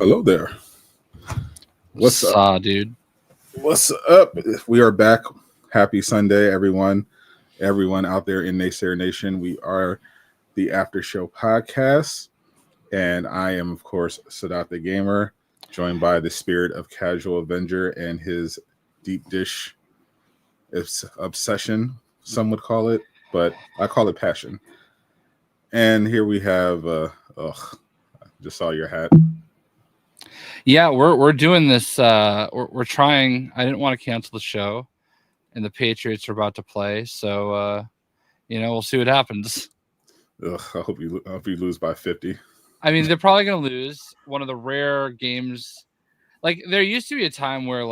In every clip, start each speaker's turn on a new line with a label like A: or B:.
A: Hello there. What's up,
B: dude?
A: What's up? We are back. Happy Sunday, everyone. Everyone out there in Naysayer Nation. We are the Aftershow Podcast. And I am, of course, Sadat the Gamer, joined by the spirit of Casual Avenger and his deep dish obsession, some would call it, but I call it passion. And here we have, just saw your hat.
B: Yeah, we're doing this. We're trying. I didn't want to cancel the show, and the Patriots are about to play, so we'll see what happens.
A: Ugh, I hope you lose by 50.
B: I mean, they're probably gonna lose. One of the rare games. Like there used to be a time where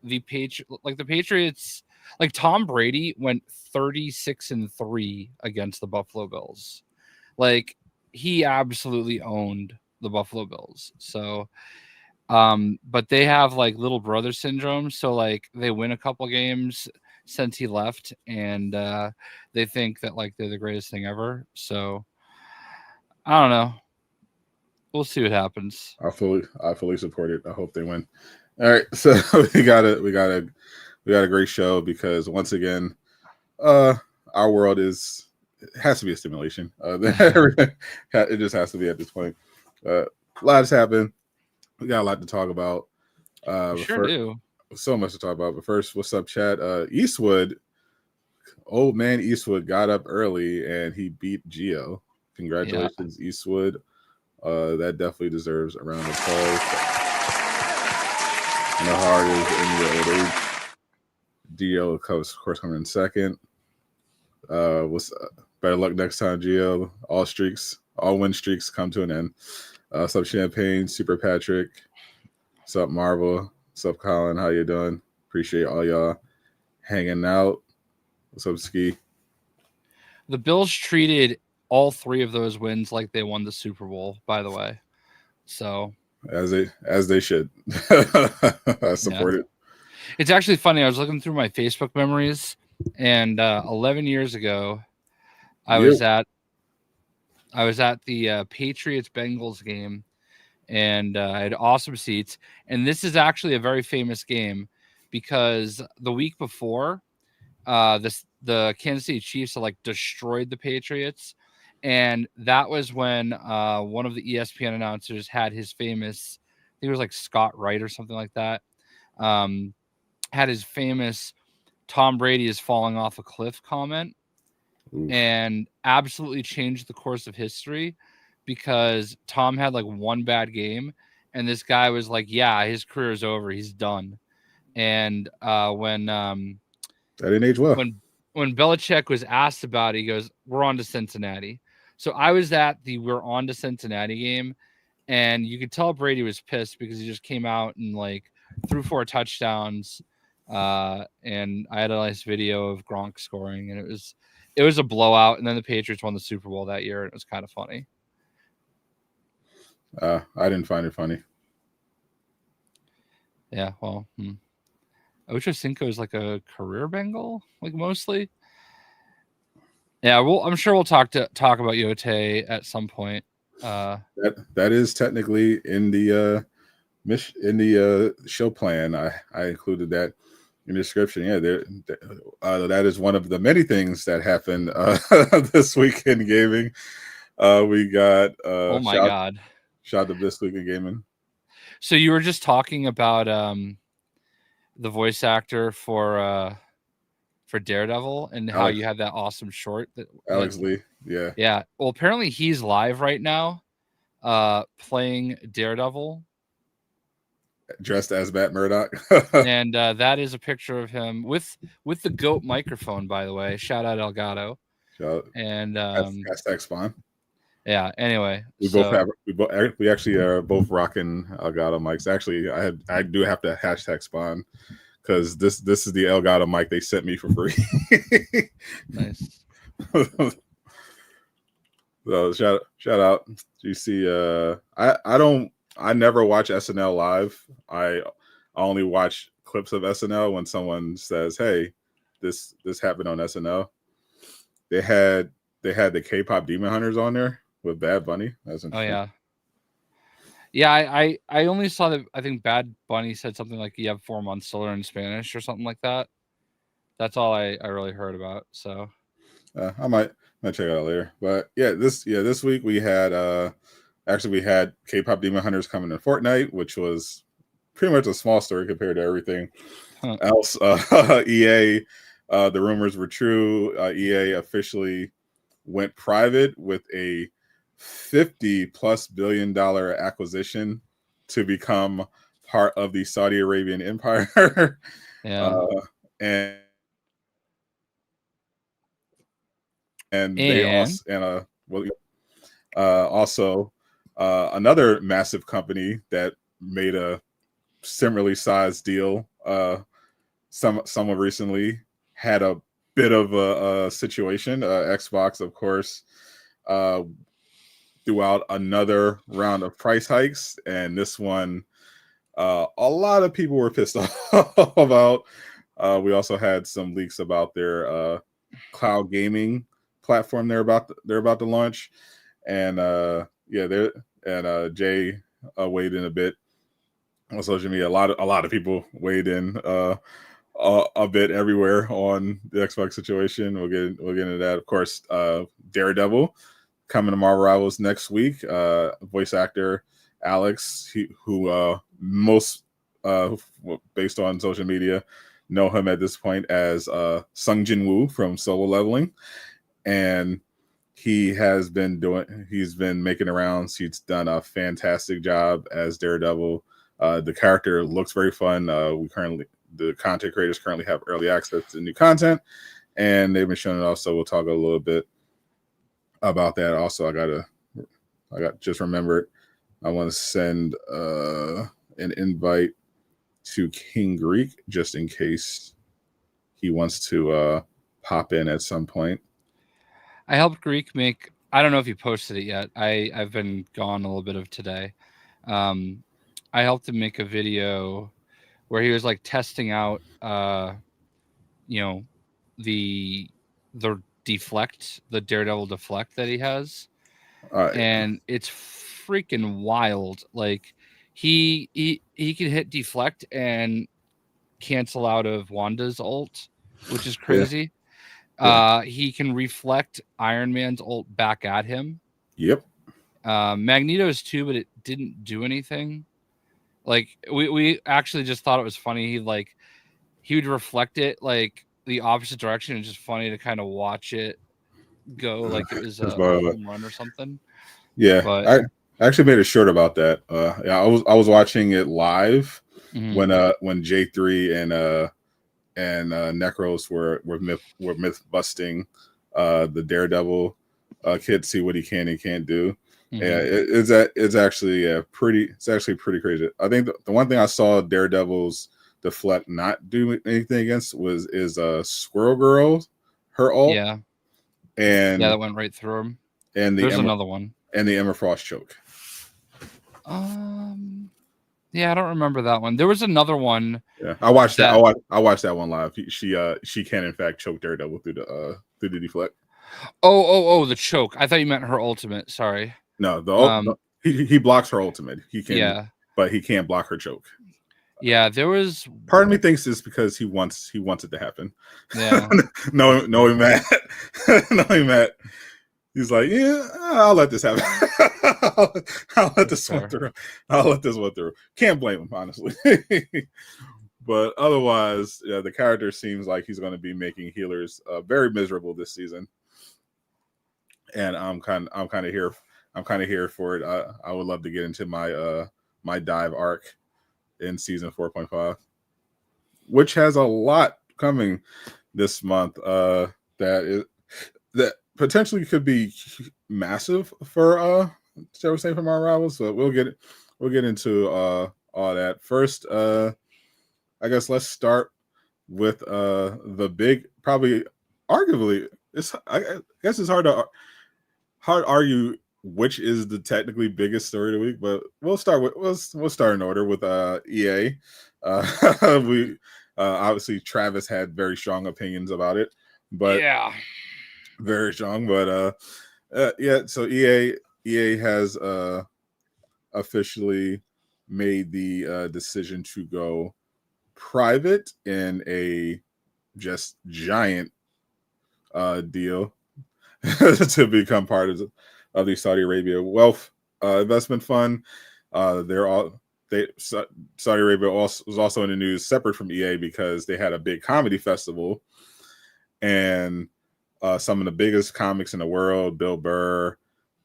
B: the Patriots, like Tom Brady went 36-3 against the Buffalo Bills. Like he absolutely owned the Buffalo Bills. So. But they have like little brother syndrome, so like they win a couple games since he left, and they think that like they're the greatest thing ever. So I don't know. We'll see what happens.
A: I fully support it. I hope they win. All right, so we got a great show because once again, our world has to be a stimulation. It just has to be at this point. A lot has happened. We got a lot to talk about.
B: Do.
A: So much to talk about. But first, what's up, chat? Old man Eastwood got up early and he beat Gio. Congratulations, yeah. Eastwood. That definitely deserves a round of applause. No hard is in your old age. Gio, of course, coming in second. Better luck next time, Gio. All win streaks come to an end. What's up, Champagne? Super Patrick. What's up, Marvel? What's up, Colin? How you doing? Appreciate all y'all hanging out. What's up, Ski?
B: The Bills treated all three of those wins like they won the Super Bowl, by the way. So
A: as they should. I support it.
B: It's actually funny. I was looking through my Facebook memories, and 11 years ago, I was at the Patriots Bengals game, and I had awesome seats. And this is actually a very famous game because the week before, the Kansas City Chiefs had destroyed the Patriots, and that was when one of the ESPN announcers had his famous, I think it was Scott Wright or something like that, had his famous "Tom Brady is falling off a cliff" comment. Oof. And absolutely changed the course of history because Tom had one bad game and this guy was like, yeah, his career is over. He's done. And when
A: that didn't age well.
B: When Belichick was asked about it, he goes, we're on to Cincinnati. So I was at the we're on to Cincinnati game, and you could tell Brady was pissed because he just came out and threw 4 touchdowns. And I had a nice video of Gronk scoring, and it was a blowout, and then the Patriots won the Super Bowl that year, and it was kind of funny.
A: I didn't find it funny.
B: Yeah, well, Ocho Cinco is a career Bengal, mostly. Yeah, I'm sure we'll talk about Yote at some point.
A: That is technically in the show plan. I included that in the description. Yeah, that is one of the many things that happened this week in gaming. We got
B: oh my god,
A: shout to this week in gaming.
B: So you were just talking about the voice actor for Daredevil and how you had that awesome short that
A: Alex Lee.
B: Yeah. Well, apparently he's live right now, playing Daredevil.
A: Dressed as Matt Murdock.
B: And that is a picture of him with the GOAT microphone, by the way. Shout out Elgato. And
A: hashtag Spawn.
B: Yeah, anyway.
A: We actually are both rocking Elgato mics. Actually, I do have to hashtag Spawn because this is the Elgato mic they sent me for free.
B: Nice.
A: So shout out. GC. I never watch SNL live. I only watch clips of SNL when someone says, "Hey, this happened on SNL." They had the K-pop Demon Hunters on there with Bad Bunny. That's interesting.
B: Oh Yeah, I only saw that. I think Bad Bunny said something like you have 4 months to learn Spanish or something like that. That's all I really heard about. So
A: I might check it out later. But this week we had we had K-pop Demon Hunters coming in Fortnite, which was pretty much a small story compared to everything else. EA, the rumors were true. EA officially went private with a $50+ billion acquisition to become part of the Saudi Arabian Empire.
B: yeah,
A: And they
B: and
A: also another massive company that made a similarly sized deal somewhat recently had a bit of a situation. Xbox, of course, threw out another round of price hikes, and this one a lot of people were pissed off about. We also had some leaks about their cloud gaming platform they're about to launch, and Jay weighed in a bit on social media. A lot of people weighed in a bit everywhere on the Xbox situation. We'll get into that. Of course, Daredevil coming to Marvel Rivals next week. Voice actor Alex, who most based on social media know him at this point as Sung Jin Woo from Solo Leveling, and he's been making rounds. He's done a fantastic job as Daredevil. The character looks very fun. The content creators currently have early access to new content, and they've been showing it off. So we'll talk a little bit about that. Also, I got just remembered. I want to send an invite to King Greek just in case he wants to pop in at some point.
B: I helped Greek make. I don't know if you posted it yet. I've been gone a little bit of today. I helped him make a video where he was like testing out, the deflect, the Daredevil deflect that he has, and it's freaking wild. Like he can hit deflect and cancel out of Wanda's ult, which is crazy. Yeah. He can reflect Iron Man's ult back at him.
A: Yep.
B: Magneto's too, but it didn't do anything. Like we actually just thought it was funny. He would reflect it like the opposite direction. It's just funny to kind of watch it go like it was a home run or something.
A: Yeah, but I actually made a short about that. I was watching it live when J3 and Necros were myth busting the Daredevil kid, see what he can and can't do. Yeah, it's actually pretty crazy. I think the one thing I saw Daredevil's deflect not do anything against is Squirrel Girl, her ult.
B: Yeah.
A: And
B: that went right through him.
A: And
B: there's another one.
A: And the Emma Frost choke.
B: Yeah, I don't remember that one. There was another one.
A: Yeah, I watched that. I watched that one live. She can in fact choke Daredevil through the deflect.
B: Oh, the choke. I thought you meant her ultimate. Sorry.
A: No, he blocks her ultimate. He can,
B: yeah,
A: but he can't block her choke.
B: Yeah, there was.
A: Part of me thinks it's because he wants it to happen.
B: Yeah.
A: knowing Matt, he's like, yeah, I'll let this happen. I'll let this one through. I'll let this one through. Can't blame him, honestly. But otherwise, yeah, the character seems like he's going to be making healers very miserable this season, and I'm kind of here. I'm kind of here for it. I would love to get into my dive arc in season 4.5, which has a lot coming this month. That potentially could be massive for shall we say, from our rivals. So we'll get into all that. First, I guess let's start with the big, probably arguably I guess it's hard to argue which is the technically biggest story of the week, but we'll start in order with EA. We obviously Travis had very strong opinions about it, but
B: yeah,
A: very strong. But so EA has officially made the decision to go private in a just giant deal to become part of the Saudi Arabia Wealth Investment Fund. Saudi Arabia was also in the news separate from EA because they had a big comedy festival, and some of the biggest comics in the world, Bill Burr,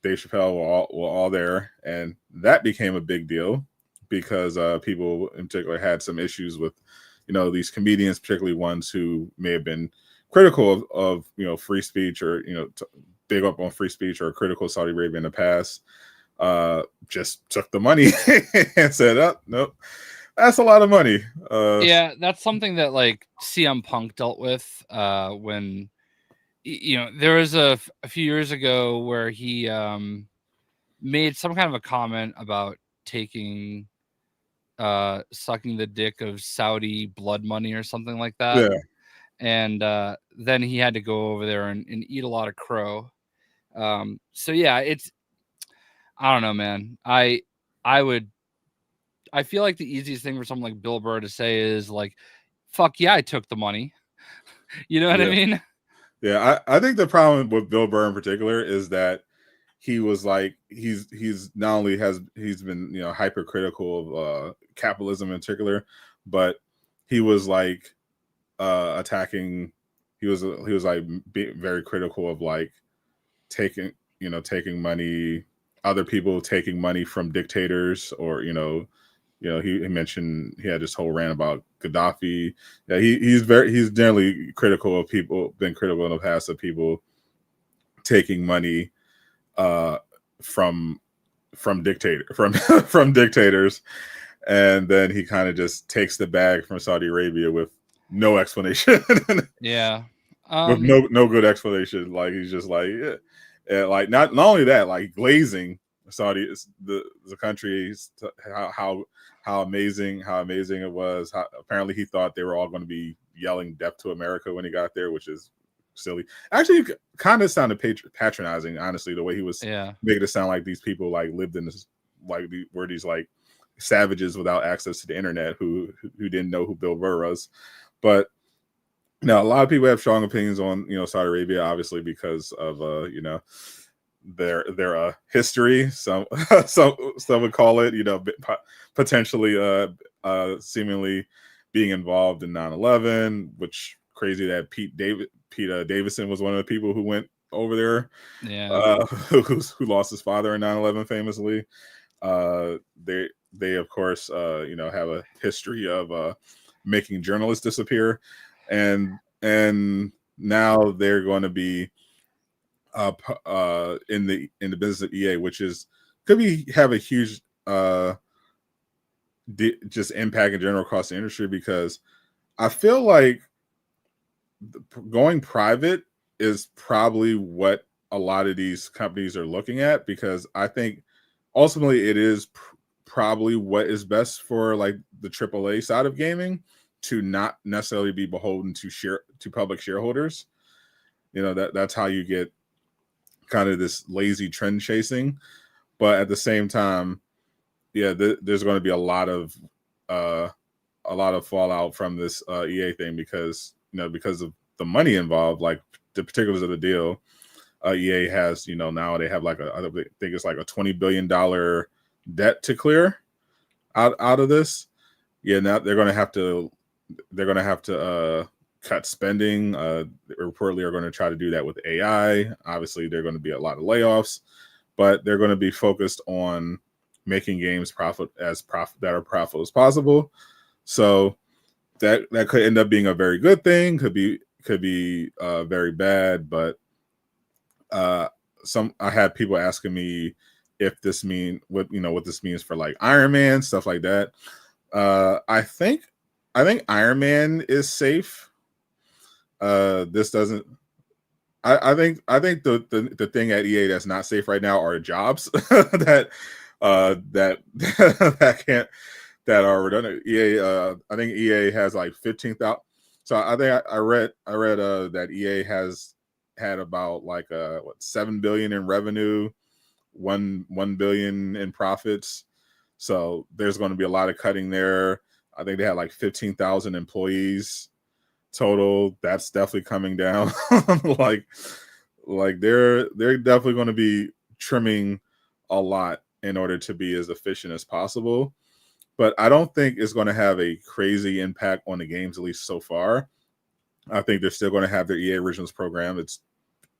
A: Dave Chappelle, were all there, and that became a big deal because people in particular had some issues with, these comedians, particularly ones who may have been critical of free speech, or big up on free speech, or critical of Saudi Arabia in the past. Just took the money and said, "Oh, nope, that's a lot of money."
B: Yeah, that's something that like CM Punk dealt with when there was a few years ago where he made some kind of a comment about taking sucking the dick of Saudi blood money or something like that.
A: Yeah.
B: And then he had to go over there and eat a lot of crow. So yeah, I don't know, man. I feel like the easiest thing for someone like Bill Burr to say is like, fuck yeah, I took the money. You know what I mean?
A: Yeah, I think the problem with Bill Burr in particular is that he was like, he's not only he's been hypercritical of capitalism in particular, but he was like attacking. He was like very critical of like taking money, other people taking money from dictators, or he mentioned, he had this whole rant about Gaddafi. Yeah, he's generally critical of people, been critical in the past of people taking money from from dictators, and then he kind of just takes the bag from Saudi Arabia with no explanation.
B: Yeah.
A: With no good explanation. Like, he's just like, yeah. Like not only that, like glazing Saudi, the country, how amazing it was. Apparently he thought they were all going to be yelling "Death to America" when he got there, which is silly. Actually, kind of sounded patronizing, honestly, the way he was making it sound like these people like lived in this, like were these like savages without access to the internet who didn't know who Bill Burr was. But now, a lot of people have strong opinions on Saudi Arabia, obviously because of their history. Some would call it potentially seemingly being involved in 9/11, which crazy that Pete Davidson was one of the people who went over there.
B: Yeah,
A: who lost his father in 9/11 famously. They of course have a history of making journalists disappear. And now they're going to be in the business of EA, which have a huge just impact in general across the industry, because I feel like going private is probably what a lot of these companies are looking at, because I think ultimately it is probably what is best for like the AAA side of gaming, to not necessarily be beholden to public shareholders. That's how you get kind of this lazy trend chasing. But at the same time, there's going to be a lot of fallout from this EA thing, because because of the money involved, like the particulars of the deal. EA has now they have like I think it's like a $20 billion debt to clear out of this. Now they're going to have to cut spending. Reportedly are going to try to do that with AI. Obviously, there are going to be a lot of layoffs, but they're going to be focused on making games that are profitable as possible. So that could end up being a very good thing. Could be very bad. But I had people asking me if this what this means for like Iron Man, stuff like that. I think Iron Man is safe. This doesn't. I think the thing at EA that's not safe right now are jobs that are redundant. EA, I think EA has like 15,000. So I think I read that EA has had about like $7 billion in revenue, 1 billion in profits. So there's going to be a lot of cutting there. I think they had like 15,000 employees total. That's definitely coming down. like they're definitely going to be trimming a lot in order to be as efficient as possible. But I don't think it's going to have a crazy impact on the games, at least so far. I think they're still going to have their EA Originals program. It's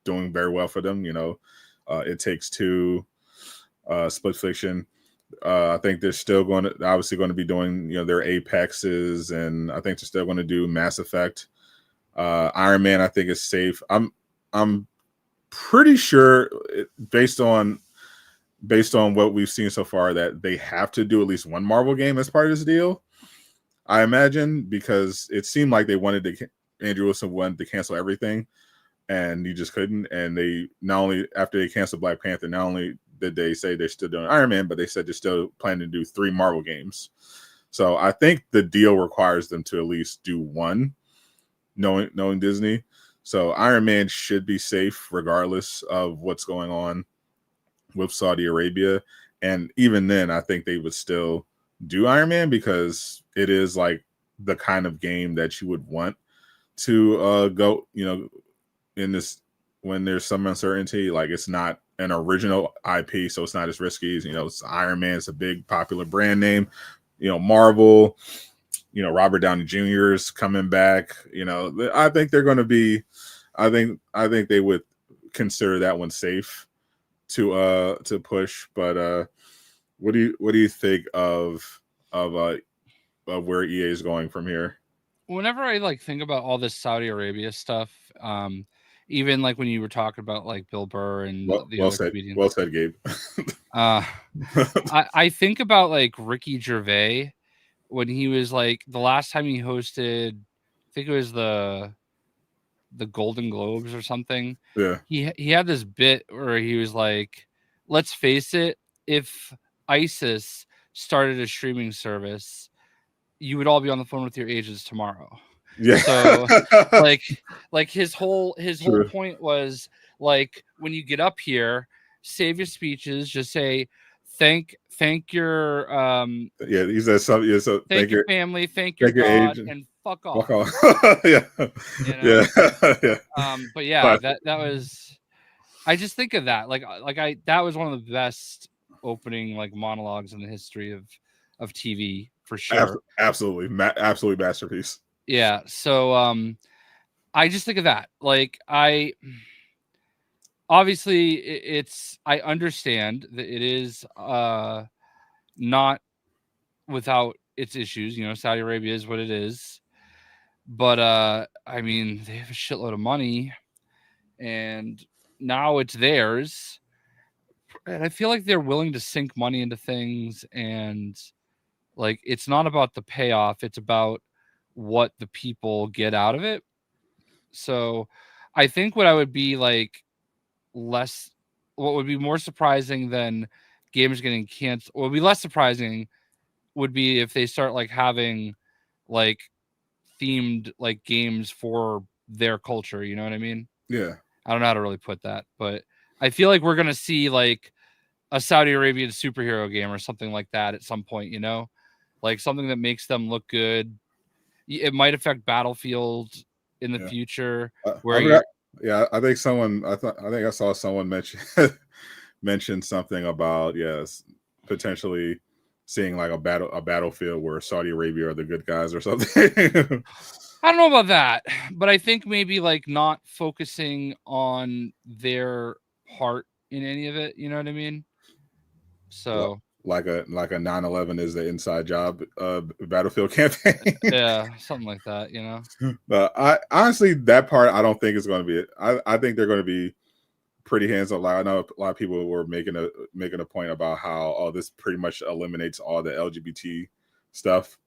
A: doing very well for them. It Takes Two, Split Fiction. I think they're still obviously going to be doing, their Apexes, and I think they're still going to do Mass Effect. Iron Man, I think, is safe. I'm pretty sure, based on what we've seen so far, that they have to do at least one Marvel game as part of this deal. I imagine, because it seemed like Andrew Wilson wanted to cancel everything, and he just couldn't. And they, not only after they canceled Black Panther, not only did they say they're still doing Iron Man, but they said they're still planning to do 3 Marvel games. So I think the deal requires them to at least do one, knowing Disney. So Iron Man should be safe regardless of what's going on with Saudi Arabia. And even then, I think they would still do Iron Man, because it is like the kind of game that you would want to go, in this, when there's some uncertainty. Like, it's not an original IP, so it's not as risky as, it's Iron Man. It's a big popular brand name. Marvel, Robert Downey Jr. is coming back. I think they're going to be, I think they would consider that one safe to push. But what do you think of where EA is going from here?
B: Whenever I think about all this Saudi Arabia stuff, even like when you were talking about like Bill Burr and the other comedians.
A: Well said, Gabe.
B: I think about like Ricky Gervais when he was like, the last time he hosted, I think it was the Golden Globes or something.
A: Yeah.
B: He had this bit where he was like, let's face it, if ISIS started a streaming service, you would all be on the phone with your agents tomorrow.
A: Yeah.
B: So like his whole point was like, when you get up here, save your speeches, just say thank your
A: he says something. Yeah, so
B: thank your family, thank your God, agent, and fuck off.
A: Yeah. Yeah.
B: But yeah, that was, I just think of that that was one of the best opening like monologues in the history of TV, for sure.
A: Absolutely masterpiece.
B: Yeah. So I just think of that. Like, obviously I understand that it is not without its issues. Saudi Arabia is what it is. But I mean, they have a shitload of money, and now it's theirs. And I feel like they're willing to sink money into things, and like, it's not about the payoff, it's about what the people get out of it. So I think what would be more surprising than games getting canceled, what would be less surprising would be if they start like having like themed like games for their culture. You know what I mean?
A: Yeah.
B: I don't know how to really put that, but I feel like we're going to see like a Saudi Arabian superhero game or something like that at some point, like something that makes them look good. It might affect Battlefield in the future.
A: I think I saw someone mention something about, yes, potentially seeing like a battlefield where Saudi Arabia are the good guys or something.
B: I don't know about that, but I think maybe like not focusing on their part in any of it. You know what I mean? So
A: like a 9/11 is the inside job Battlefield campaign.
B: Yeah, something like that,
A: But I honestly, that part I don't think is going to be it. I think they're going to be pretty hands-on. I know a lot of people were making a point about how this pretty much eliminates all the LGBT stuff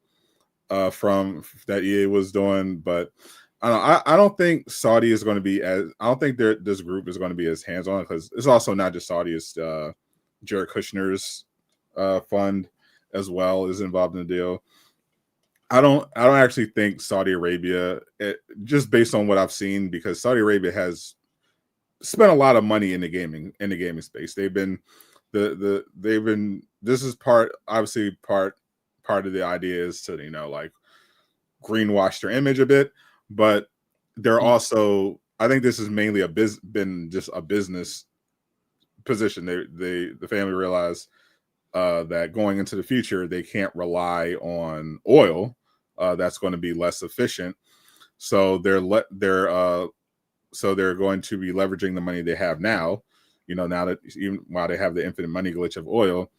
A: from that EA was doing, but I don't think Saudi is going to be as. I don't think this group is going to be as hands-on, because it's also not just Saudi. It's Jared Kushner's fund as well is involved in the deal. I don't actually think Saudi Arabia, just based on what I've seen, because Saudi Arabia has spent a lot of money in the gaming space. They've been this is obviously part of the idea is to, like greenwash their image a bit, but they're also, I think this is mainly been just a business position. The family realized that going into the future they can't rely on oil. That's going to be less efficient, so they're going to be leveraging the money they have now. Now that, even while they have the infinite money glitch of oil,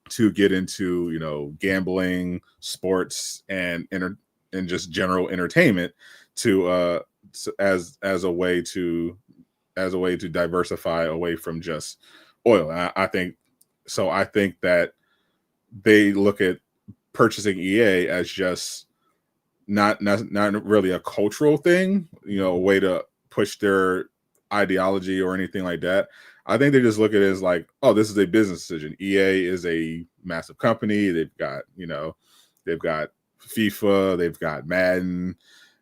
A: to get into gambling, sports, and just general entertainment, to as a way to diversify away from just oil. I think so. I think that they look at purchasing EA as just not really a cultural thing, a way to push their ideology or anything like that. I think they just look at it as like, oh, this is a business decision. EA is a massive company. They've got FIFA, they've got Madden.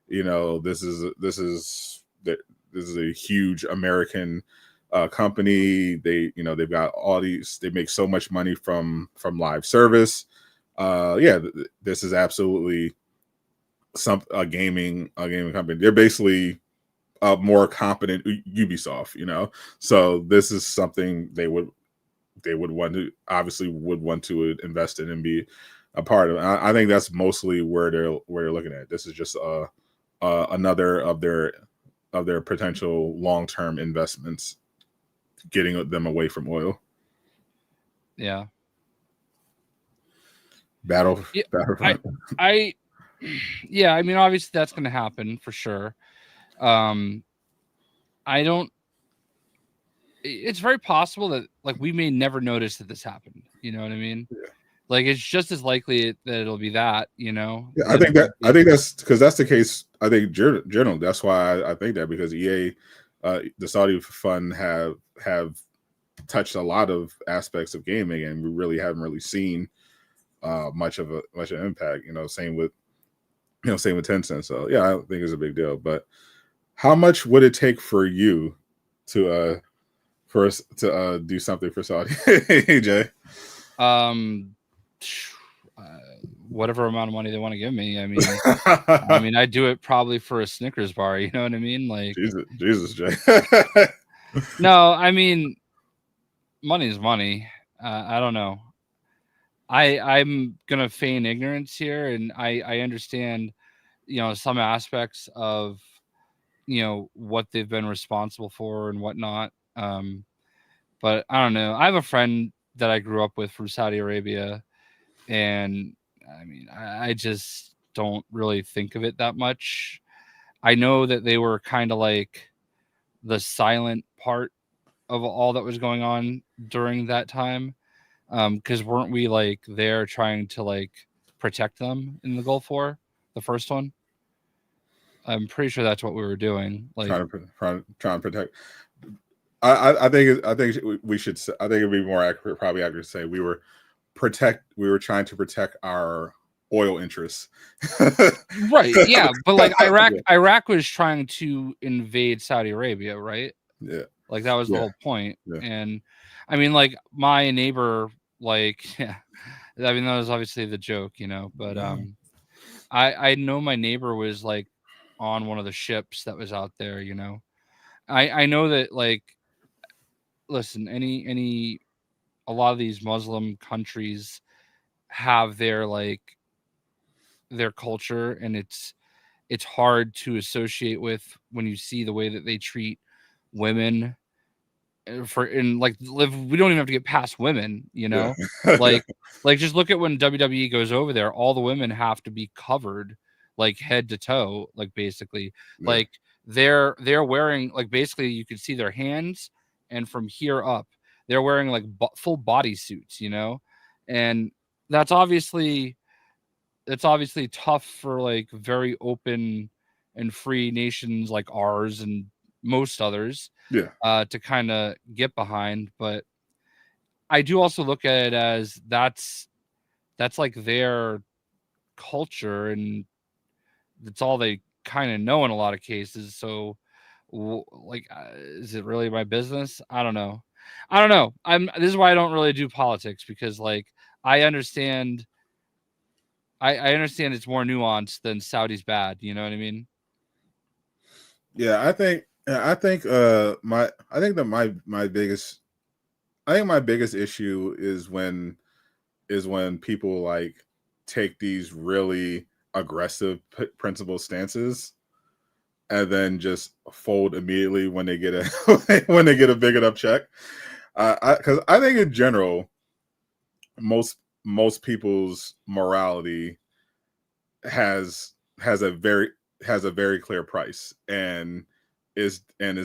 A: This is a huge American company. They've got all these. They make so much money from live service. This is absolutely a gaming company. They're basically a more competent Ubisoft, so this is something they would want to invest in and be a part of. I think that's mostly where they're looking at. This is just another of their potential long-term investments, getting them away from oil.
B: Yeah.
A: Battlefront.
B: Yeah, I mean, obviously that's going to happen for sure. It's very possible that like we may never notice that this happened. You know what I mean?
A: Yeah.
B: Like it's just as likely that it'll be that,
A: Yeah, I think that's because that's the case. I think general. That's why I think that, because EA, the Saudi fund have touched a lot of aspects of gaming, and we really haven't seen much of an impact. Same with Tencent. So yeah, I think it's a big deal. But how much would it take for you to do something for Saudi? Hey, Jay.
B: Whatever amount of money they want to give me. I mean, I do it probably for a Snickers bar. You know what I mean? Like
A: Jesus, Jay.
B: No, I mean, money is money. I don't know. I'm gonna feign ignorance here, and I understand, some aspects of, what they've been responsible for and whatnot. But I don't know. I have a friend that I grew up with from Saudi Arabia, and I mean, I just don't really think of it that much. I know that they were kind of like the silent part of all that was going on during that time. Because weren't we like there trying to like protect them in the Gulf War, the first one? I'm pretty sure that's what we were doing. Like
A: trying to protect. I think we should. I think it'd be more accurate, probably accurate to say we were trying to protect our oil interests.
B: Right. Yeah, but like Iraq was trying to invade Saudi Arabia, right?
A: Yeah.
B: Like that was the whole point.
A: Yeah.
B: And I mean, like my neighbor, like, yeah, I mean, that was obviously the joke, but I know my neighbor was like on one of the ships that was out there, I know that, like, listen, a lot of these Muslim countries have their culture, and it's hard to associate with when you see the way that they treat women. We don't even have to get past women,
A: Yeah.
B: like just look at when WWE goes over there, all the women have to be covered like head to toe, like basically.
A: Yeah.
B: Like they're wearing, like, basically you could see their hands, and from here up they're wearing like full body suits, and that's obviously tough for like very open and free nations like ours and most others, to kind of get behind. But I do also look at it as that's like their culture, and that's all they kind of know in a lot of cases. So is it really my business? I don't know. I don't know. This is why I don't really do politics, because like I understand I understand it's more nuanced than Saudi's bad, you know what I mean?
A: Yeah, I think my biggest issue is when people like take these really aggressive principle stances and then just fold immediately when they get a when they get a big enough check. Because I think in general, most people's morality has a very clear price and is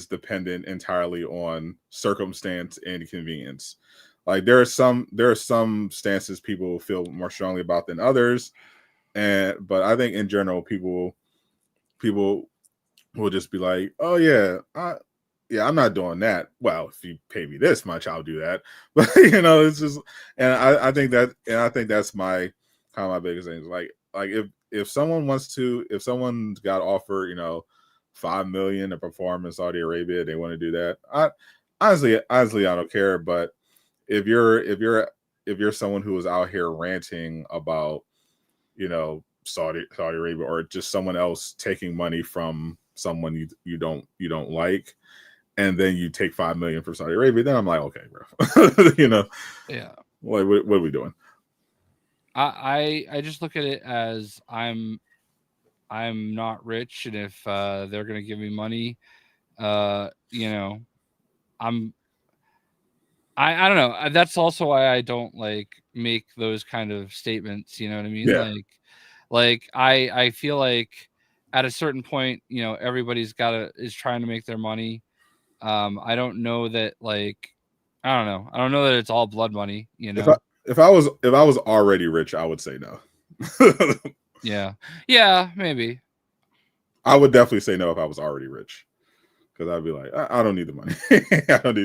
A: dependent entirely on circumstance and convenience. Like there are some stances people feel more strongly about than others, but I think in general people will just be like, oh yeah, I'm not doing that. Well, if you pay me this much, I'll do that. But it's just, and I think that's my kind of my biggest thing. Like if someone's got offered, $5 million to perform in Saudi Arabia, they want to do that. Honestly, I don't care. But if you're someone who is out here ranting about, Saudi Arabia, or just someone else taking money from someone you don't like, and then you take $5 million from Saudi Arabia, then I'm like, okay, bro.
B: Yeah.
A: What are we doing?
B: I just look at it as I'm not rich, and if they're gonna give me money, I don't know. That's also why I don't like make those kind of statements. You know what I mean?
A: Yeah.
B: Like I feel like at a certain point, everybody's is trying to make their money. I don't know that I don't know. I don't know that it's all blood money.
A: If I was already rich, I would say no.
B: Yeah, maybe.
A: I would definitely say no if I was already rich, because I'd be like, I don't need the money. I don't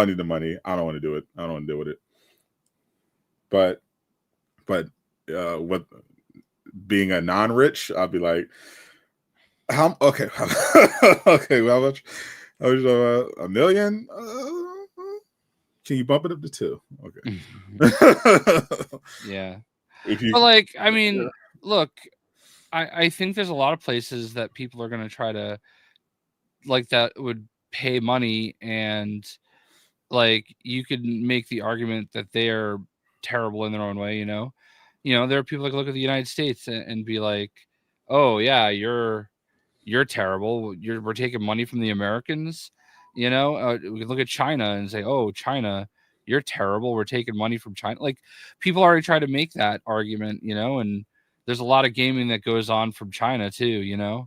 A: need the money. I don't want to do it. I don't want to deal with it. But what being a non-rich, I'd be like, okay, okay, how much? $1 million? Can you bump it up to 2? Okay.
B: Yeah. But I mean, look, I think there's a lot of places that people are going to try to that would pay money, and you could make the argument that they're terrible in their own way. There are people that look at the United States and be like, oh yeah, you're terrible. We're taking money from the Americans. We can look at China and say, oh, China, you're terrible. We're taking money from China. People already try to make that argument, and there's a lot of gaming that goes on from China too.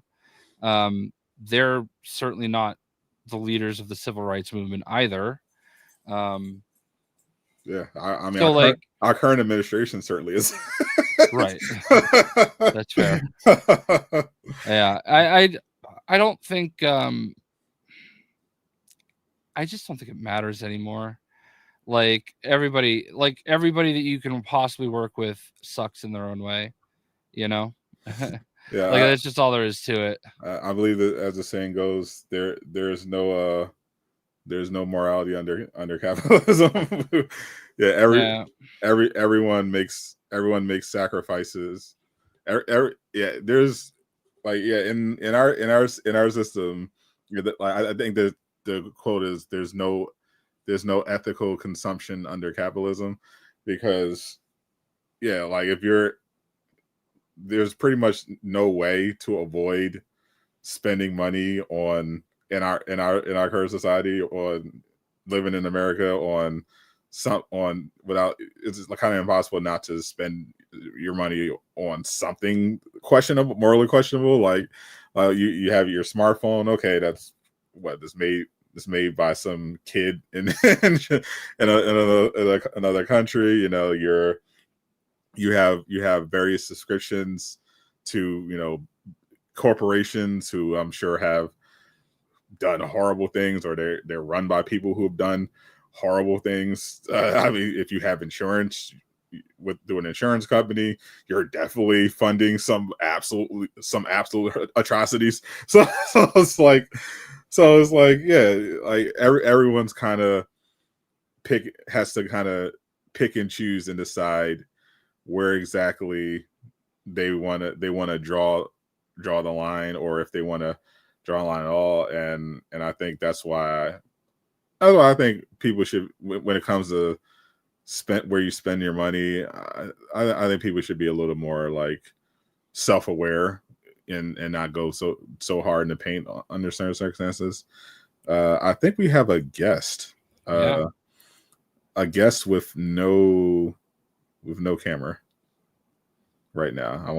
B: They're certainly not the leaders of the civil rights movement either.
A: Yeah, I mean, our current administration certainly is.
B: Right. That's fair. Yeah, I don't think I just don't think it matters anymore. Everybody that you can possibly work with sucks in their own way, Yeah, that's just all there is to it.
A: I believe that, as the saying goes, there's no morality under capitalism. Yeah, everyone makes sacrifices. There's in our system. I think that the quote is there's no ethical consumption under capitalism, because there's pretty much no way to avoid spending money in our current society, on living in America, without, it's kind of impossible not to spend your money on something questionable, morally questionable. You have your smartphone. Okay, that's what this made by some kid in another country. You have various subscriptions to corporations who I'm sure have done horrible things, or they're run by people who have done horrible things. I mean, if you have insurance through an insurance company, you're definitely funding some absolute atrocities. So it's like, yeah, everyone's kind of kind of pick and choose and decide where exactly they want to draw the line, or if they want to draw a line at all. And I think that's why I think people should, when it comes to where you spend your money, I think people should be a little more like self-aware and not go so hard in the paint under certain circumstances. I think we have a guest. A guest with no camera right now. I'm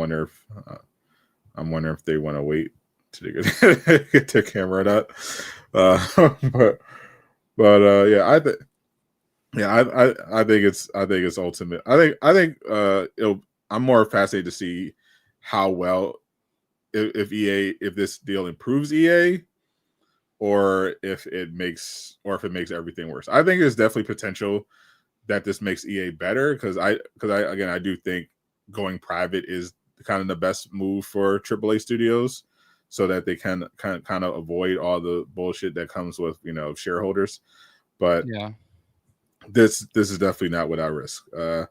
A: wondering if they want to wait to get their camera up. But yeah, I think it's ultimate. I think I'm more fascinated to see how well if this deal improves EA, or if it makes everything worse. I think there's definitely potential that this makes EA better, because I do think going private is kind of the best move for AAA studios, so that they can kind of avoid all the bullshit that comes with shareholders. But
B: yeah,
A: this is definitely not what I risk. But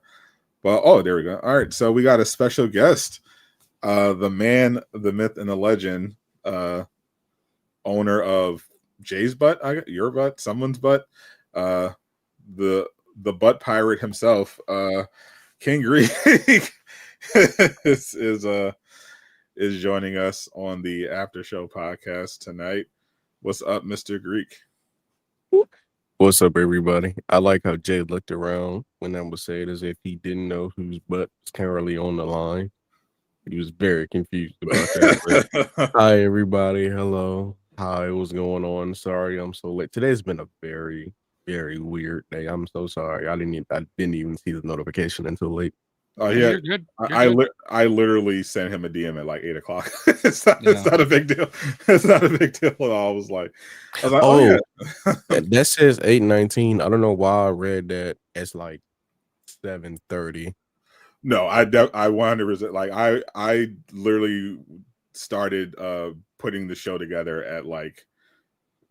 A: oh, there we go. All right, so we got a special guest, the man, the myth, and the legend, owner of Jay's Butt, your butt, someone's butt, the butt pirate himself, King Greek, is joining us on the Aftershow Podcast tonight. What's up, Mr. Greek?
C: What's up, everybody? I like how Jay looked around when that was said, as if he didn't know whose butt was currently on the line. He was very confused about that. Hi, everybody. Hello. Hi, what's going on? Sorry, I'm so late. Today's been a very, very weird day. I'm so sorry. I didn't even see the notification until late.
A: Oh yeah,
B: you're good.
A: I literally sent him a DM at like 8 o'clock. It's not a big deal. It's not a big deal at all. I was like, oh yeah.
C: That says 8:19. I don't know why I read that as like 7:30.
A: No, I 100%, like I literally started putting the show together at like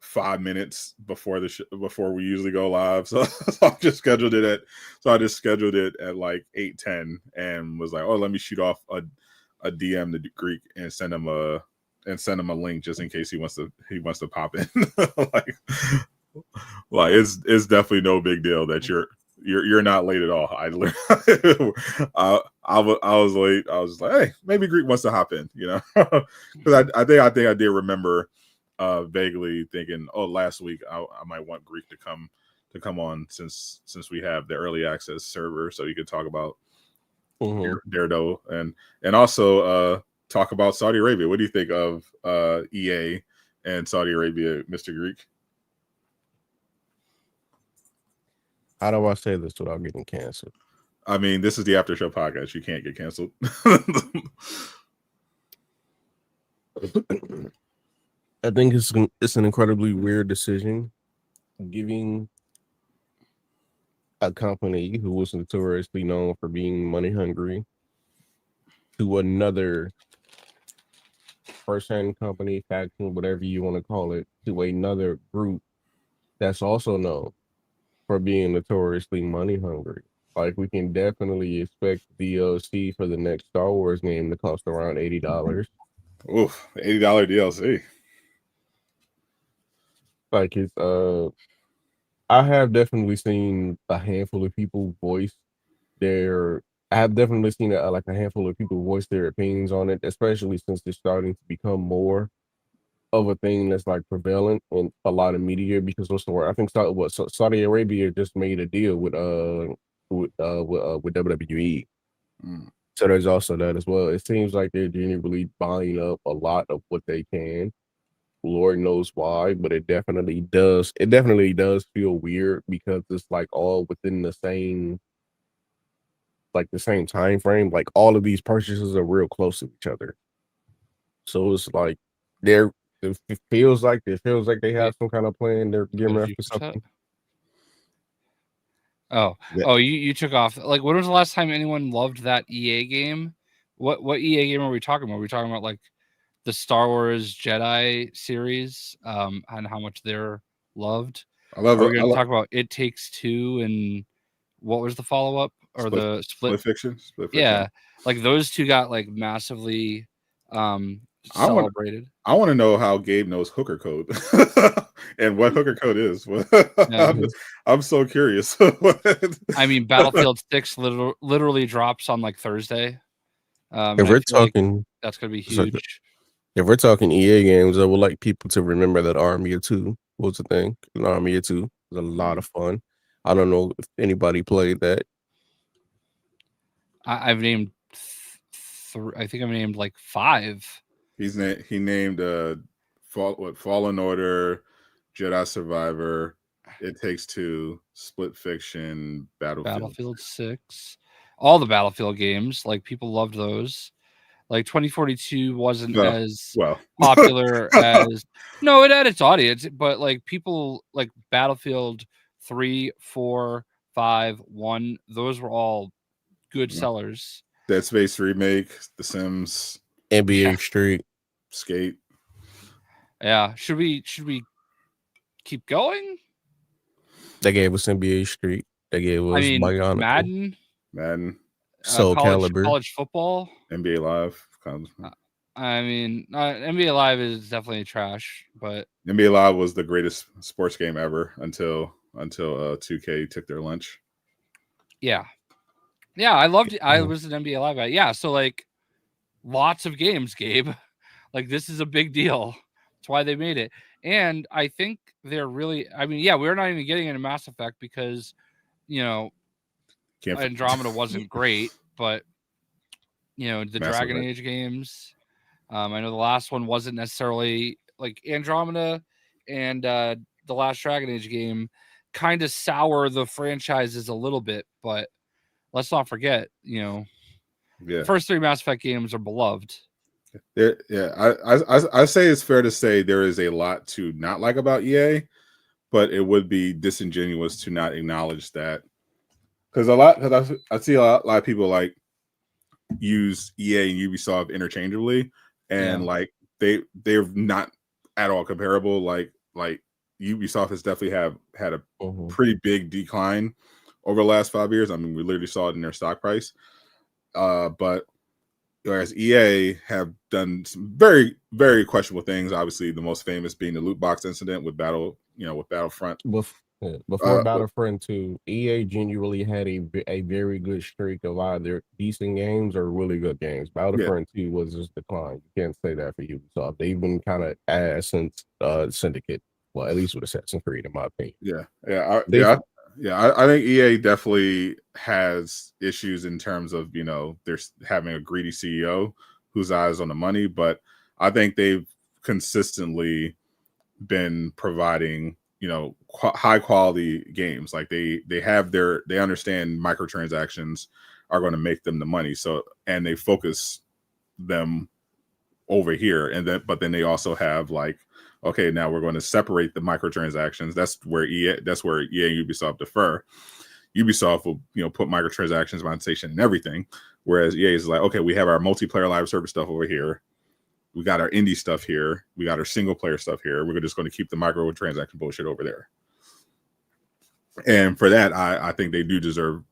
A: 5 minutes before before we usually go live. So I just scheduled it at like 8:10, and was like, oh, let me shoot off a DM to Greek and send him a link just in case he wants to pop in. like it's definitely no big deal that you're not late at all. I was late. I was just like, hey, maybe Greek wants to hop in, because I think I did remember vaguely thinking, oh, last week I might want Greek to come on, since we have the early access server, so you could talk about Daredevil and also talk about Saudi Arabia. What do you think of EA and Saudi Arabia, Mr. Greek?
C: How do I say this without getting canceled?
A: I mean, this is the Aftershow Podcast. You can't get canceled.
C: I think it's an incredibly weird decision, giving a company who was notoriously known for being money hungry to another first-hand company, faction, whatever you want to call it, to another group that's also known for being notoriously money hungry. Like, we can definitely expect DLC for the next Star Wars game to cost around $80.
A: Oof, $80 DLC.
C: Like, it's I have definitely seen a handful of people voice their. I have definitely seen like a handful of people voice their opinions on it, especially since it's starting to become more of a thing that's like prevalent in a lot of media. Because what's the word? I think Saudi Arabia just made a deal with WWE. So there's also that as well. It seems like they're genuinely buying up a lot of what they can. Lord knows why, but it definitely does. It definitely does feel weird, because it's like all within the same time frame. Like, all of these purchases are real close to each other. So it's like it feels like they have some kind of plan. They're getting ready for something.
B: You took off. Like, when was the last time anyone loved that EA game? What EA game are we talking about? Are we talking about like the Star Wars Jedi series, and how much they're loved?
A: I love
B: Are
A: it.
B: we going to talk about It Takes Two and what was the follow up or the split
A: fiction?
B: Yeah, like those two got like massively celebrated.
A: I want to know how Gabe knows hooker code and what hooker code is. I'm so curious.
B: I mean, Battlefield 6 literally drops on like Thursday.
C: If we're talking,
B: that's going to be huge.
C: If we're talking EA games, I would like people to remember that Army of Two was a thing. Army of Two was a lot of fun. I don't know if anybody played that.
B: I've named I think I've named like 5.
A: He named Fallen Order, Jedi Survivor, It Takes Two, Split Fiction,
B: Battlefield 6, all the Battlefield games. Like people loved those. Like 2042 wasn't as popular as no, it had its audience, but like people like Battlefield 3, 4, 5, 1, those were all good sellers.
A: Dead Space Remake, The Sims,
C: NBA Street,
A: Skate.
C: Yeah,
B: should we keep going?
C: They gave us NBA Street. They gave us
B: Madden.
C: Soul Calibur,
B: college football,
A: NBA Live.
B: NBA Live is definitely trash, but
A: NBA Live was the greatest sports game ever until 2K took their lunch.
B: Yeah, I loved it. I was an NBA Live guy. Yeah, so like lots of games, Gabe. Like this is a big deal. That's why they made it, and I think they're really. I mean, we're not even getting into Mass Effect because Andromeda wasn't great, but the Dragon Age games. I know the last one wasn't necessarily like Andromeda, and the last Dragon Age game kind of sour the franchises a little bit, but let's not forget, the first 3 Mass Effect games are beloved.
A: I say it's fair to say there is a lot to not like about EA, but it would be disingenuous to not acknowledge that. Because I see a lot of people like use EA and Ubisoft interchangeably, and like they're not at all comparable. Like Ubisoft has definitely had a pretty big decline over the last 5 years. I mean, we literally saw it in their stock price. But whereas EA have done some very, very questionable things. Obviously, the most famous being the loot box incident with Battlefront.
C: Before Battlefront 2, EA genuinely had a very good streak of either decent games or really good games. Battlefront 2 was just declined. You can't say that for Ubisoft. They've been kind of ass since Syndicate. Well, at least with Assassin's Creed, in my opinion.
A: I think EA definitely has issues in terms of they're having a greedy CEO whose eyes on the money, but I think they've consistently been providing high quality games. Like they understand microtransactions are going to make them the money, and they focus them over here, but then they also have like, okay, now we're going to separate the microtransactions. That's where EA and Ubisoft differ. Ubisoft will put microtransactions, monetization, and everything, whereas EA is like, okay, we have our multiplayer live service stuff over here. We got our indie stuff here. We got our single player stuff here. We're just going to keep the microtransaction bullshit over there. And for that, I think they do deserve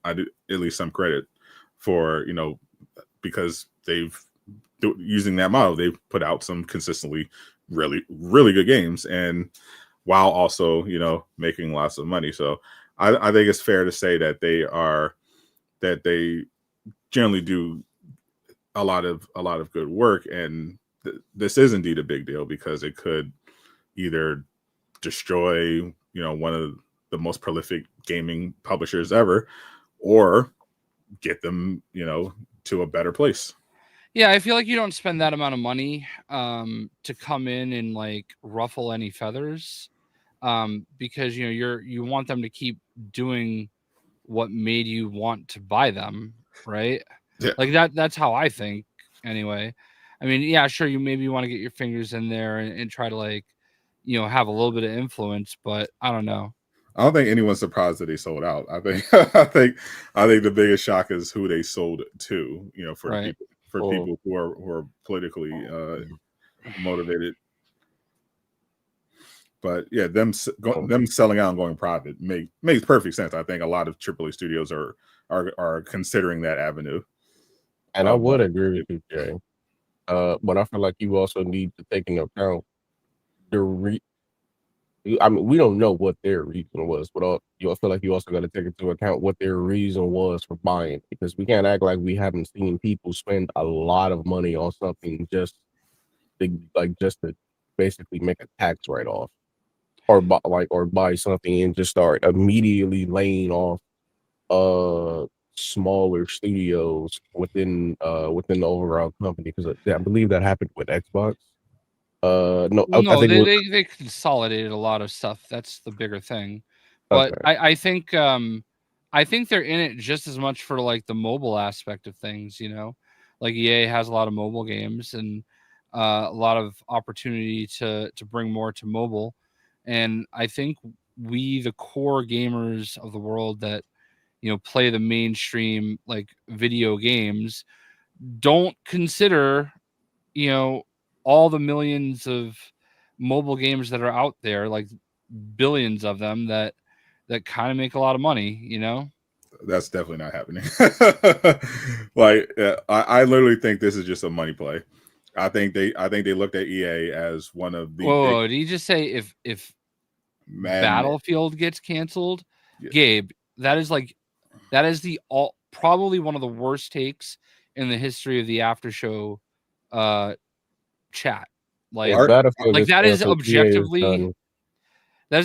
A: at least some credit for, because they've, using that model, they've put out some consistently really, really good games, and while also, making lots of money. So I think it's fair to say that they generally do a lot of good work, and this is indeed a big deal because it could either destroy one of the most prolific gaming publishers ever, or get them to a better place.
B: Yeah, I feel like you don't spend that amount of money to come in and like ruffle any feathers, because you want them to keep doing what made you want to buy them, right?
A: Yeah.
B: Like that's how I think anyway. I mean, sure, you maybe want to get your fingers in there and try to like, have a little bit of influence, but I don't know.
A: I don't think anyone's surprised that they sold out. I think the biggest shock is who they sold to, for people who are politically motivated. But yeah, them selling out and going private makes perfect sense. I think a lot of AAA studios are considering that avenue.
C: And I would agree with you, Jay. But I feel like you also need to take into account I mean, we don't know what their reason was, but I feel like you also got to take into account what their reason was for buying, because we can't act like we haven't seen people spend a lot of money on something just to basically make a tax write-off, or buy something and just start immediately laying off smaller studios within the overall company, because I believe that happened with Xbox. No, I
B: No,
C: think it was,
B: they consolidated a lot of stuff. That's the bigger thing. But
C: okay.
B: I think they're in it just as much for like the mobile aspect of things, you know. Like EA has a lot of mobile games and a lot of opportunity to bring more to mobile. And I think we, the core gamers of the world that, you know, play the mainstream like video games, don't consider, you know, all the millions of mobile games that are out there, like billions of them that kind of make a lot of money, you know.
A: That's definitely not happening. Like, I literally think this is just a money play. I think they looked at EA as one of the
B: Whoa, did you just say if
A: Madden.
B: Battlefield gets canceled?
A: Yeah.
B: Gabe, that is the probably one of the worst takes in the history of the Aftershow chat. Like, that is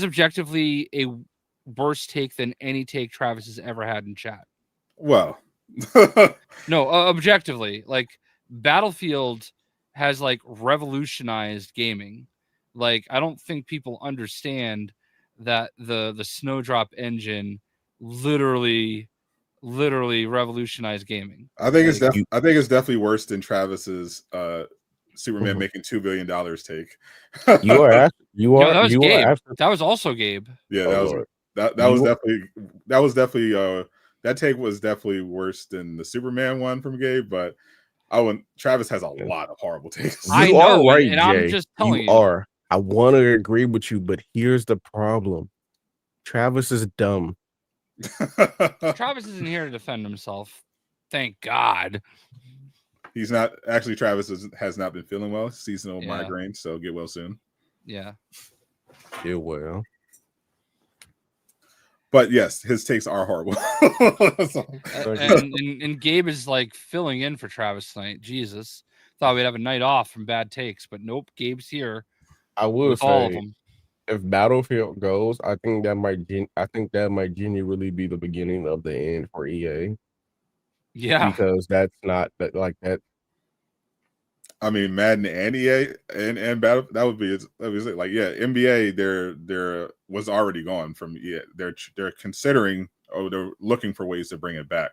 B: objectively a worse take than any take Travis has ever had in chat.
A: Well,
B: no, objectively, like Battlefield has like revolutionized gaming. Like, I don't think people understand that the Snowdrop engine literally revolutionized gaming.
A: I think it's definitely worse than Travis's Superman making $2 billion take.
B: That was Gabe. That was also Gabe.
A: Yeah, that was definitely that take was definitely worse than the Superman one from Gabe, but Travis has a lot of horrible takes.
C: You are right,
B: and
C: Jay.
B: I'm just telling you.
C: Are. I want to agree with you, but here's the problem. Travis is dumb.
B: Travis isn't here to defend himself. Thank God.
A: He's not. Actually, Travis has not been feeling well. Seasonal migraine, so get well soon.
B: Yeah.
C: Get well.
A: But yes, his takes are horrible.
B: and Gabe is like filling in for Travis tonight. Jesus. Thought we'd have a night off from bad takes, but nope, Gabe's here.
C: I will say,
B: all of them.
C: If Battlefield goes, I think that might genuinely be the beginning of the end for EA.
B: Yeah,
C: because that's not like that.
A: I mean, Madden and EA and Battle, that would be like, yeah, NBA there was already gone from EA. They're considering, they're looking for ways to bring it back.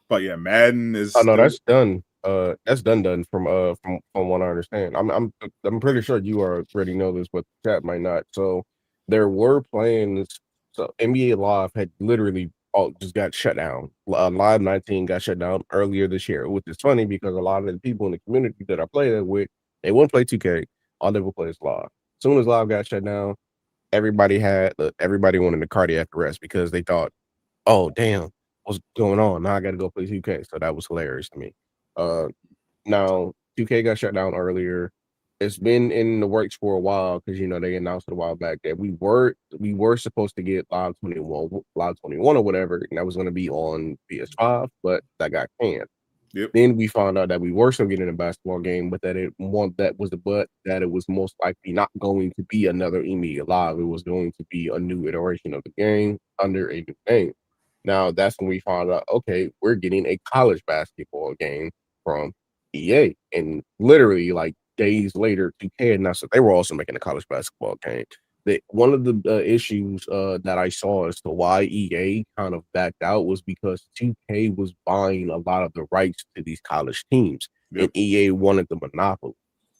A: But yeah, Madden is.
C: Oh no, that's done. That's done from what I understand. I'm pretty sure you already know this, but the chat might not. So there were plans. So NBA Live had literally just got shut down. Live 19 got shut down earlier this year, which is funny because a lot of the people in the community that I play that with, they wouldn't play 2K. All they would play is Live. As soon as Live got shut down, everybody wanted a cardiac arrest because they thought, oh damn, what's going on? Now I got to go play 2K. So that was hilarious to me. Now 2K got shut down earlier. It's been in the works for a while because they announced it a while back that we were supposed to get Live 21 or whatever, and that was going to be on PS5, but that got canned.
A: Yep.
C: Then we found out that we were still getting a basketball game, but that it was most likely not going to be another NBA Live. It was going to be a new iteration of the game under a new name. Now that's when we found out, okay, we're getting a college basketball game from EA, and literally like days later, 2K announced that they were also making a college basketball game. One of the issues that I saw as to why EA kind of backed out was because 2K was buying a lot of the rights to these college teams, and EA wanted the monopoly.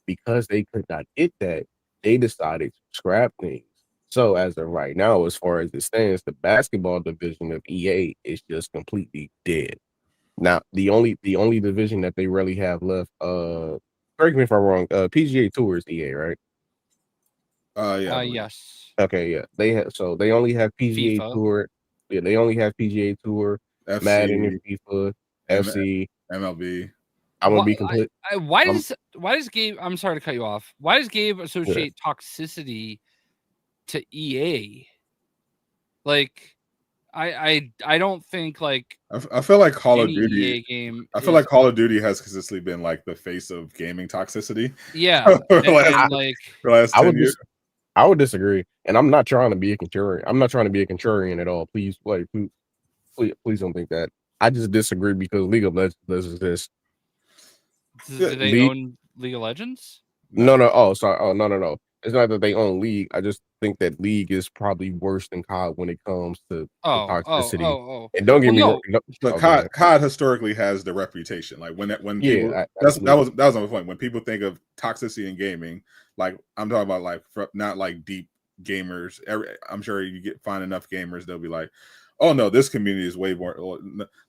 C: Because they could not get that, they decided to scrap things. So as of right now, as far as it stands, the basketball division of EA is just completely dead. Now, the only division that they really have left, correct me if I'm wrong, PGA Tour is EA, right?
A: Yeah.
B: Yes.
C: Okay, yeah. They only have PGA
B: FIFA.
C: Tour. Yeah, they only have PGA Tour, Madden, and
A: FC,
C: FIFA, FC.
A: MLB.
C: I'm gonna
B: Why,
C: be complete.
B: why
C: I'm
B: does Gabe? I'm sorry to cut you off. Why does Gabe associate toxicity to EA? Like, I don't think like
A: I feel like Call of
B: any
A: Duty.
B: EA game.
A: I feel like Call of Duty has consistently been like the face of gaming toxicity.
B: Yeah,
A: for
B: like
A: the last
C: I
A: 10
C: would
A: years.
C: I would disagree, and I'm not trying to be a contrarian. I'm not trying to be a contrarian at all. Please, please don't think that. I just disagree because League of Legends does exist.
B: do they
C: League?
B: own League of Legends?
C: No. Oh, sorry. Oh, no. It's not that they own League. I just think that League is probably worse than COD when it comes to toxicity. And don't get me wrong.
A: But COD historically has the reputation. Like when people, that was my point. When people think of toxicity in gaming, like I'm talking about like not like deep gamers. I'm sure you find enough gamers, they'll be like, oh no, this community is way more.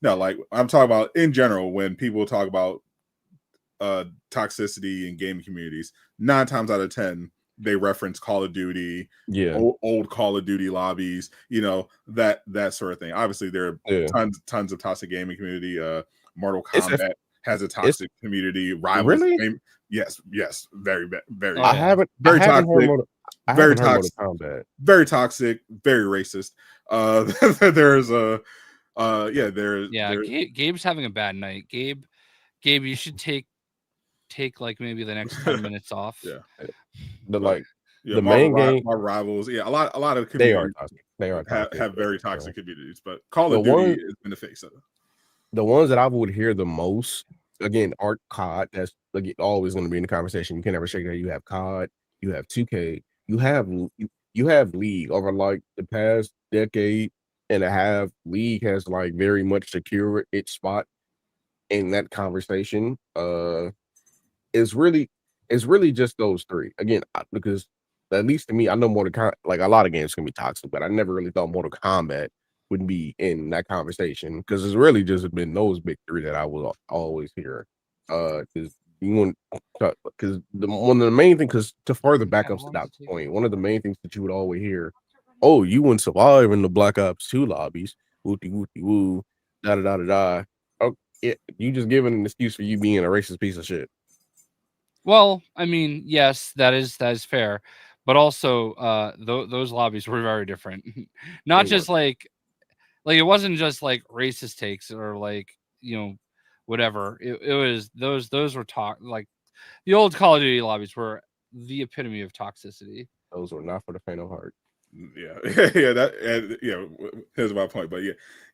A: No, like I'm talking about in general when people talk about toxicity in gaming communities, 9 times out of 10 they reference Call of Duty, old Call of Duty lobbies, that sort of thing. Obviously there are tons of toxic gaming community. Mortal Kombat has a toxic community. Rivals game, yes, very very.
C: I haven't heard Mortal Kombat.
A: Very toxic, very racist. There's
B: Gabe's having a bad night. Gabe, you should take like maybe the next 10 minutes off.
C: Yeah. The main game,
A: our rivals. Yeah, a lot of communities
C: they are toxic. They are toxic.
A: Have very toxic communities, but Call of Duty has been the face of it.
C: The ones that I would hear the most, again, are COD. That's always going to be in the conversation. You can never shake that. You have COD, you have 2K, you have League. Over like the past decade and a half, League has like very much secured its spot in that conversation. It's really just those three. Again, because at least to me, I know Mortal Kombat, like a lot of games can be toxic, but I never really thought Mortal Kombat would be in that conversation because it's really just been those big three that I will always hear. Because one of the main things, because to further back up to that point, one of the main things that you would always hear, oh, you wouldn't survive in the Black Ops 2 lobbies, woo, da. Oh, yeah, you just giving an excuse for you being a racist piece of shit.
B: Well, I mean, yes, that is fair, but also those lobbies were very different. Not just like it wasn't just like racist takes or like whatever. It was those were like the old Call of Duty lobbies were the epitome of toxicity.
C: Those were not for the faint of heart.
A: Here's my point, but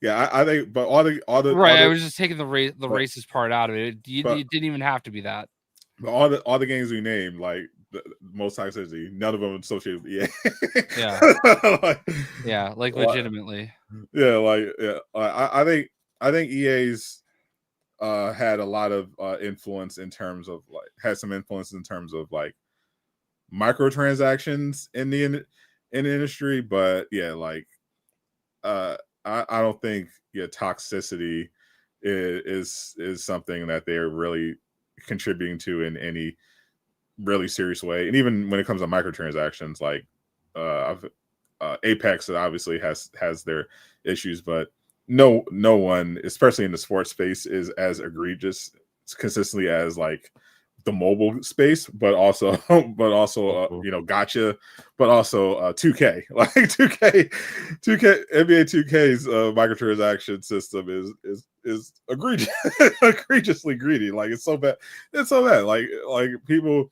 A: I think, but all the
B: right, I was just taking the racist part out of it. You didn't even have to be that.
A: But all the games we named, like the most toxicity, none of them associated with EA.
B: Legitimately.
A: I think EA's had a lot of influence in terms of like microtransactions in the industry, but I don't think toxicity is something that they're really contributing to in any really serious way. And even when it comes to microtransactions, like Apex obviously has their issues, but no one, especially in the sports space, is as egregious consistently as like the mobile space, but also gotcha, but also 2K, like 2K NBA 2K's microtransaction system is egregiously greedy. Like it's so bad. Like people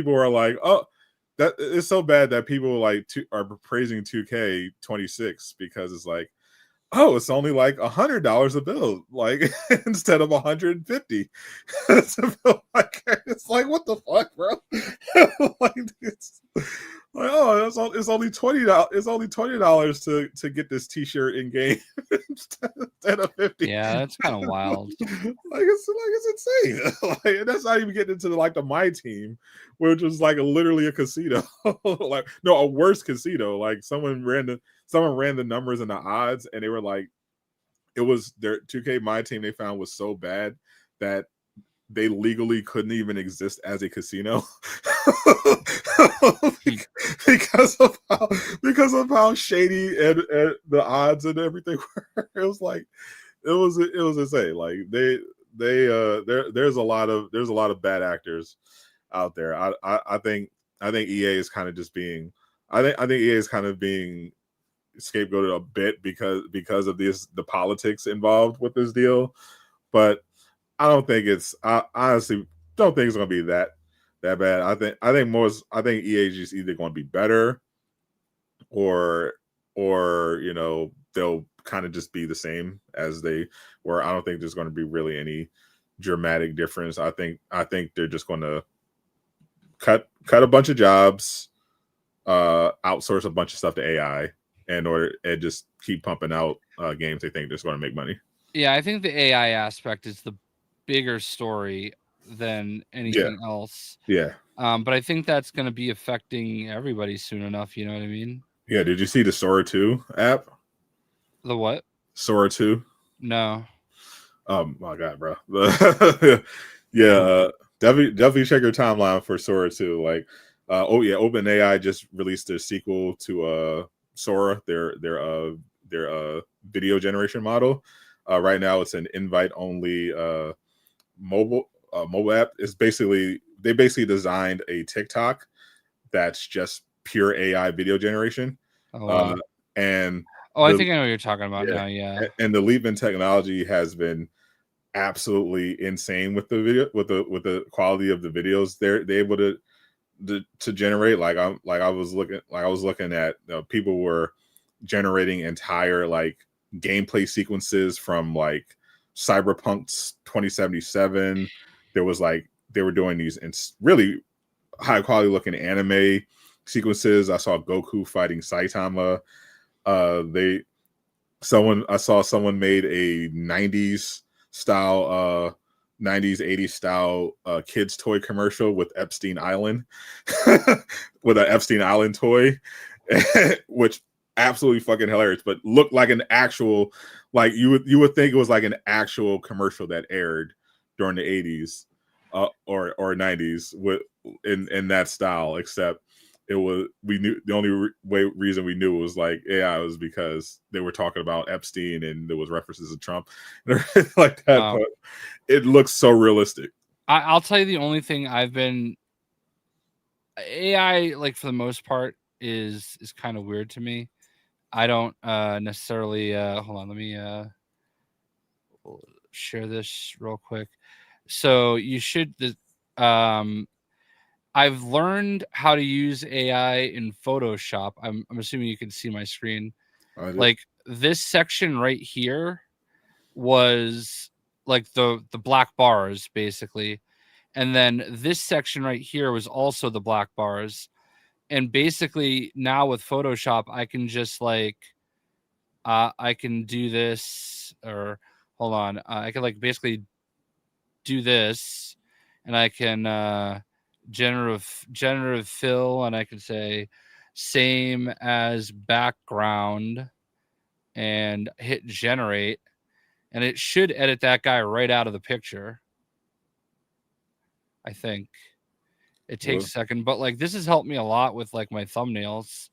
A: are like, oh, that it's so bad that people are praising 2K26 because it's like, oh, it's only like $100 a bill, like instead of $150. It's like, what the fuck, bro? It's only $20. It's only $20 to get this T-shirt in game instead of $50.
B: Yeah, that's kind of wild.
A: It's insane. And that's not even getting into the My Team, which was literally a casino. A worse casino. Like someone ran the numbers and the odds, and they were like, it was their 2K My Team they found was so bad that they legally couldn't even exist as a casino because of how shady and the odds and everything were. It was like it was insane. Like there's a lot of bad actors out there. I think EA is kind of just being I think EA is kind of being scapegoated a bit because of the politics involved with this deal, but I don't think I honestly don't think it's going to be that bad. I think EA is just either going to be better or they'll kind of just be the same as they were. I don't think there's going to be really any dramatic difference. I think they're just going to cut a bunch of jobs, outsource a bunch of stuff to AI and just keep pumping out games they think they're going to make money.
B: Yeah, I think the AI aspect is the bigger story than anything else.
A: Yeah.
B: But I think that's going to be affecting everybody soon enough. You know what I mean?
A: Yeah. Did you see the Sora 2 app?
B: The what?
A: Sora 2?
B: No.
A: Oh my god, bro. Yeah. Definitely check your timeline for Sora 2. Like, OpenAI just released their sequel to Sora, their video generation model. Right now, it's an invite-only mobile app. It's they basically designed a TikTok that's just pure AI video generation.
B: Oh, wow. I think I know what you're talking about now. Yeah,
A: and the leap in technology has been absolutely insane with the video, with the quality of the videos they're able to generate. Like I was looking at people were generating entire like gameplay sequences from like Cyberpunk 2077. There was like they were doing these really high quality looking anime sequences. I saw Goku fighting Saitama. I saw someone made a 90s style 80s style kids toy commercial with Epstein Island with an Epstein Island toy which absolutely fucking hilarious, but looked like an actual, like you would think it was like an actual commercial that aired during the 80s or 90s with in that style, except it was the only reason we knew it was like AI was because they were talking about Epstein and there was references to Trump and everything like that. But it looks so realistic.
B: I'll tell you the only thing I've been AI, like for the most part, is kind of weird to me. I don't necessarily hold on, let me share this real quick. So you should I've learned how to use AI in Photoshop. I'm assuming you can see my screen. Like this section right here was like the black bars basically. And then this section right here was also the black bars. And basically now with Photoshop, I can just like, I can do this, or hold on. I can like basically do this and I can generative fill, and I can say same as background and hit generate. And it should edit that guy right out of the picture. I think it takes a second, but like this has helped me a lot with like my thumbnails.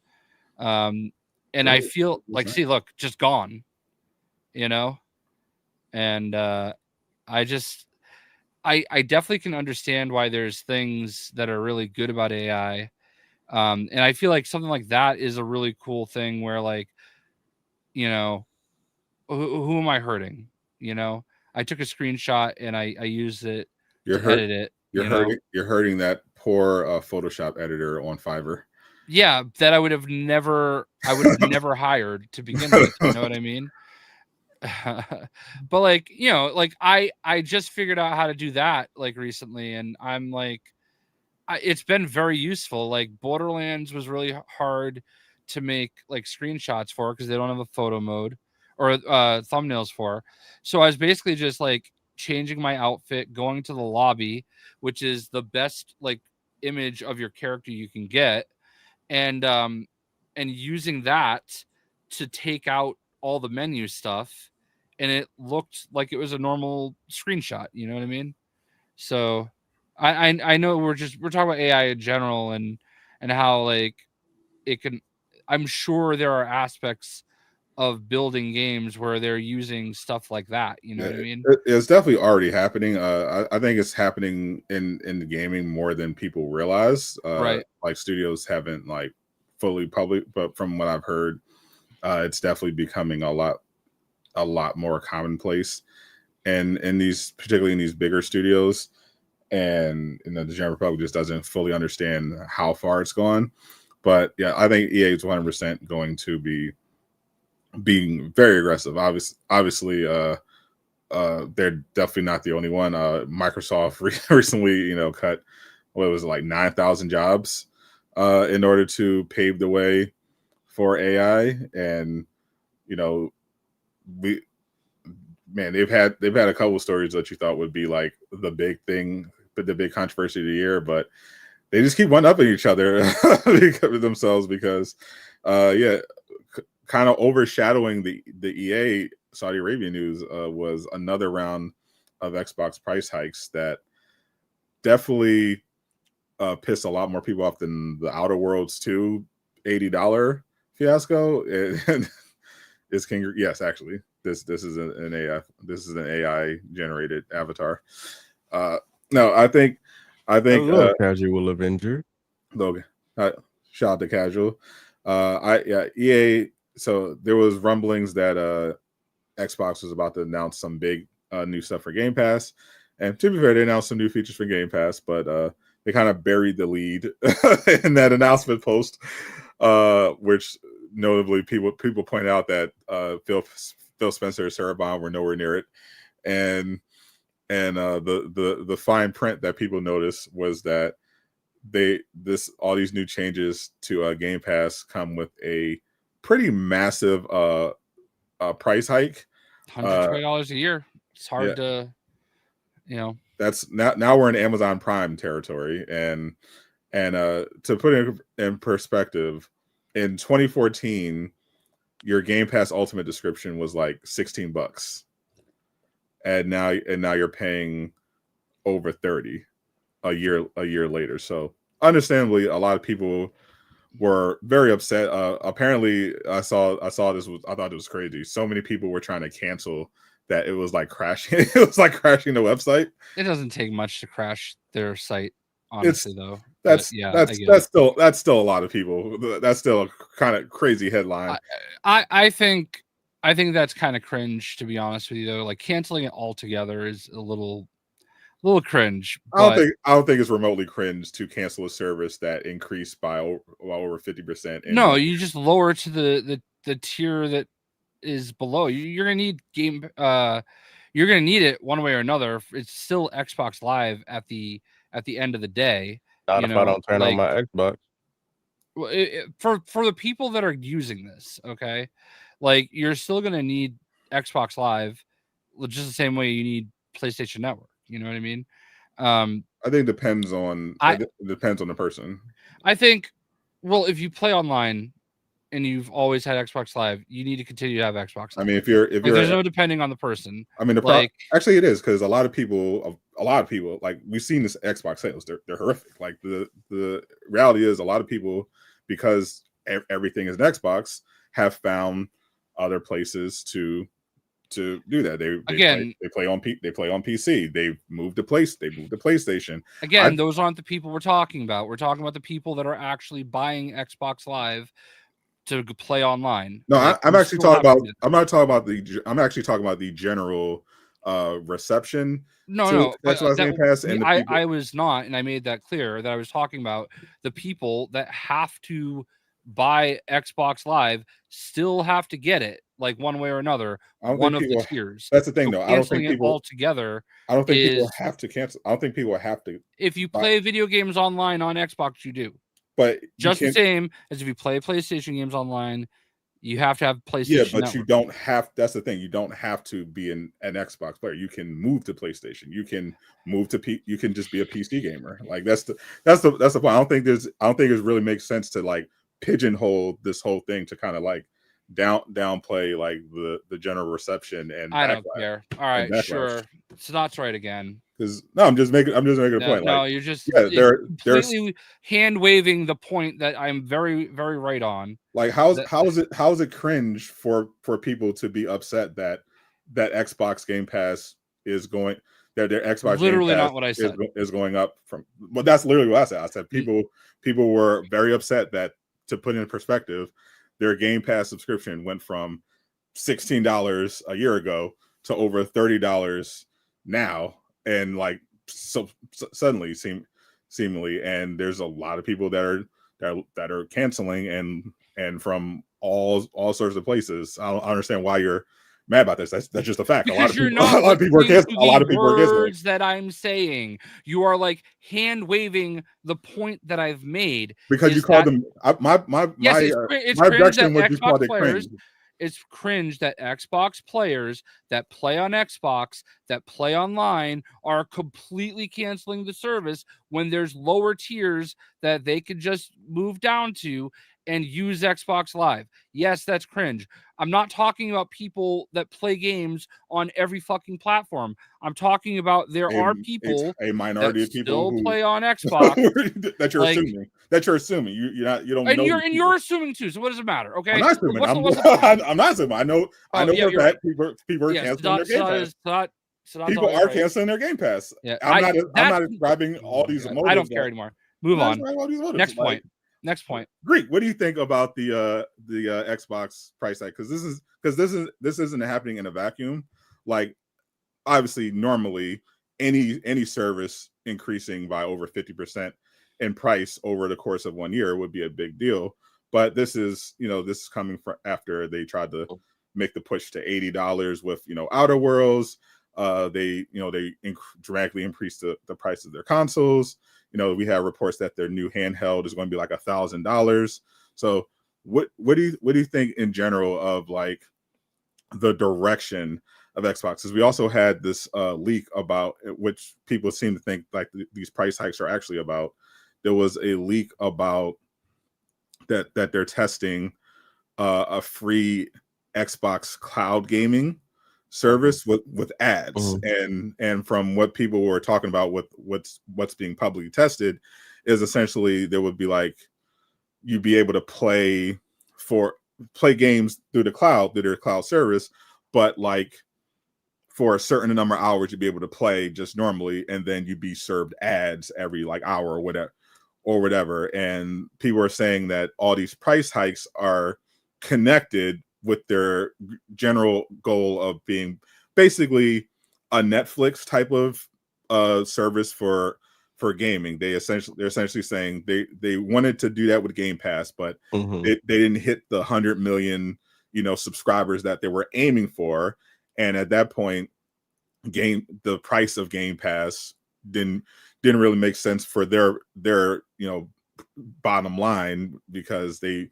B: And I feel like, see, look, just gone, you know? And I definitely can understand why there's things that are really good about AI. And I feel like something like that is a really cool thing where like, you know, who am I hurting? You know, I took a screenshot and I used it to edit it.
A: You're hurting that poor Photoshop editor on Fiverr.
B: Yeah, that I would have never hired to begin with. You know what I mean? But like, you know, like I just figured out how to do that like recently, and I'm like, it's been very useful. Like Borderlands was really hard to make like screenshots for because they don't have a photo mode or thumbnails for. So I was basically just like changing my outfit, going to the lobby, which is the best like image of your character you can get, and using that to take out all the menu stuff, and it looked like it was a normal screenshot. You know what I mean? So I know we're talking about AI in general and how like it can. I'm sure there are aspects of building games where they're using stuff like that. You know what I mean?
A: It's definitely already happening. I think it's happening in the gaming more than people realize.
B: Right.
A: Like studios haven't like fully public, but from what I've heard, it's definitely becoming a lot more commonplace, and in these, particularly in these bigger studios, and the general public just doesn't fully understand how far it's gone. But yeah, I think EA is 100% going to be being very aggressive. Obviously, they're definitely not the only one. Microsoft recently, cut what was it, like 9,000 jobs in order to pave the way for AI, and they've had a couple of stories that you thought would be like the big thing, but the big controversy of the year, but they just keep one upping each other themselves because, kind of overshadowing the EA Saudi Arabia news was another round of Xbox price hikes that definitely pissed a lot more people off than the Outer Worlds 2 $80 fiasco. And yes, actually, this is an AI generated avatar. No, I think
C: Casual Avenger.
A: Logan, shout out to Casual. EA. So there was rumblings that Xbox was about to announce some big new stuff for Game Pass, and to be fair, they announced some new features for Game Pass, but they kind of buried the lead in that announcement post, which notably people point out that Phil Spencer and Sarah Bond were nowhere near it, and the fine print that people noticed was that all these new changes to Game Pass come with a pretty massive price hike,
B: $120 a year. It's hard to,
A: That's now we're in Amazon Prime territory, and to put it in perspective, in 2014, your Game Pass Ultimate description was like $16, and now you're paying over 30 a year later. So understandably, a lot of people were very upset. Apparently, I thought it was crazy. So many people were trying to cancel that it was like crashing. It was like crashing the website.
B: It doesn't take much to crash their site, honestly, though.
A: That's still a lot of people. That's still a kind of crazy headline.
B: I think that's kind of cringe, to be honest with you, though. Like canceling it altogether is a little cringe.
A: I don't think it's remotely cringe to cancel a service that increased by over 50%.
B: No, you just lower it to the tier that is below. You're gonna need you're gonna need it one way or another. It's still Xbox Live at the end of the day.
C: Not if I don't turn on my Xbox.
B: For the people that are using this, okay, like you're still gonna need Xbox Live, just the same way you need PlayStation Network. You know what I mean?
A: I think it depends on the person.
B: I think, well, if you play online and you've always had Xbox Live, you need to continue to have Xbox Live.
A: I mean, if you're
B: there's no depending on the person.
A: I mean, actually it is, because a lot of people, like we've seen this Xbox sales, they're horrific. Like the reality is, a lot of people, because everything is an Xbox, have found other places to do that. They play on PC. They've moved to PlayStation.
B: Again, those aren't the people we're talking about. We're talking about the people that are actually buying Xbox Live to play online.
A: No, I'm actually talking about. I'm actually talking about the general reception.
B: No,
A: Xbox Game Pass, and
B: I was not, and I made that clear that I was talking about the people that have to buy Xbox Live still have to get it, like one way or another. One of the tiers.
A: That's the thing, though. I don't think people
B: altogether.
A: I don't think people have to cancel. I don't think people have to.
B: If you play video games online on Xbox, you do.
A: But
B: just the same as if you play PlayStation games online, you have to have PlayStation.
A: Yeah, but
B: Network.
A: You don't have. That's the thing. You don't have to be an Xbox player. You can move to PlayStation. You can move to You can just be a PC gamer. Like that's the point. I don't think it really makes sense to like pigeonhole this whole thing to kind of like downplay like the general reception. And
B: I don't care. All right, sure. It's not right again.
A: Because no, I'm just making a point.
B: No,
A: like,
B: you're just
A: they're
B: completely hand waving the point that I'm very, very right on.
A: Like, how is it cringe for people to be upset that Xbox Game Pass is going, that their Xbox
B: literally
A: Game Pass
B: not what I said
A: is going up from. Well, that's literally what I said. I said people were very upset that, to put in perspective, their Game Pass subscription went from $16 a year ago to over $30 now, and like so suddenly seemingly, and there's a lot of people that are canceling and from all sorts of places. I don't understand why you're mad about this. That's just a fact.
B: Because
A: a lot of people are canceling. A lot of people are canceling.
B: Words that I'm saying, you are like hand waving the point that I've made.
A: Because you called them my objection was you called it cringe.
B: It's cringe that Xbox players that play on Xbox, that play online, are completely canceling the service when there's lower tiers that they could just move down to and use Xbox Live. Yes, that's cringe. I'm not talking about people that play games on every fucking platform. I'm talking about are people,
A: a minority of people
B: who play on Xbox
A: that you're assuming. That you're assuming. You don't know.
B: You're assuming too. So what does it matter? Okay.
A: I'm not assuming. I'm not assuming. I know for that people are canceling their Game Pass. People are canceling their Game Pass.
B: Yeah,
A: I'm not describing all these emotions.
B: I don't care anymore. Move on. Next point.
A: Greek, what do you think about the Xbox price tag? Because this isn't happening in a vacuum. Like, obviously, normally any service increasing by over 50% in price over the course of 1 year would be a big deal. But this is coming from after they tried to make the push to $80 with Outer Worlds. They dramatically increased the price of their consoles. We have reports that their new handheld is going to be like $1,000. So what do you think in general of like the direction of Xbox? Because we also had this leak about, which people seem to think like these price hikes are actually about. There was a leak about that they're testing a free Xbox cloud gaming service with ads. And from what people were talking about with what's being publicly tested is essentially there would be like you'd be able to play games through their cloud service, but like for a certain number of hours you'd be able to play just normally, and then you'd be served ads every like hour or whatever. And people are saying that all these price hikes are connected with their general goal of being basically a Netflix type of service for gaming. They're essentially saying they wanted to do that with Game Pass, but they didn't hit the 100 million subscribers that they were aiming for. And at that point, the price of Game Pass didn't really make sense for their bottom line, because they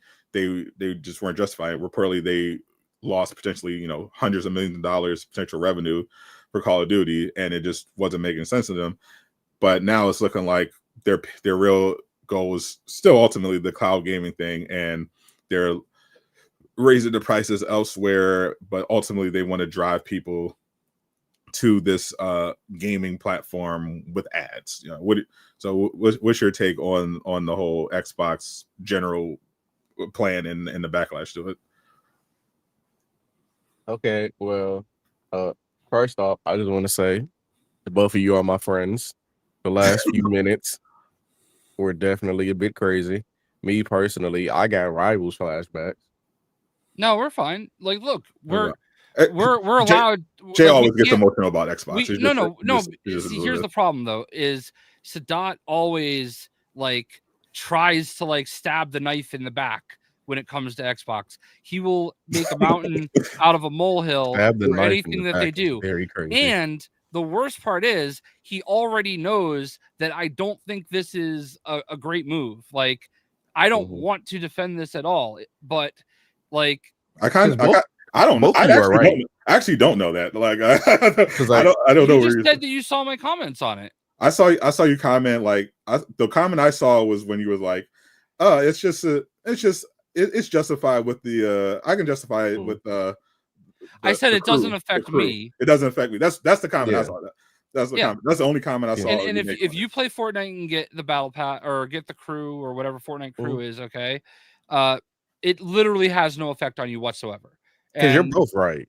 A: just weren't justified. Reportedly, they lost potentially, hundreds of millions of dollars potential revenue for Call of Duty, and it just wasn't making sense to them. But now it's looking like their real goal is still ultimately the cloud gaming thing, and they're raising the prices elsewhere, but ultimately they want to drive people to this gaming platform with ads. What's your take on the whole Xbox general plan and the backlash to it?
C: Okay, well, first off, I just want to say that both of you are my friends. The last few minutes were definitely a bit crazy. Me personally, I got Rivals flashbacks.
B: No, we're fine. Like, look, we're allowed.
A: Jay always gets emotional about Xbox.
B: Here's the problem though: is Sadat always like tries to like stab the knife in the back when it comes to Xbox. He will make a mountain out of a molehill for anything that they do.
C: Very crazy.
B: And the worst part is he already knows that I don't think this is a great move. Like, I don't want to defend this at all, but like I
A: don't know. I actually don't know that. Like, I don't know.
B: You just said that you saw my comments on it.
A: I saw you comment. Like, the comment I saw was when you was like, "Oh, it's justified with the. I can justify it with."
B: I said it doesn't affect me.
A: It doesn't affect me. That's the comment I saw. That's the that's the only comment I saw.
B: And if you play Fortnite and get the battle pass or get the crew or whatever Fortnite crew is, okay, it literally has no effect on you whatsoever.
C: Because you're both right.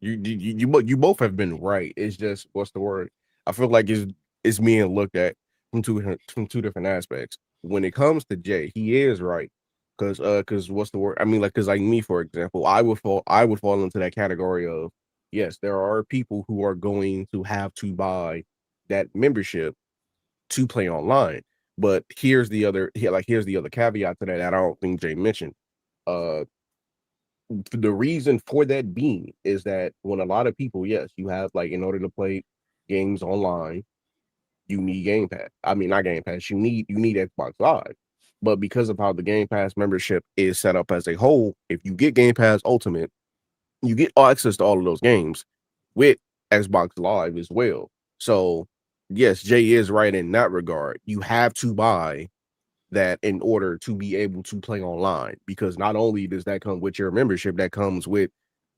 C: You both have been right. It's just what's the word? I feel like it's being looked at from two different aspects. When it comes to Jay, he is right. Because what's the word? I mean, because like me, for example, I would fall into that category of yes, there are people who are going to have to buy that membership to play online. But here's the other caveat to that I don't think Jay mentioned. The reason for that being is that when a lot of people, yes, you have like in order to play games online, you need Game Pass. I mean, not Game Pass. You need Xbox Live. But because of how the Game Pass membership is set up as a whole, if you get Game Pass Ultimate, you get access to all of those games with Xbox Live as well. So yes, Jay is right in that regard. You have to buy that in order to be able to play online, because not only does that come with your membership, that comes with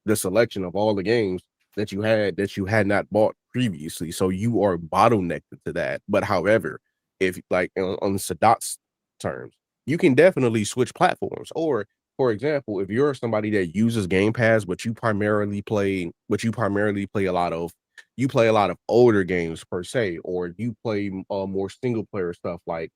C: the selection of all the games that you had not bought previously. So you are bottlenecked to that. But however, if like on Sadat's terms, you can definitely switch platforms. Or for example, if you're somebody that uses Game Pass, but you primarily play a lot of older games per se, or you play more single player stuff like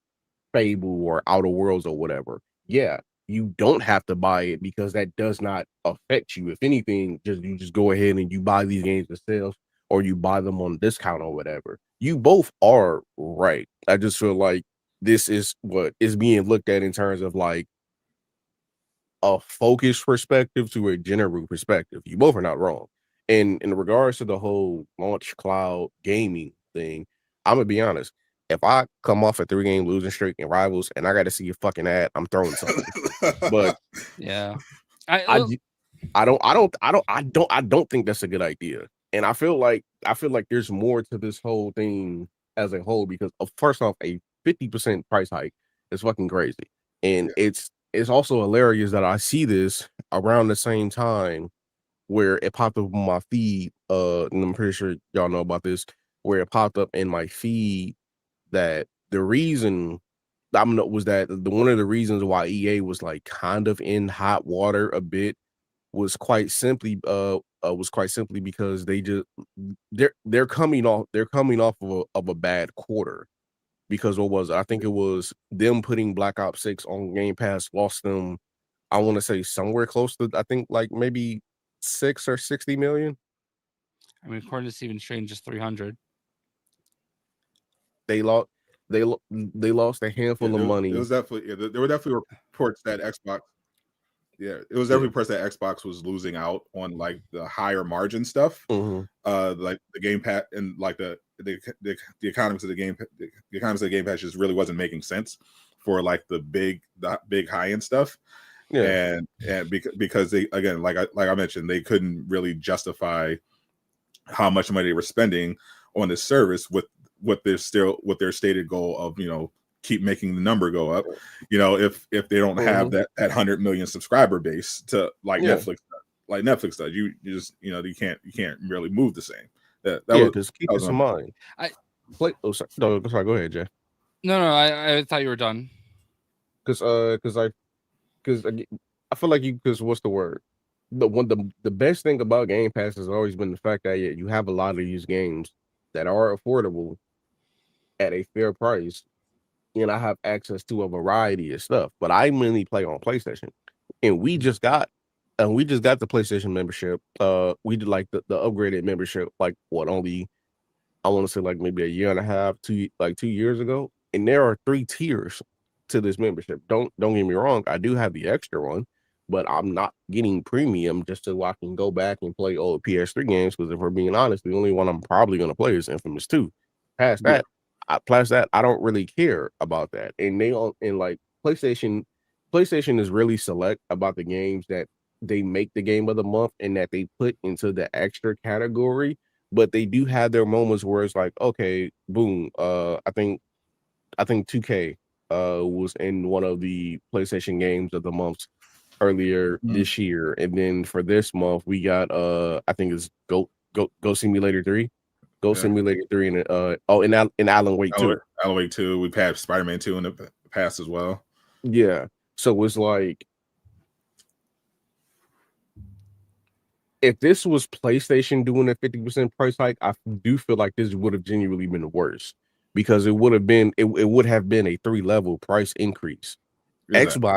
C: Fable or Outer Worlds or whatever, yeah, you don't have to buy it because that does not affect you. If anything, you just go ahead and you buy these games yourself, or you buy them on discount or whatever. You both are right. I just feel like this is what is being looked at in terms of like a focused perspective to a general perspective. You both are not wrong. And in regards to the whole launch cloud gaming thing, I'm gonna be honest. If I come off a 3-game losing streak in Rivals and I got to see a fucking ad, I'm throwing something. But
B: yeah,
C: I don't think that's a good idea. And I feel like there's more to this whole thing as a whole, because first off, a 50% price hike is fucking crazy. And it's also hilarious that I see this around the same time where it popped up on my feed. And I'm pretty sure y'all know about this, where it popped up in my feed that the reason was that one of the reasons why EA was like kind of in hot water a bit was quite simply because they're coming off of a bad quarter. Because what was it? I think it was them putting Black Ops 6 on Game Pass lost them, I want to say somewhere close to, I think like maybe 6 or 60 million.
B: I mean, according to Steven Strange, just 300.
C: They lost a handful of money.
A: It was definitely there were definitely reports that Xbox. Yeah, it was definitely reports that Xbox was losing out on like the higher margin stuff, like the Game Pass and like the economics of the Game Pass just really wasn't making sense for like the big high end stuff. Yeah, and because they, again, like I mentioned, they couldn't really justify how much money they were spending on this service with what their stated goal of, keep making the number go up. If they don't have that 100 million subscriber base to like Netflix does, you just you can't really move the same.
C: Because keep this in mind. Sorry, go ahead, Jay.
B: No, I thought you were done.
C: Because I feel like because what's the word? The best thing about Game Pass has always been the fact that you have a lot of these games that are affordable at a fair price, and I have access to a variety of stuff. But I mainly play on PlayStation, and we just got the PlayStation membership. We did like the upgraded membership, like only I want to say like maybe a year and a half, 2 years ago. And there are 3 tiers to this membership. Don't get me wrong, I do have the extra one, but I'm not getting premium just so I can go back and play old PS3 games. Because if we're being honest, the only one I'm probably going to play is Infamous 2. Past that, I don't really care about that. And like PlayStation is really select about the games that they make the game of the month and that they put into the extra category. But they do have their moments where it's like, okay, boom. I think 2K was in one of the PlayStation games of the month earlier this year, and then for this month we got I think it's Go Simulator 3. Ghost Simulator 3 and in Alan Wake 2.
A: Alan Wake 2. We've had Spider-Man 2 in the past as well.
C: Yeah. So it's like, if this was PlayStation doing a 50% price hike, I do feel like this would have genuinely been worse, because it would have been a 3-level price increase. Exactly.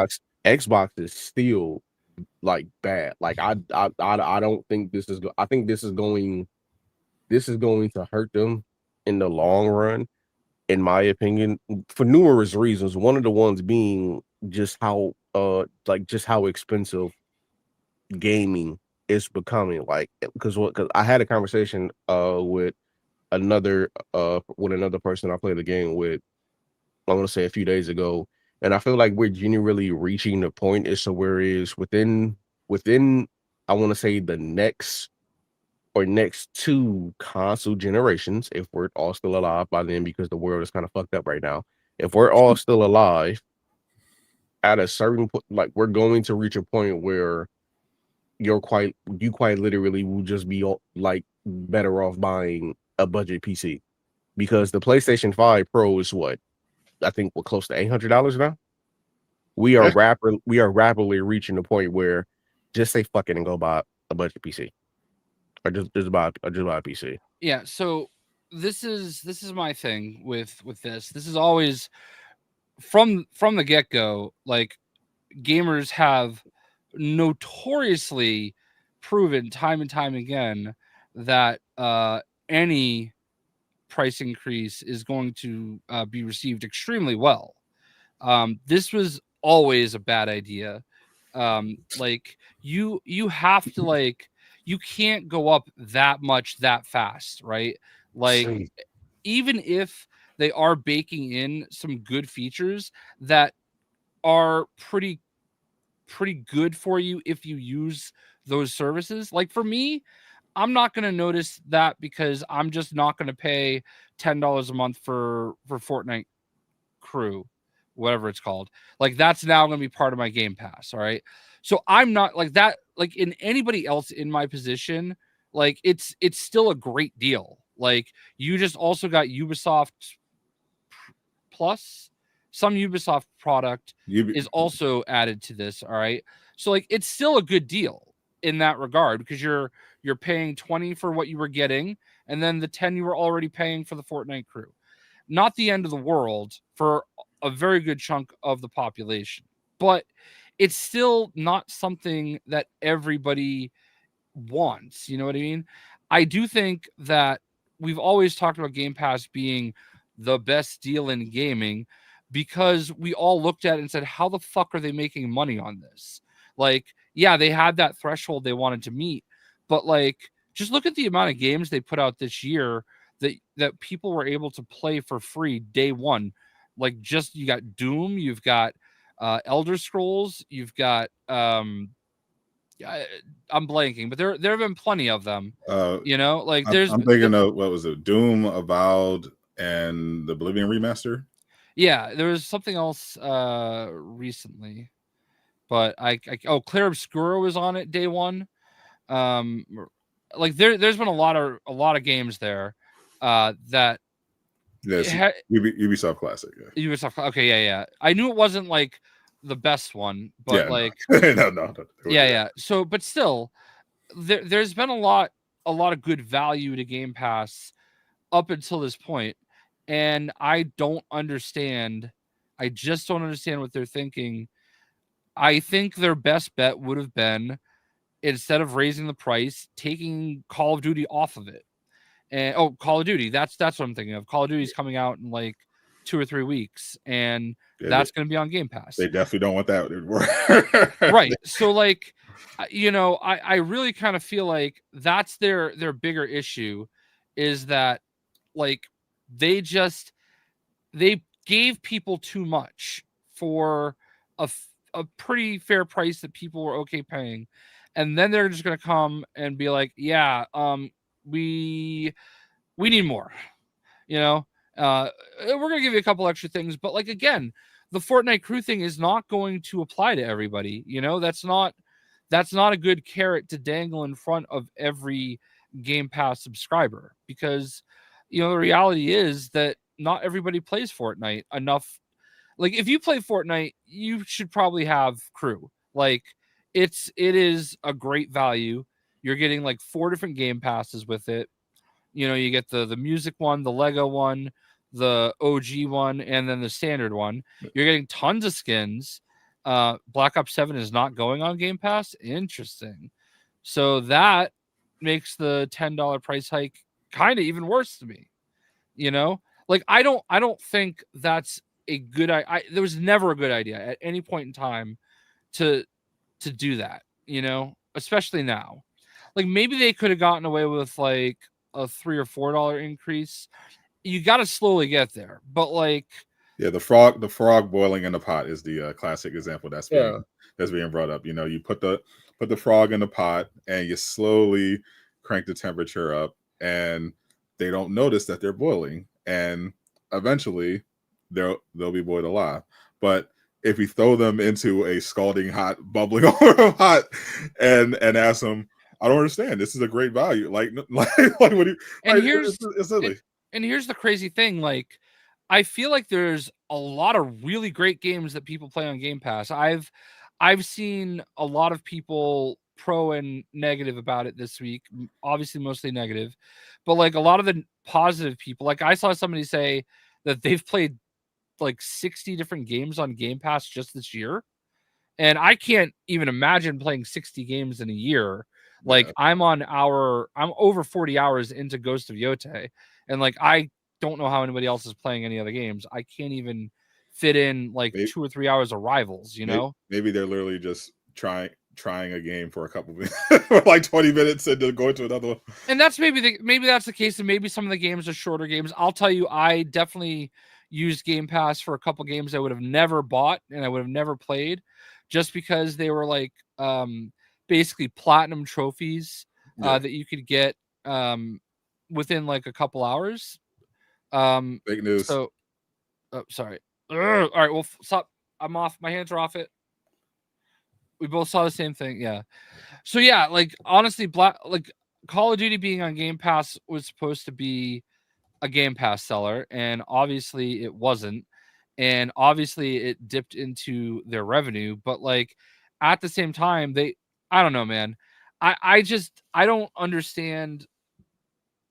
C: Xbox is still like bad. Like I don't think this is. I think this is going to hurt them in the long run, in my opinion, for numerous reasons. One of the ones being just how expensive gaming is becoming. Like, because I had a conversation with another person I played the game with, I'm gonna say a few days ago, and I feel like we're genuinely reaching the point as to where it is within I want to say the next 2 console generations, if we're all still alive by then, because the world is kind of fucked up right now. If we're all still alive, at a certain point, like, we're going to reach a point where you quite literally will just be like better off buying a budget PC, because the PlayStation 5 Pro is what, I think we're close to $800 now. We are rapidly reaching the point where just say fuck it and go buy a budget PC, or just buy a PC.
B: Yeah. So this is my thing with this. This is always from the get-go. Like, gamers have notoriously proven time and time again that any price increase is going to be received extremely well. This was always a bad idea. Like, you have to, like, you can't go up that much that fast, right? Like, even if they are baking in some good features that are pretty good for you if you use those services. Like, for me, I'm not going to notice that, because I'm just not going to pay $10 a month for Fortnite Crew, whatever it's called. Like, that's now going to be part of my Game Pass. All right. So I'm not like that. Like, in anybody else in my position, like, it's still a great deal. Like, you just also got Ubisoft Plus. Some Ubisoft product is also added to this. All right. So, like, it's still a good deal in that regard, because you're paying $20 for what you were getting, and then the $10 you were already paying for the Fortnite Crew. Not the end of the world for a very good chunk of the population, but it's still not something that everybody wants. You know what I mean? I do think that we've always talked about Game Pass being the best deal in gaming, because we all looked at it and said, how the fuck are they making money on this? Like, yeah, they had that threshold they wanted to meet, but, like, just look at the amount of games they put out this year that people were able to play for free day one. Like, just, you got Doom, you've got Elder Scrolls, you've got I'm blanking, but there have been plenty of them. Like,
A: I'm thinking of, what was it, Doom, Avowed, and the Oblivion remaster.
B: Yeah, there was something else recently, but Clair Obscura was on it day one. Like, there's been a lot of games there that
A: Ubisoft Classic.
B: Yeah. Ubisoft. Okay, yeah. I knew it wasn't like the best one, but like
A: no.
B: Yeah. So, but still, there's been a lot of good value to Game Pass up until this point, and I don't understand. I just don't understand what they're thinking. I think their best bet would have been, instead of raising the price, taking Call of Duty off of it. And Call of Duty, that's what I'm thinking of. Call of Duty is coming out in like 2 or 3 weeks, and that's going to be on Game Pass.
A: They definitely don't want that.
B: Right. So, like, I really kind of feel like that's their bigger issue, is that, like, they gave people too much for a pretty fair price that people were okay paying, and then they're just going to come and be like, yeah, we need more, we're going to give you a couple extra things, but, like, again, the Fortnite Crew thing is not going to apply to everybody. That's not a good carrot to dangle in front of every Game Pass subscriber, because the reality is that not everybody plays Fortnite enough. Like, if you play Fortnite, you should probably have crew. Like, it is a great value. You're getting like 4 different game passes with it. You get the music one, the Lego one, the OG one, and then the standard one. You're getting tons of skins. Black Ops 7 is not going on Game Pass. Interesting. So that makes the $10 price hike kind of even worse to me. Like, I don't think that's a good there was never a good idea at any point in time to do that, especially now. Like, maybe they could have gotten away with like a $3 or $4 increase. You got to slowly get there, but like,
A: yeah, the frog boiling in the pot is the classic example that's being brought up. You put the frog in the pot and you slowly crank the temperature up, and they don't notice that they're boiling, and eventually they'll be boiled alive. But if you throw them into a scalding hot, bubbling over hot, and ask them, I don't understand. This is a great value. Like what do you?
B: And
A: like,
B: here's
A: it's silly.
B: And here's the crazy thing. Like, I feel like there's a lot of really great games that people play on Game Pass. I've seen a lot of people pro and negative about it this week. Obviously, mostly negative, but like a lot of the positive people. Like, I saw somebody say that they've played like 60 different games on Game Pass just this year. And I can't even imagine playing 60 games in a year. Like, yeah. I'm over 40 hours into Ghost of Yote. And like, I don't know how anybody else is playing any other games. I can't even fit in like 2 or 3 hours of Rivals,
A: Maybe they're literally just trying a game for a couple minutes, for like 20 minutes, and then go to another one.
B: And that's maybe that's the case. And maybe some of the games are shorter games. I'll tell you, I definitely used Game Pass for a couple games I would have never bought and I would have never played, just because they were like basically platinum trophies that you could get within like a couple hours.
A: Fake news.
B: So, sorry. All right, well, stop. I'm off. My hands are off it. We both saw the same thing. Yeah. So yeah, like, honestly, Call of Duty being on Game Pass was supposed to be a Game Pass seller, and obviously it wasn't. And obviously it dipped into their revenue, but like, at the same time, I don't know, man. I don't understand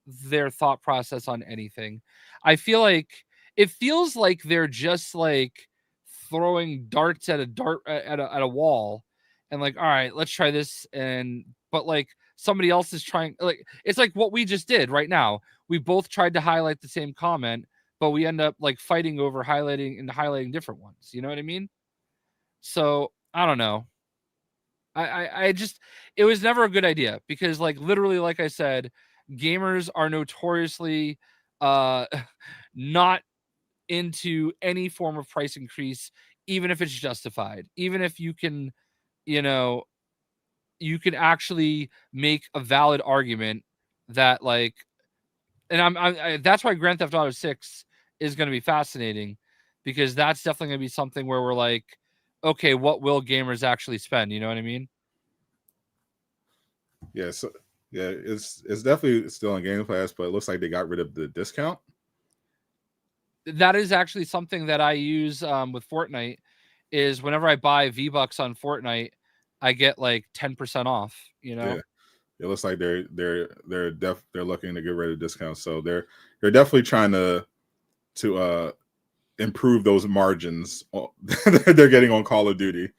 B: their thought process on anything. I feel like it feels like they're just like throwing darts at a wall, and like, all right, let's try this. But like, somebody else is trying, like, it's like what we just did right now. We both tried to highlight the same comment, but we end up like fighting over highlighting different ones. You know what I mean? So I don't know. I just, it was never a good idea, because like, literally, like I said, gamers are notoriously not into any form of price increase, even if it's justified, even if you can, you can actually make a valid argument that like, and that's why Grand Theft Auto 6 is going to be fascinating, because that's definitely going to be something where we're like, okay, what will gamers actually spend? You know what I mean?
A: Yeah. So yeah, it's definitely still on Game Pass, but it looks like they got rid of the discount.
B: That is actually something that I use with Fortnite, is whenever I buy V-Bucks on Fortnite, I get like 10% off,
A: Yeah. It looks like they're looking to get rid of discounts. So they're definitely trying to improve those margins they're getting on Call of Duty.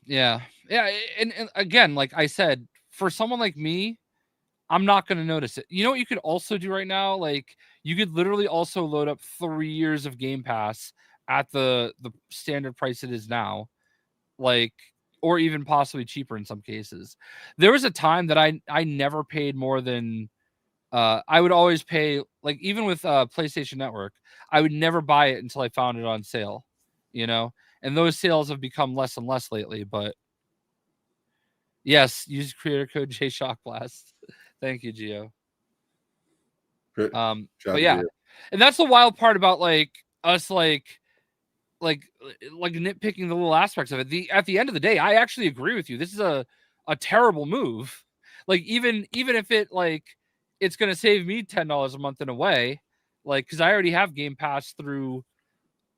B: Yeah. Yeah. And again, like I said, for someone like me, I'm not going to notice it. You know what you could also do right now? Like, you could literally also load up 3 years of Game Pass at the standard price it is now, like, or even possibly cheaper in some cases. There was a time that I never paid more than I would always pay, like, even with PlayStation Network, I would never buy it until I found it on sale, and those sales have become less and less lately. But yes, use creator code JShockBlast. Thank you, Gio. But yeah, and that's the wild part about like us, like nitpicking the little aspects of it. At the end of the day, I actually agree with you. This is a terrible move. like even if it like it's gonna save me $10 a month in a way, like because I already have Game Pass through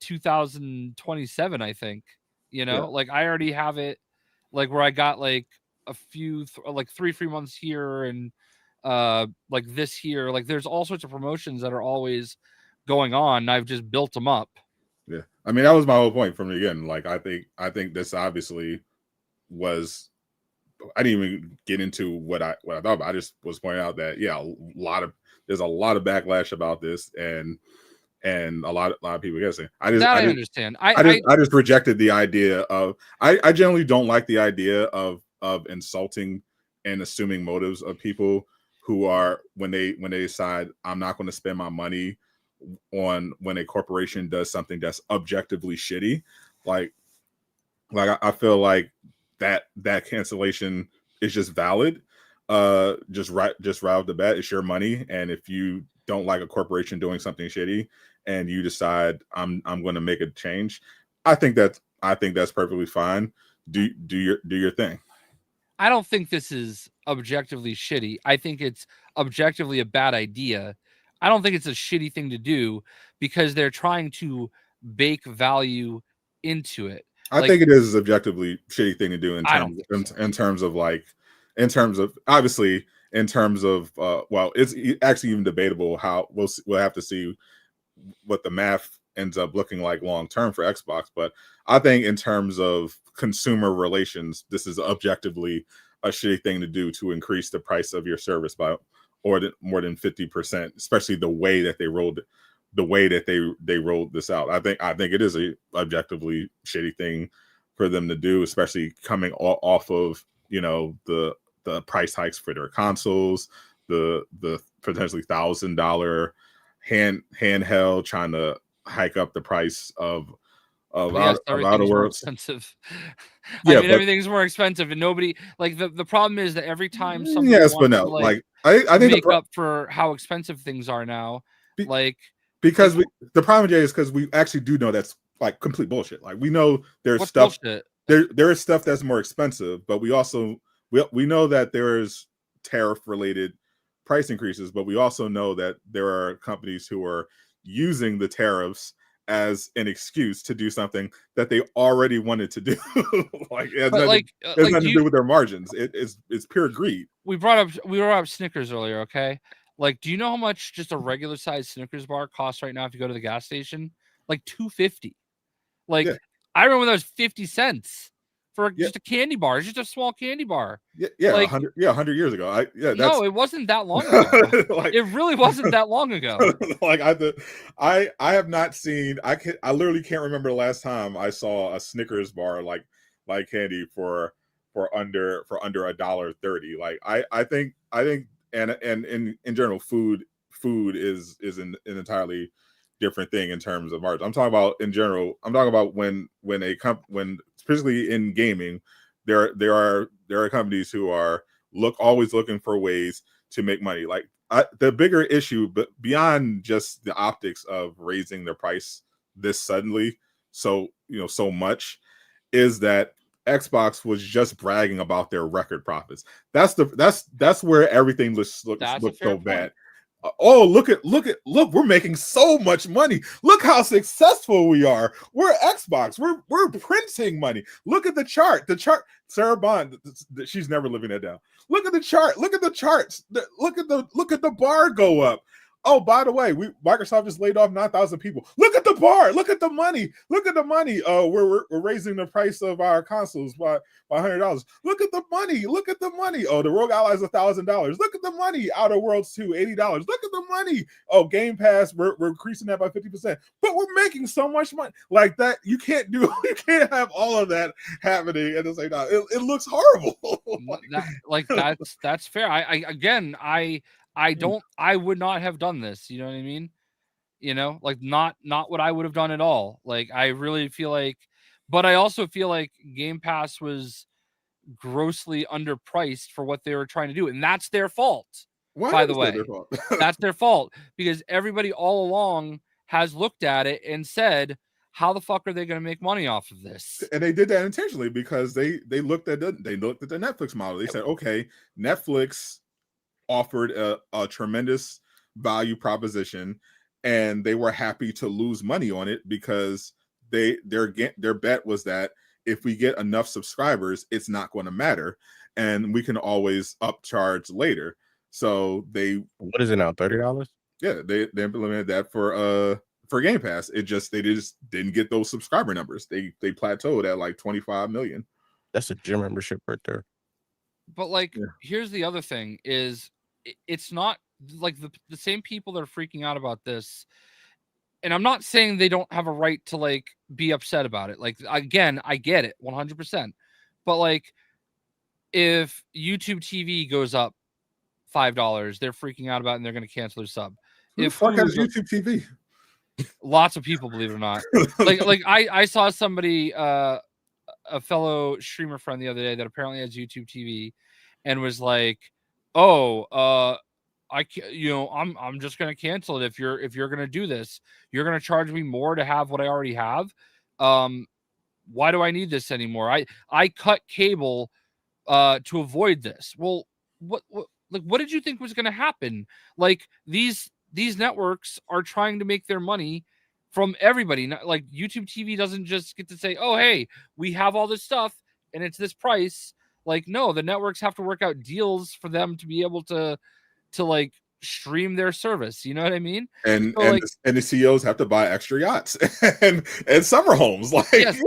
B: 2027, I think. Like I already have it, like where I got like a few like 3 free months here and like this here. Like there's all sorts of promotions that are always going on. And I've just built them up.
A: Yeah, I mean that was my whole point from the beginning. Like I think this obviously was. I didn't even get into what I thought about. I just was pointing out that there's a lot of backlash about this, and a lot of people guessing. I
B: understand.
A: I just rejected the idea of. I generally don't like the idea of insulting and assuming motives of people who are when they decide I'm not going to spend my money on when a corporation does something that's objectively shitty. Like I feel like that cancellation is just valid. Just right off the bat, it's your money, and if you don't like a corporation doing something shitty and you decide I'm going to make a change, I think that's perfectly fine. Do your thing.
B: I don't think this is objectively shitty. I think it's objectively a bad idea. I don't think it's a shitty thing to do because they're trying to bake value into it.
A: I think it is an objectively shitty thing to do in terms of obviously in terms of well, it's actually even debatable how we'll have to see what the math ends up looking like long term for Xbox. But I think in terms of consumer relations, this is objectively a shitty thing to do to increase the price of your service by more than 50%, especially the way that they rolled this out. I think it is a objectively shitty thing for them to do, especially coming off of the price hikes for their consoles, the potentially $1,000 handheld, trying to hike up the price of Outer Worlds.
B: Expensive. I mean, everything's more expensive, and nobody like the problem is that every time somebody wants to
A: I think
B: make up for how expensive things are now,
A: because the problem, Jay, is because we actually do know that's like complete bullshit. Like we know there's stuff there is stuff that's more expensive, but we also we know that there's tariff related price increases, but we also know that there are companies who are using the tariffs as an excuse to do something that they already wanted to do. It has nothing to do with their margins. It's pure greed.
B: We brought up Snickers earlier, okay? Like, do you know how much just a regular size Snickers bar costs right now if you go to the gas station? Like $2.50. Like, I remember that was 50 cents for just a candy bar. It's just a small candy bar.
A: Yeah, like, 100 years ago.
B: No, it wasn't that long ago. It really wasn't that long ago.
A: I have not seen. I literally can't remember the last time I saw a Snickers bar like candy for under $1.30. Like I think and in general, food is an entirely different thing in terms of margin. I'm talking about in general. I'm talking about when especially in gaming, there are companies who are always looking for ways to make money. Like the bigger issue, but beyond just the optics of raising their price this suddenly, so much, is that Xbox was just bragging about their record profits. That's where everything looks so bad. Look, we're making so much money. Look how successful we are. We're Xbox. We're printing money. Look at the chart. Sarah Bond, she's never living that down. Look at the chart. Look at the charts. Look at the bar go up. Oh, by the way, Microsoft just laid off 9,000 people. Look at the bar. Look at the money. Look at the money. We're raising the price of our consoles by $100. Look at the money. Look at the money. Oh, the Rogue Ally is $1,000. Look at the money. Outer Worlds 2, $80. Look at the money. Oh, Game Pass, we're increasing that by 50%. But we're making so much money. Like that, you can't have all of that happening at the same time. It looks horrible.
B: That's fair. I would not have done this. You know what I mean? Like not what I would have done at all. Like I really feel like, but I also feel like Game Pass was grossly underpriced for what they were trying to do. And that's their fault. By the way, that's their fault because everybody all along has looked at it and said, how the fuck are they going to make money off of this?
A: And they did that intentionally because they looked at the Netflix model. They said, okay, Netflix offered a tremendous value proposition, and they were happy to lose money on it because their bet was that if we get enough subscribers, it's not going to matter, and we can always upcharge later. So
C: what is it now? $30?
A: Yeah, they implemented that for Game Pass. They just didn't get those subscriber numbers. They plateaued at like 25 million.
C: That's a gym membership right there.
B: But like, here's the other thing: is it's not like the same people that are freaking out about this. And I'm not saying they don't have a right to like be upset about it. Like, again, I get it 100%. But like, if YouTube TV goes up $5, they're freaking out about it and they're going to cancel their sub.
A: Who the fuck has YouTube TV?
B: Lots of people, believe it or not. like I saw somebody, a fellow streamer friend the other day that apparently has YouTube TV, and was like, "Oh, I'm just gonna cancel it if you're gonna do this. You're gonna charge me more to have what I already have. Why do I need this anymore? I cut cable to avoid this. Well, what did you think was gonna happen? Like these networks are trying to make their money from everybody. Not like YouTube TV doesn't just get to say, oh, hey, we have all this stuff and it's this price. Like, no, the networks have to work out deals for them to be able to like stream their service. You know what I mean?
A: And the CEOs have to buy extra yachts and summer homes. Like,
B: yes,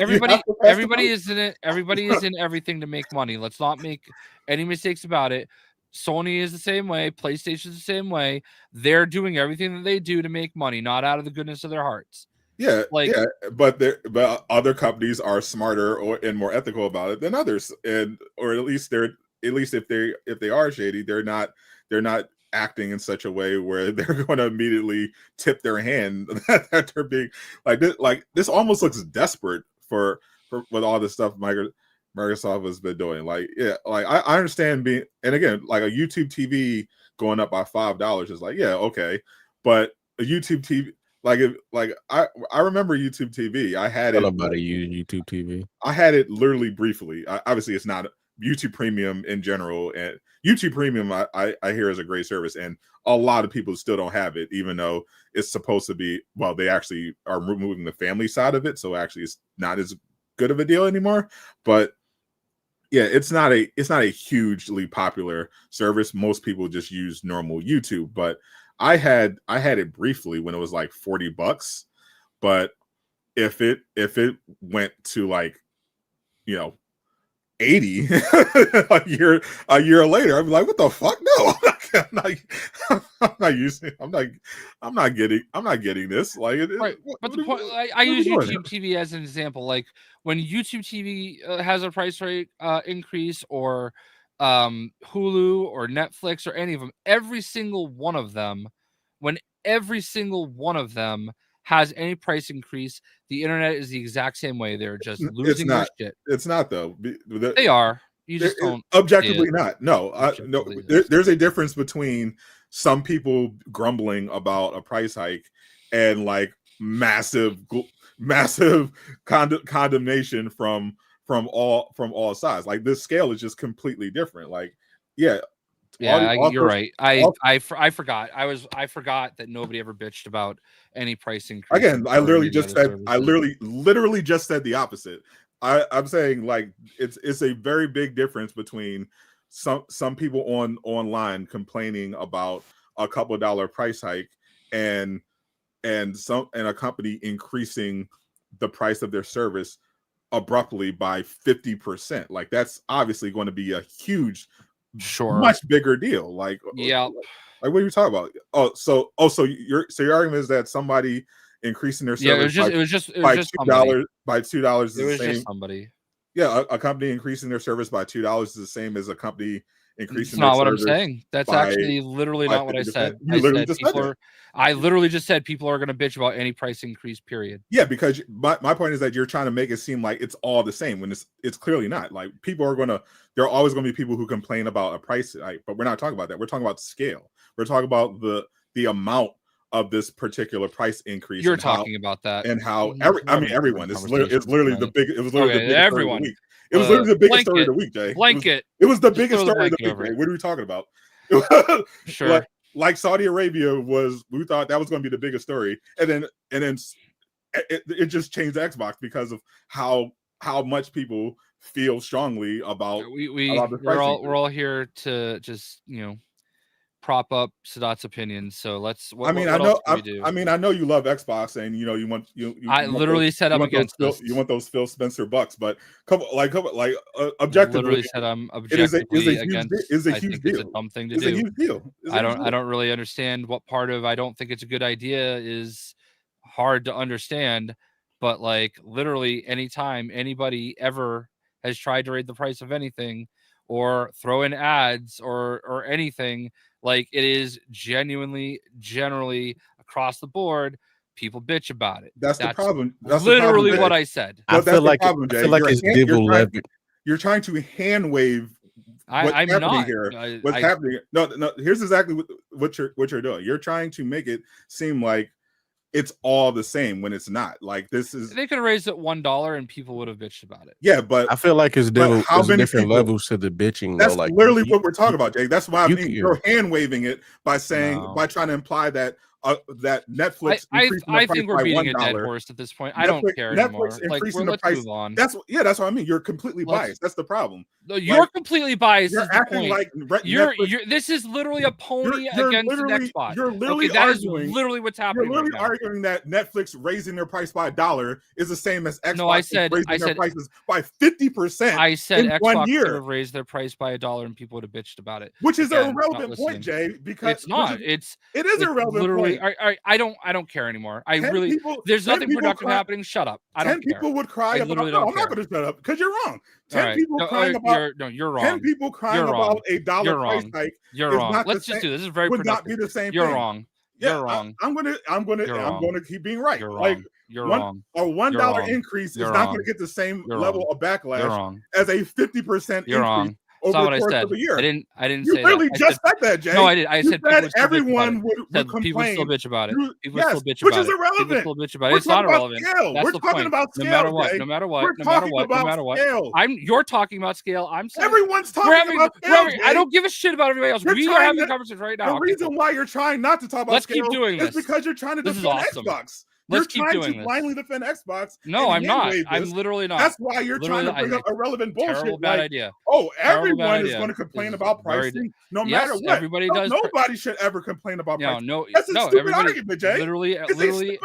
B: everybody is in it. Everybody is in everything to make money. Let's not make any mistakes about it. Sony is the same way. PlayStation is the same way. They're doing everything that they do to make money, not out of the goodness of their hearts.
A: Yeah, but other companies are smarter and more ethical about it than others, or at least if they are shady, they're not acting in such a way where they're going to immediately tip their hand that they're being like this. Like this almost looks desperate for with all the stuff Microsoft has been doing. Like, yeah, like I understand being, and again, like a YouTube TV going up by $5 is like, yeah, okay, but a YouTube TV, I remember YouTube TV. I had it.
C: Nobody use YouTube TV.
A: I had it literally briefly. Obviously, it's not YouTube Premium in general, and YouTube Premium I hear is a great service, and a lot of people still don't have it, even though it's supposed to be. Well, they actually are removing the family side of it, so actually it's not as good of a deal anymore. But yeah, it's not a hugely popular service. Most people just use normal YouTube, but I had it briefly when it was like $40. But if it went to like, 80 a year later, I'd be like, what the fuck? No, I'm not getting this. Like,
B: right. But the point, I use YouTube TV as an example. Like when YouTube TV has a price rate increase, or Hulu or Netflix or any of them, every single one of them, when every single one of them has any price increase, the internet is the exact same way. They're just losing their shit.
A: It's not though.
B: They are. You just don't
A: objectively not. No, there's a difference between some people grumbling about a price hike and like massive condemnation from all sides. Like this scale is just completely different. Like, yeah.
B: You're right. I forgot. I forgot that nobody ever bitched about any price increase.
A: Again, I literally just said the opposite. I'm saying like it's a very big difference between some people online complaining about a couple $1 price hike and a company increasing the price of their service abruptly by 50%. Like that's obviously going to be a huge, much bigger deal. Like,
B: yeah,
A: like what are you talking about? So your argument is that somebody increasing their service
B: it was just
A: $2 by $2 is the same.
B: Just somebody.
A: Yeah, a company increasing their service by $2 is the same as a company increasing.
B: That's not what I'm saying. That's actually literally not what I said. I literally just said people are going to bitch about any price increase. Period.
A: Yeah, because my point is that you're trying to make it seem like it's all the same when it's clearly not. Like there are always going to be people who complain about a price hike, but we're not talking about that. We're talking about scale. We're talking about the amount of this particular price increase.
B: You're talking about that,
A: and how everyone. It's literally the big. It was literally the biggest
B: everyone.
A: story of the week. It was literally the biggest story of the week, Jay.
B: Blanket.
A: It was the biggest story of the week, Jay. What are we talking about?
B: Sure.
A: Like Saudi Arabia was. We thought that was going to be the biggest story, and then it just changed Xbox because of how much people feel strongly about.
B: We're all here to just prop up Sadat's opinions. So let's. I
A: mean, I know you love Xbox, and you want you.
B: I literally said I'm against this.
A: You want those Phil Spencer bucks, but objectively,
B: literally said I'm objectively against.
A: Is a huge deal.
B: It's a dumb thing to do.
A: A huge deal.
B: I don't really understand what part of I don't think it's a good idea is hard to understand, but like literally anytime anybody ever has tried to raise the price of anything or throw in ads or anything. Like it is generally across the board, people bitch about it.
A: That's the problem. That's
B: literally
A: the problem,
B: what I said.
C: I feel like it's devil level.
A: You're trying to hand wave what's happening here. What's happening? No. Here's exactly what you're doing. You're trying to make it seem like it's all the same when it's not. Like this is.
B: They could have raised it $1 and people would have bitched about it.
A: Yeah, but
C: I feel like it's different levels to the bitching.
A: That's literally what we're talking about, Jay. That's why you're hand waving it by saying by trying to imply that that Netflix.
B: I think we're beating a dead horse at this point. I don't care anymore. Let's move on.
A: That's what I mean. You're completely biased. That's the problem.
B: No, you're completely biased.
A: You're acting like
B: you're this is literally a pony against Xbox.
A: You're literally
B: that
A: arguing.
B: Is literally what's happening.
A: You're literally arguing that Netflix raising their price by $1 is the same as Xbox.
B: No, I said
A: their prices by 50%.
B: I said
A: in
B: Xbox
A: 1 year
B: could have raised their price by $1 and people would have bitched about it.
A: Which is an irrelevant point, Jay. Because
B: it's not.
A: It is a relevant point.
B: I don't care anymore. There's nothing productive happening. Shut up. I don't care. 10
A: people would cry about. No, I'm not going to shut up because you're wrong. 10 people crying about.
B: You're wrong.
A: 10 people crying about a $1 price hike.
B: You're wrong. Let's just do this. This is very
A: would
B: productive.
A: Not be the same.
B: You're wrong. You're wrong.
A: I'm gonna keep being right.
B: You're wrong. You're wrong.
A: A $1 increase is not going to get the same level of backlash as a 50% increase. That's not what I said. I didn't
B: say that.
A: You literally just said that, Jay.
B: No, I did. I said
A: everyone would complain.
B: People still bitch about it. People still bitch
A: which
B: about
A: is irrelevant.
B: People still bitch about it. It's not irrelevant.
A: We're talking about scale.
B: No matter what. You're talking about scale. I'm saying
A: everyone's talking about scale.
B: I don't give a shit about everybody else. We are having a conversation right now.
A: The reason why you're trying not to talk about scale is because you're trying to defend Xbox.
B: Let's keep doing this.
A: Blindly defend Xbox.
B: No, I'm not. I'm literally not.
A: That's why you're trying to bring up irrelevant bullshit.
B: Terrible bad idea.
A: Oh, everyone is going to complain about pricing, no matter what.
B: Everybody does.
A: Nobody should ever complain about pricing.
B: No,
A: that's a stupid argument, Jay.
B: Literally,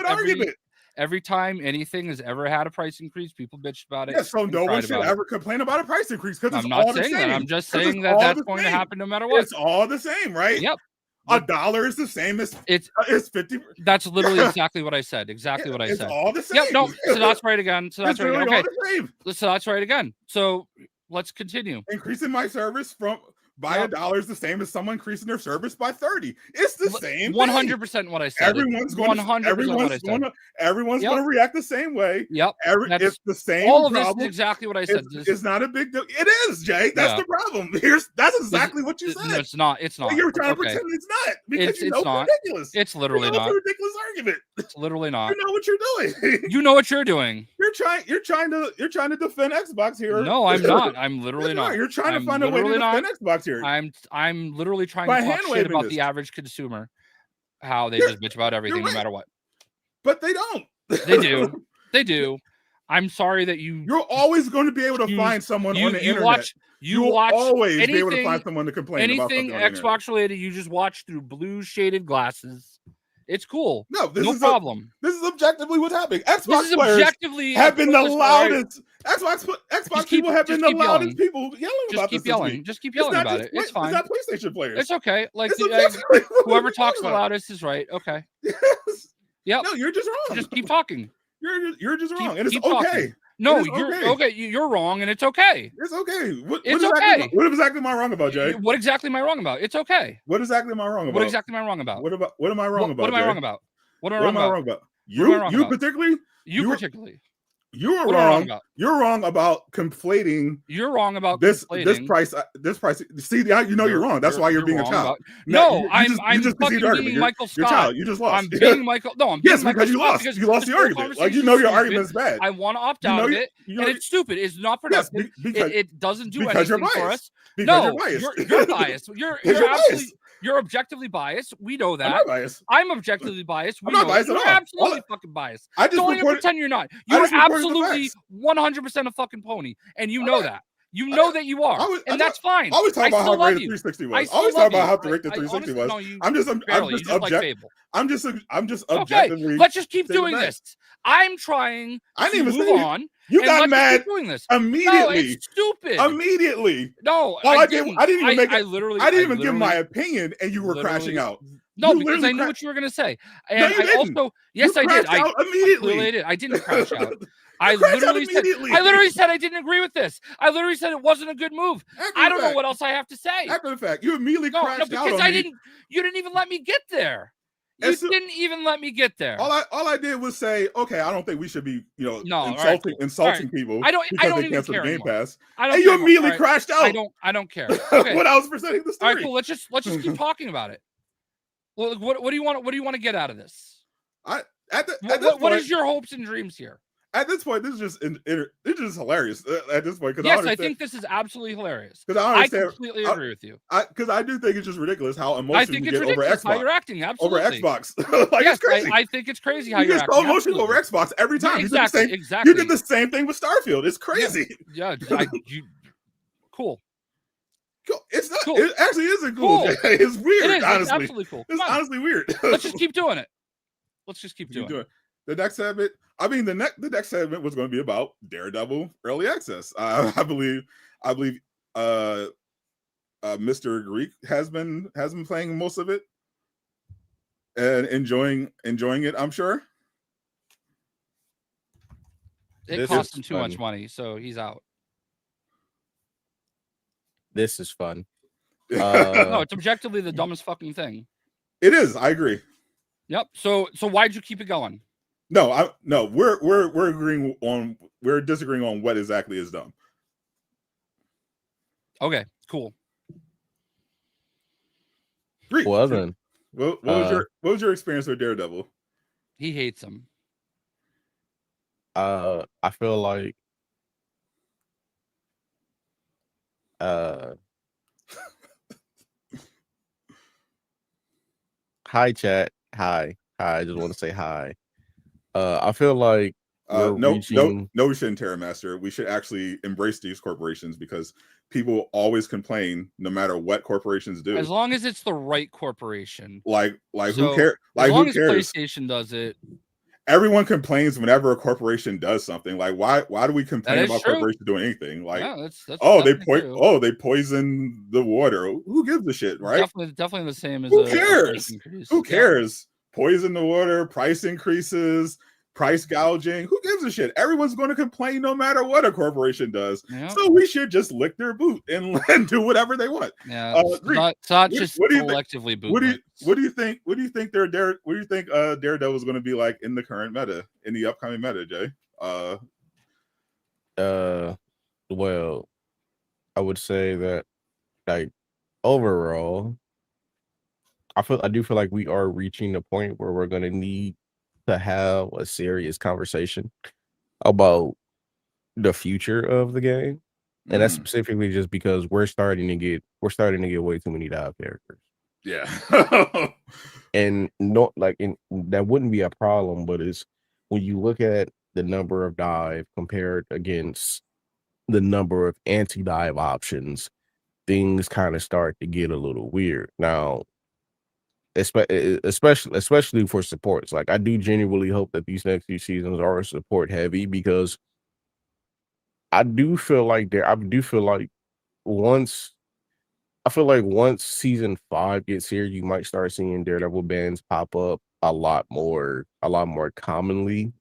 A: argument.
B: Every time anything has ever had a price increase, people bitch about it.
A: Yeah, so no one should ever complain about a price increase because it's
B: all
A: the same.
B: I'm not saying that. I'm just saying that that's going to happen no matter what.
A: It's all the same, right?
B: Yep.
A: $1 is the same as it's 50.
B: That's literally exactly what I said. Exactly what I said.
A: It's all the same.
B: Yep. No. So that's right again. So that's right. Okay.
A: So
B: that's right again. So let's continue.
A: Increasing my service by $1 is the same as someone increasing their service by 30. It's the same.
B: 100% what I said.
A: Everyone's going to react the same way.
B: Yep.
A: It's the same.
B: All of this is exactly what I said.
A: It's not a big deal. It is, Jay. That's the problem. That's exactly what you said.
B: No, it's not. It's not.
A: You're trying to pretend it's not because it's
B: not
A: ridiculous.
B: It's literally not.
A: It's a ridiculous argument.
B: It's literally not.
A: You know what you're doing.
B: You know what you're doing.
A: You're trying to defend Xbox here.
B: No, I'm not. I'm literally not.
A: You're trying to find a way to defend Xbox here.
B: I'm literally trying to talk shit about the average consumer, how they just bitch about everything no matter what.
A: But they don't.
B: They do. They do. I'm sorry that you're
A: always going to be able to find someone on the internet.
B: You'll watch
A: always be able to find someone to complain about
B: anything Xbox related. You just watch through blue shaded glasses. It's cool.
A: No
B: problem.
A: This is objectively what's happening.
B: Xbox players
A: have been the loudest. Xbox people have been the loudest people yelling about this.
B: Just keep yelling about it. It's fine.
A: It's not PlayStation players.
B: It's okay. Like whoever talks the loudest is right. Okay.
A: Yes.
B: Yep.
A: No, you're just wrong.
B: Just keep talking.
A: You're just wrong, and it's okay.
B: Talking. No, you're okay. You're wrong, and it's okay.
A: It's okay. What exactly am I wrong about, Jay?
B: What exactly am I wrong about? It's okay.
A: What exactly am I wrong about?
B: What exactly am I wrong about?
A: What am I wrong about?
B: What am I wrong about? What am I wrong about?
A: You particularly?
B: You particularly?
A: You are
B: What am I wrong
A: wrong.
B: about?
A: You're wrong about conflating.
B: You're wrong about
A: this
B: conflating.
A: This price. See, you know you're wrong. That's why you're being a child.
B: No, I'm
A: just
B: fucking being Michael Scott.
A: You're a child. You just lost.
B: I'm being Michael. No, I'm being
A: yes, because you lost. You lost the argument. Like, you know your argument's bad.
B: I want to opt out of it, and it's stupid. It's not productive. It doesn't do anything for us. No, you're biased. You're absolutely. You're objectively biased. We know that.
A: I'm not biased.
B: I'm objectively biased.
A: I'm not biased at all.
B: You're absolutely fucking biased.
A: I just
B: don't even pretend you're not. You're absolutely 100% a fucking pony, and you know that. You know that you are, and that's fine.
A: I always talk about how great the 360 was. I always talk about how great the 360 was. I'm just objectively.
B: Okay, let's just keep doing this. I'm trying to move on.
A: You got mad
B: doing this
A: immediately.
B: No, it's stupid.
A: Immediately.
B: No,
A: I didn't even give my opinion, and you were crashing out.
B: No, because I knew what you were going to say. And I also, yes, I did.
A: Immediately.
B: I didn't crash out. I literally said I didn't agree with this. I literally said it wasn't a good move. I don't know what else I have to say.
A: After the fact, you immediately crashed out on me.
B: You didn't even let me get there. You didn't even let me get there.
A: All I did was say, okay, I don't think we should be, insulting people.
B: I don't
A: even
B: canceled
A: care Game Pass.
B: And
A: you immediately crashed out.
B: I don't care. Okay.
A: When I was presenting the story.
B: All right, cool. Let's just keep talking about it. Well, what do you want to get out of this? What is your hopes and dreams here?
A: At this point, this is just hilarious. At this point,
B: yes, I think this is absolutely hilarious.
A: Because
B: I completely agree with you.
A: Because I do think it's just ridiculous how emotional you get over Xbox.
B: How you're acting, absolutely.
A: Over Xbox, it's crazy.
B: I think it's crazy how you're
A: acting. You get so emotional over Xbox every time.
B: Exactly.
A: You did the same thing with Starfield. It's crazy.
B: Yeah. Cool.
A: It's not. Cool. It actually isn't cool. It's weird.
B: It is.
A: Honestly,
B: it's absolutely cool.
A: It's honestly weird.
B: Let's just keep doing it. Let's just keep doing it.
A: The next segment. I mean, the next segment was going to be about Daredevil early access. I believe. Mr. Greek has been playing most of it and enjoying it. I'm sure.
B: It cost him too much money, so he's out.
C: This is fun.
B: No, it's objectively the dumbest fucking thing.
A: It is. I agree.
B: Yep. So why'd you keep it going?
A: No, we're agreeing on. We're disagreeing on what exactly is dumb.
B: Okay. Cool.
A: Great.
C: Well then,
A: what was your experience with Daredevil?
B: He hates him.
C: I feel like hi chat. Hi. I just want to say hi. I feel like
A: we shouldn't, Terra Master. We should actually embrace these corporations because people always complain no matter what corporations do.
B: As long as it's the right corporation.
A: Like who cares? Like,
B: as long
A: who cares?
B: As PlayStation does it.
A: Everyone complains whenever a corporation does something. Like, why do we complain about corporations doing anything? Like,
B: that's
A: they poison the water. Who gives a shit, right?
B: Definitely the same as
A: who cares? Who cares? Poison the water, price increases, price gouging. Who gives a shit? Everyone's going to complain no matter what a corporation does. Yeah. So we should just lick their boot and do whatever they want.
B: Yeah, it's not just collectively boot.
A: What do you think? What do you think Daredevil is going to be like in the current meta, in the upcoming meta, Jay?
C: Well, I would say that, like, overall, I do feel like we are reaching a point where we're going to need to have a serious conversation about the future of the game, and that's specifically just because we're starting to get way too many dive characters.
A: Yeah,
C: and that wouldn't be a problem, but it's when you look at the number of dive compared against the number of anti-dive options, things kind of start to get a little weird now. Especially for supports. Like, I do genuinely hope that these next few seasons are support heavy, because I feel like once season 5 gets here, you might start seeing Daredevil bans pop up a lot more commonly.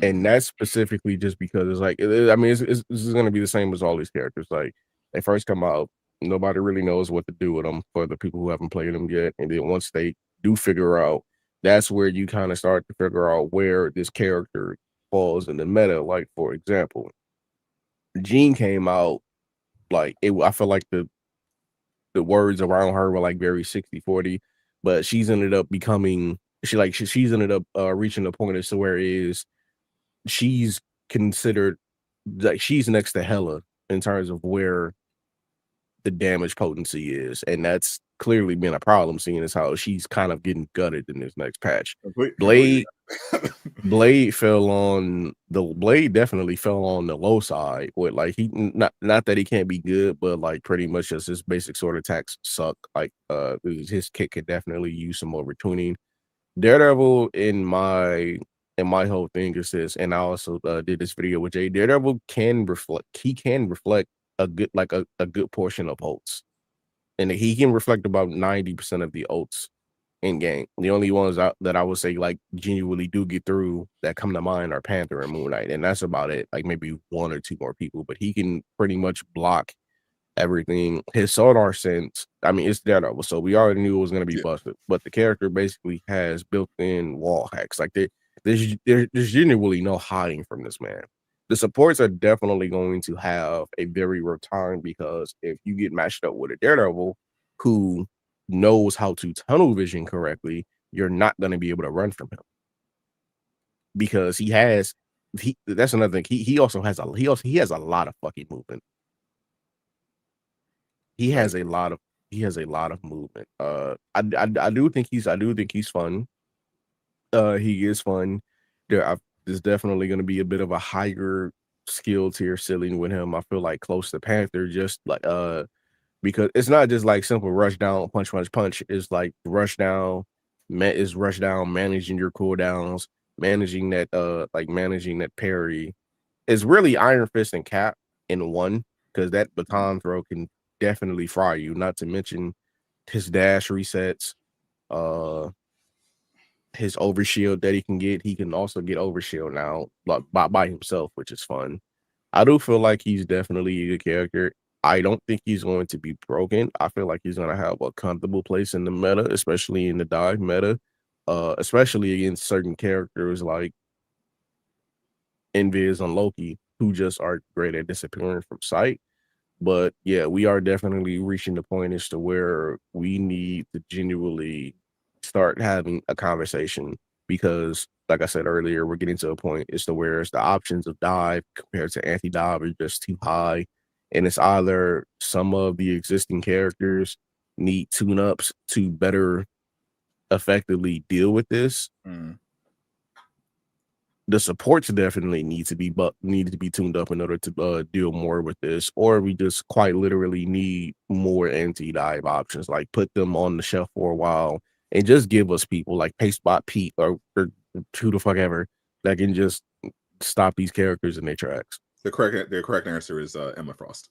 C: And that's specifically just because it's like, this is going to be the same as all these characters. Like, they first come out, nobody really knows what to do with them for the people who haven't played them yet. And then once they do figure out, that's where you kind of start to figure out where this character falls in the meta. Like, for example, Jean came out like it. I feel like the words around her were like very 60-40, but she's ended up becoming she's ended up reaching the point as to where she's considered like she's next to Hela in terms of where the damage potency is, and that's clearly been a problem, seeing as how she's kind of getting gutted in this next patch. Blade Blade definitely fell on the low side with like he not that he can't be good, but like pretty much just his basic sword attacks suck. Like his kick could definitely use some more retuning. Daredevil in my whole thing is this, and I also did this video with Jay. Daredevil can reflect a good a good portion of ults, and he can reflect about 90% of the ults in game. The only ones that I would say like genuinely do get through that come to mind are Panther and Moon Knight, and that's about it. Like maybe one or two more people, but he can pretty much block everything. His sonar sense, I mean, it's Daredevil, so we already knew it was going to be busted, but the character basically has built-in wall hacks. Like there's genuinely no hiding from this man. The supports are definitely going to have a very rough time, because if you get matched up with a Daredevil who knows how to tunnel vision correctly, you're not going to be able to run from him, because that's another thing. He has a lot of fucking movement. He has a lot of movement. I do think he's fun. He is fun. There's definitely going to be a bit of a higher skill tier ceiling with him. I feel like close to Panther, just like because it's not just like simple rush down, punch, punch, punch. It's like rush down, managing your cooldowns, managing that parry. It's really Iron Fist and Cap in one, because that baton throw can definitely fry you. Not to mention his dash resets, his overshield that he can get. He can also get overshield now, like by himself, which is fun. I do feel like he's definitely a good character. I don't think he's going to be broken. I feel like he's going to have a comfortable place in the meta, especially in the dive meta, especially against certain characters like Invis and Loki, who just are great at disappearing from sight. But yeah, we are definitely reaching the point as to where we need to genuinely start having a conversation, because, like I said earlier, we're getting to a point as to where the options of dive compared to anti-dive are just too high. And it's either some of the existing characters need tune-ups to better effectively deal with this. The supports definitely need to be tuned up in order to deal more with this, or we just quite literally need more anti-dive options. Like put them on the shelf for a while and just give us people like Pastebot Pete or who the fuck ever that can just stop these characters in their tracks.
A: The correct answer is Emma Frost.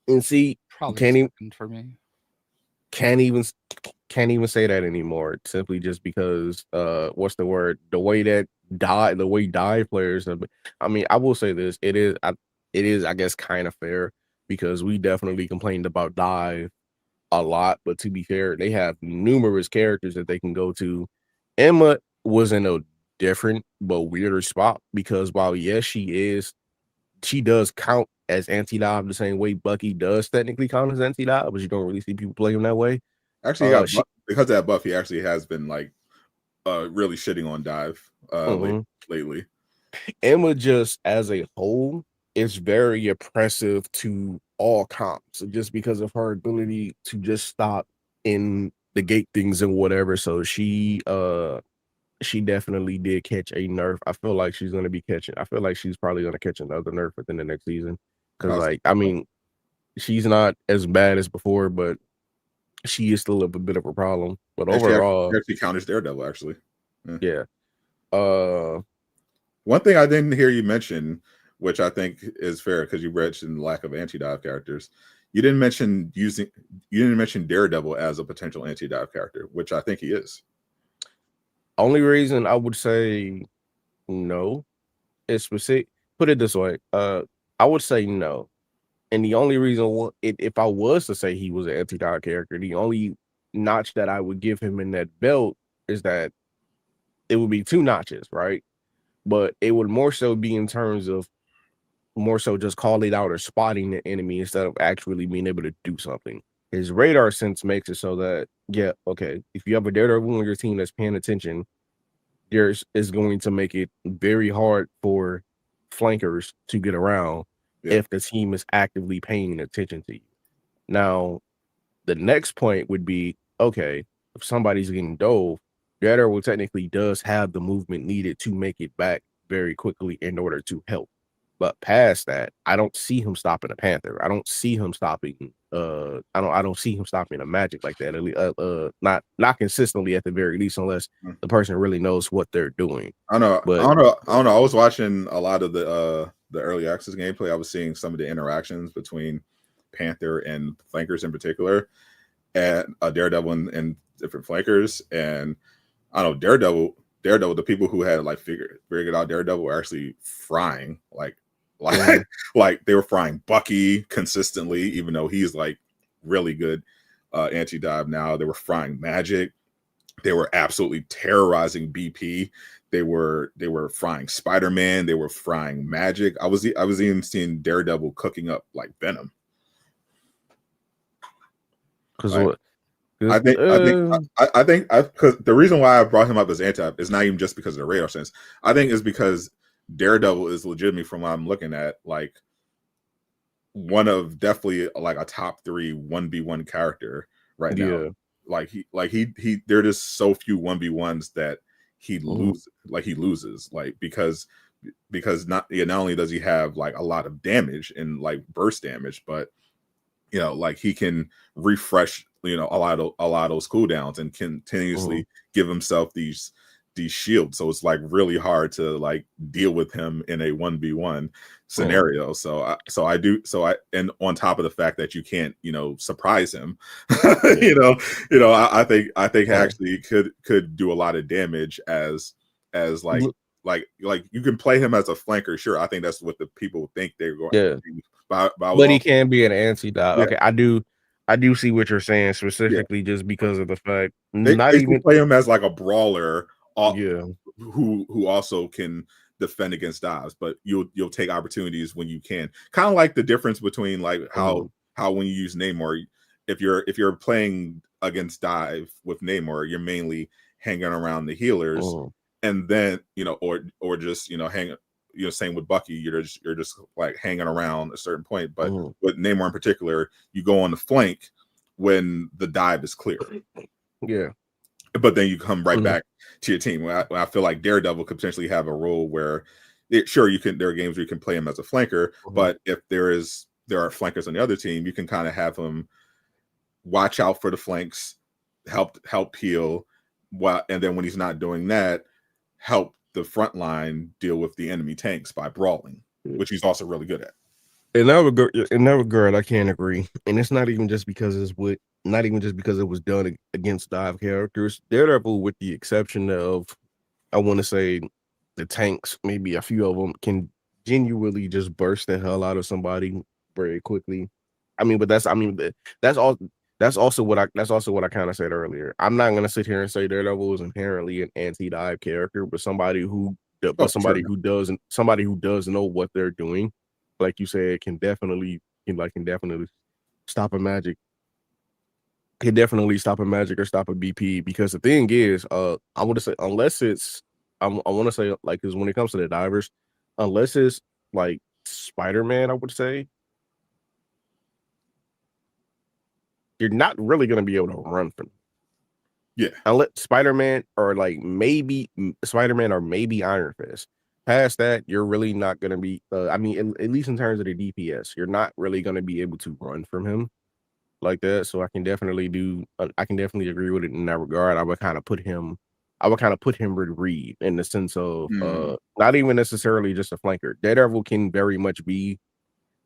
C: And see,
B: probably for me.
C: Can't even say that anymore, simply just because what's the word? The way dive players have been, I mean, I will say this, it is I guess kind of fair, because we definitely complained about dive a lot, but to be fair, they have numerous characters that they can go to. Emma was in a different but weirder spot, because while yes, she does count as anti-dive the same way Bucky does technically count as anti-dive, but you don't really see people play him that way.
A: Actually, because of that buff, he actually has been like really shitting on dive lately.
C: Emma just as a whole is very oppressive to all comps, just because of her ability to just stop in the gate things and whatever. So she definitely did catch a nerf. I feel like she's probably gonna catch another nerf within the next season. Because I mean, she's not as bad as before, but she is still a bit of a problem. But overall,
A: she actually counters Daredevil, actually.
C: Yeah.
A: One thing I didn't hear you mention, which I think is fair because you mentioned lack of anti-dive characters. You didn't mention Daredevil as a potential anti-dive character, which I think he is.
C: Only reason I would say no is specific. Put it this way, I would say no. And the only reason, if I was to say he was an anti-dive character, the only notch that I would give him in that belt is that it would be two notches, right? but it would more so be in terms of more so just calling out or spotting the enemy instead of actually being able to do something. His radar sense makes it so that, yeah, okay, if you have a Daredevil on your team that's paying attention, yours is going to make it very hard for flankers to get around if the team is actively paying attention to you. Now, the next point would be, okay, if somebody's getting dove, Daredevil technically does have the movement needed to make it back very quickly in order to help. But past that, I don't see him stopping a Panther. I don't see him stopping. I don't see him stopping a Magic like that. Not consistently at the very least, unless the person really knows what they're doing.
A: I don't know. I was watching a lot of the early access gameplay. I was seeing some of the interactions between Panther and flankers in particular, and Daredevil and different flankers. And I don't know, Daredevil. The people who had like figured out Daredevil were actually frying like they were frying Bucky consistently, even though he's like really good anti-dive now. They were frying Magic. They were absolutely terrorizing BP. They were frying Spider-Man. They were frying Magic. I was even seeing Daredevil cooking up like Venom.
C: Because
A: like,
C: what?
A: I think because the reason why I brought him up as anti is not even just because of the radar sense. I think it's because Daredevil is legitimately, from what I'm looking at, like one of definitely like a top 3 1v1 character right now. Like he there are just so few 1v1s that he loses because not only does he have like a lot of damage and like burst damage, but like he can refresh a lot of those cooldowns and continuously give himself these shields. So it's like really hard to like deal with him in a 1v1 scenario. And on top of the fact that you can't surprise him, I think actually could do a lot of damage as like you can play him as a flanker. Sure, I think that's what the people think they're going to do.
C: But he can be an anti-dive. Okay, I do see what you're saying, specifically just because of the fact
A: they even play him as like a brawler, who also can defend against dives, but you'll take opportunities when you can. Kind of like the difference between like how when you use Namor, if you're playing against dive with Namor, you're mainly hanging around the healers, and then or just hang. Same with Bucky, you're just like hanging around a certain point. But with Namor in particular, you go on the flank when the dive is clear.
C: Yeah.
A: But then you come right back to your team. I feel like Daredevil could potentially have a role where, there are games where you can play him as a flanker, but if there are flankers on the other team, you can kind of have him watch out for the flanks, help heal, and then when he's not doing that, help the front line deal with the enemy tanks by brawling, which he's also really good at.
C: In that regard, I can't agree, and it's not even just because it was done against dive characters. Daredevil, with the exception of, I want to say, the tanks, maybe a few of them, can genuinely just burst the hell out of somebody very quickly. That's also what I kind of said earlier. I'm not gonna sit here and say Daredevil is inherently an anti-dive character, but somebody who does know what they're doing, like you said, can definitely stop a Magic. Can definitely stop a Magic or stop a BP, because the thing is, I want to say, unless it's, I want to say, like, because when it comes to the divers, unless it's like Spider-Man, I would say you're not really going to be able to run from him.
A: Yeah.
C: Unless Spider-Man or maybe Iron Fist. Past that, you're really not going to be, at least in terms of the DPS, you're not really going to be able to run from him like that. So I can definitely agree with it in that regard. I would kind of put him with Reed in the sense of not even necessarily just a flanker. Daredevil can very much be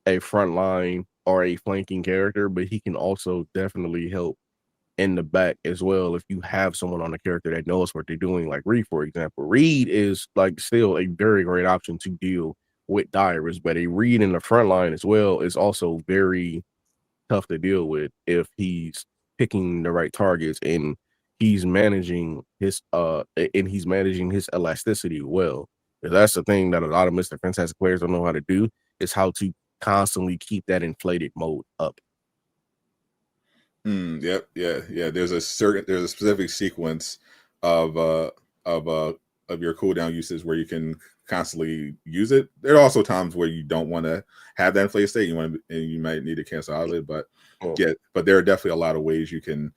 C: a front line or a flanking character, but he can also definitely help in the back as well if you have someone on the character that knows what they're doing, like Reed, for example. Reed is like still a very great option to deal with divers, but a Reed in the front line as well is also very tough to deal with if he's picking the right targets and he's managing his elasticity well. That's the thing that a lot of Mr. Fantastic players don't know how to do, is how to constantly keep that inflated mode up.
A: Yep, yeah. There's a specific sequence of your cooldown usage where you can constantly use it. There are also times where you don't want to have that inflated state. You might need to cancel out of it, but but there are definitely a lot of ways you can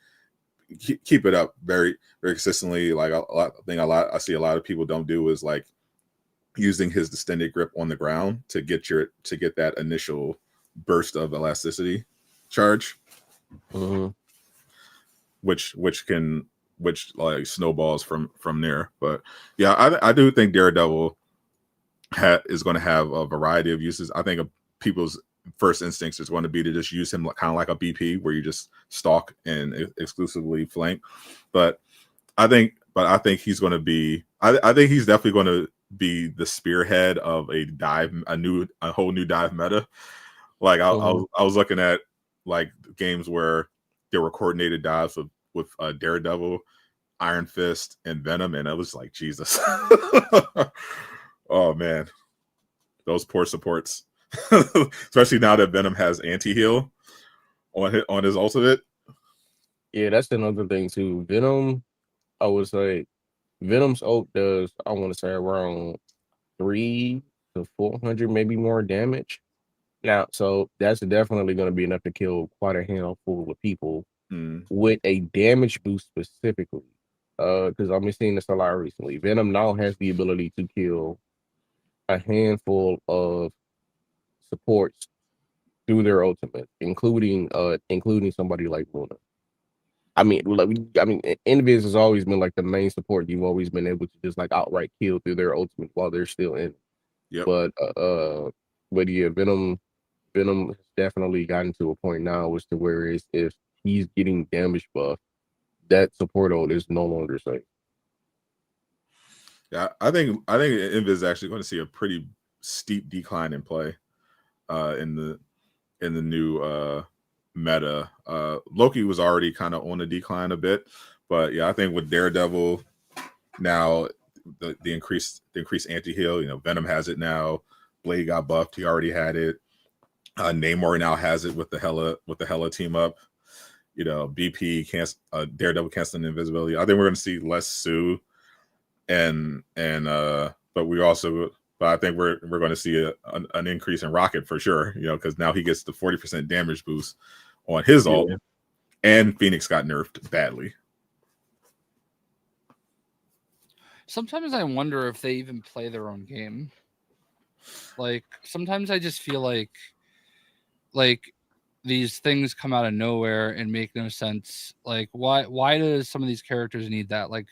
A: keep it up very, very consistently. Like I see a lot of people don't do is like using his distended grip on the ground to get that initial burst of elasticity charge, which like snowballs from there. But yeah, I do think Daredevil is going to have a variety of uses. I think people's first instincts is going to be to just use him kind of like a BP, where you just stalk and exclusively flank. But I think he's going to be. I think he's definitely going to be the spearhead of a whole new dive meta. Like I was looking at like games where there were coordinated dives with Daredevil, Iron Fist, and Venom, and I was like, Jesus. Oh man, those poor supports. Especially now that Venom has anti-heal on his ultimate.
C: Yeah, that's another thing too. Venom, I would say Venom's ult does, I want to say, around 300 to 400, maybe more damage. Now, so that's definitely going to be enough to kill quite a handful of people with a damage boost specifically. Because I've been seeing this a lot recently. Venom now has the ability to kill a handful of supports through their ultimate, including somebody like Luna. I mean, Invis has always been like the main support. You've always been able to just like outright kill through their ultimate while they're still in.
A: Yep.
C: But yeah, Venom has definitely gotten to a point now as to where if he's getting damage buff, that support ult is no longer safe.
A: Yeah, I think Invis is actually going to see a pretty steep decline in play in the new meta. Loki was already kind of on a decline a bit, but yeah, I think with Daredevil now, the increased anti-heal, Venom has it now. Blade got buffed, he already had it. Namor now has it with the Hela team up. BP Daredevil canceling invisibility. I think we're going to see less Sue, but I think we're going to see an increase in Rocket for sure. Because now he gets the 40% damage boost on his ult, and Phoenix got nerfed badly.
B: Sometimes I wonder if they even play their own game. Like sometimes I just feel like these things come out of nowhere and make no sense. Like why does some of these characters need that? Like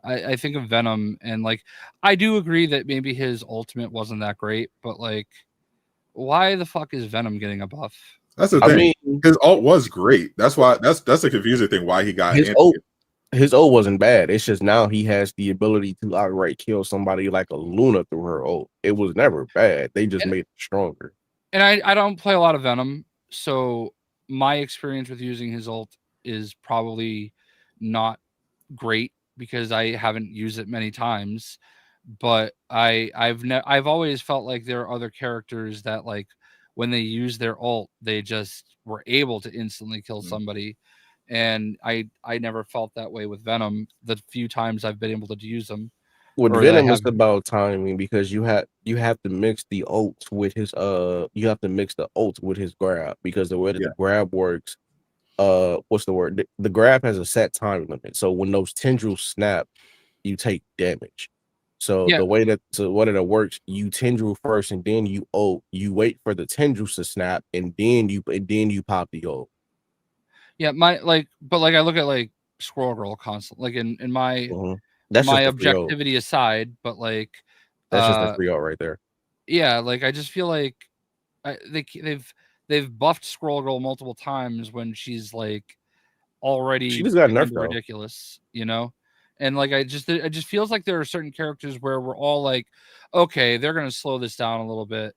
B: I think of Venom, and like I do agree that maybe his ultimate wasn't that great, but like why the fuck is Venom getting a buff?
A: That's the thing. His ult was great. That's why that's the confusing thing. Why he got
C: his ult wasn't bad. It's just now he has the ability to outright kill somebody like a Luna through her ult. It was never bad. They just made it stronger.
B: And I don't play a lot of Venom, so my experience with using his ult is probably not great because I haven't used it many times. But I've always felt like there are other characters that like when they use their ult, they just were able to instantly kill somebody. And I never felt that way with Venom the few times I've been able to use them.
C: With Venom, it's about timing because you have to mix the ult with his you have to mix the ult with his grab, because the way that the grab works, what's the word? The grab has a set time limit. So when those tendrils snap, you take damage. So the way that it works, you tendril first and then you ult. You wait for the tendrils to snap and then you pop the ult.
B: Yeah, but I look at like Squirrel Girl constantly, like in my my objectivity aside, but like
C: that's just a free ult right there.
B: Yeah, like I just feel like they've buffed Squirrel Girl multiple times when she's like already
C: she just got nerfed
B: ridiculous, and like it just feels like there are certain characters where we're all like, okay, they're gonna slow this down a little bit,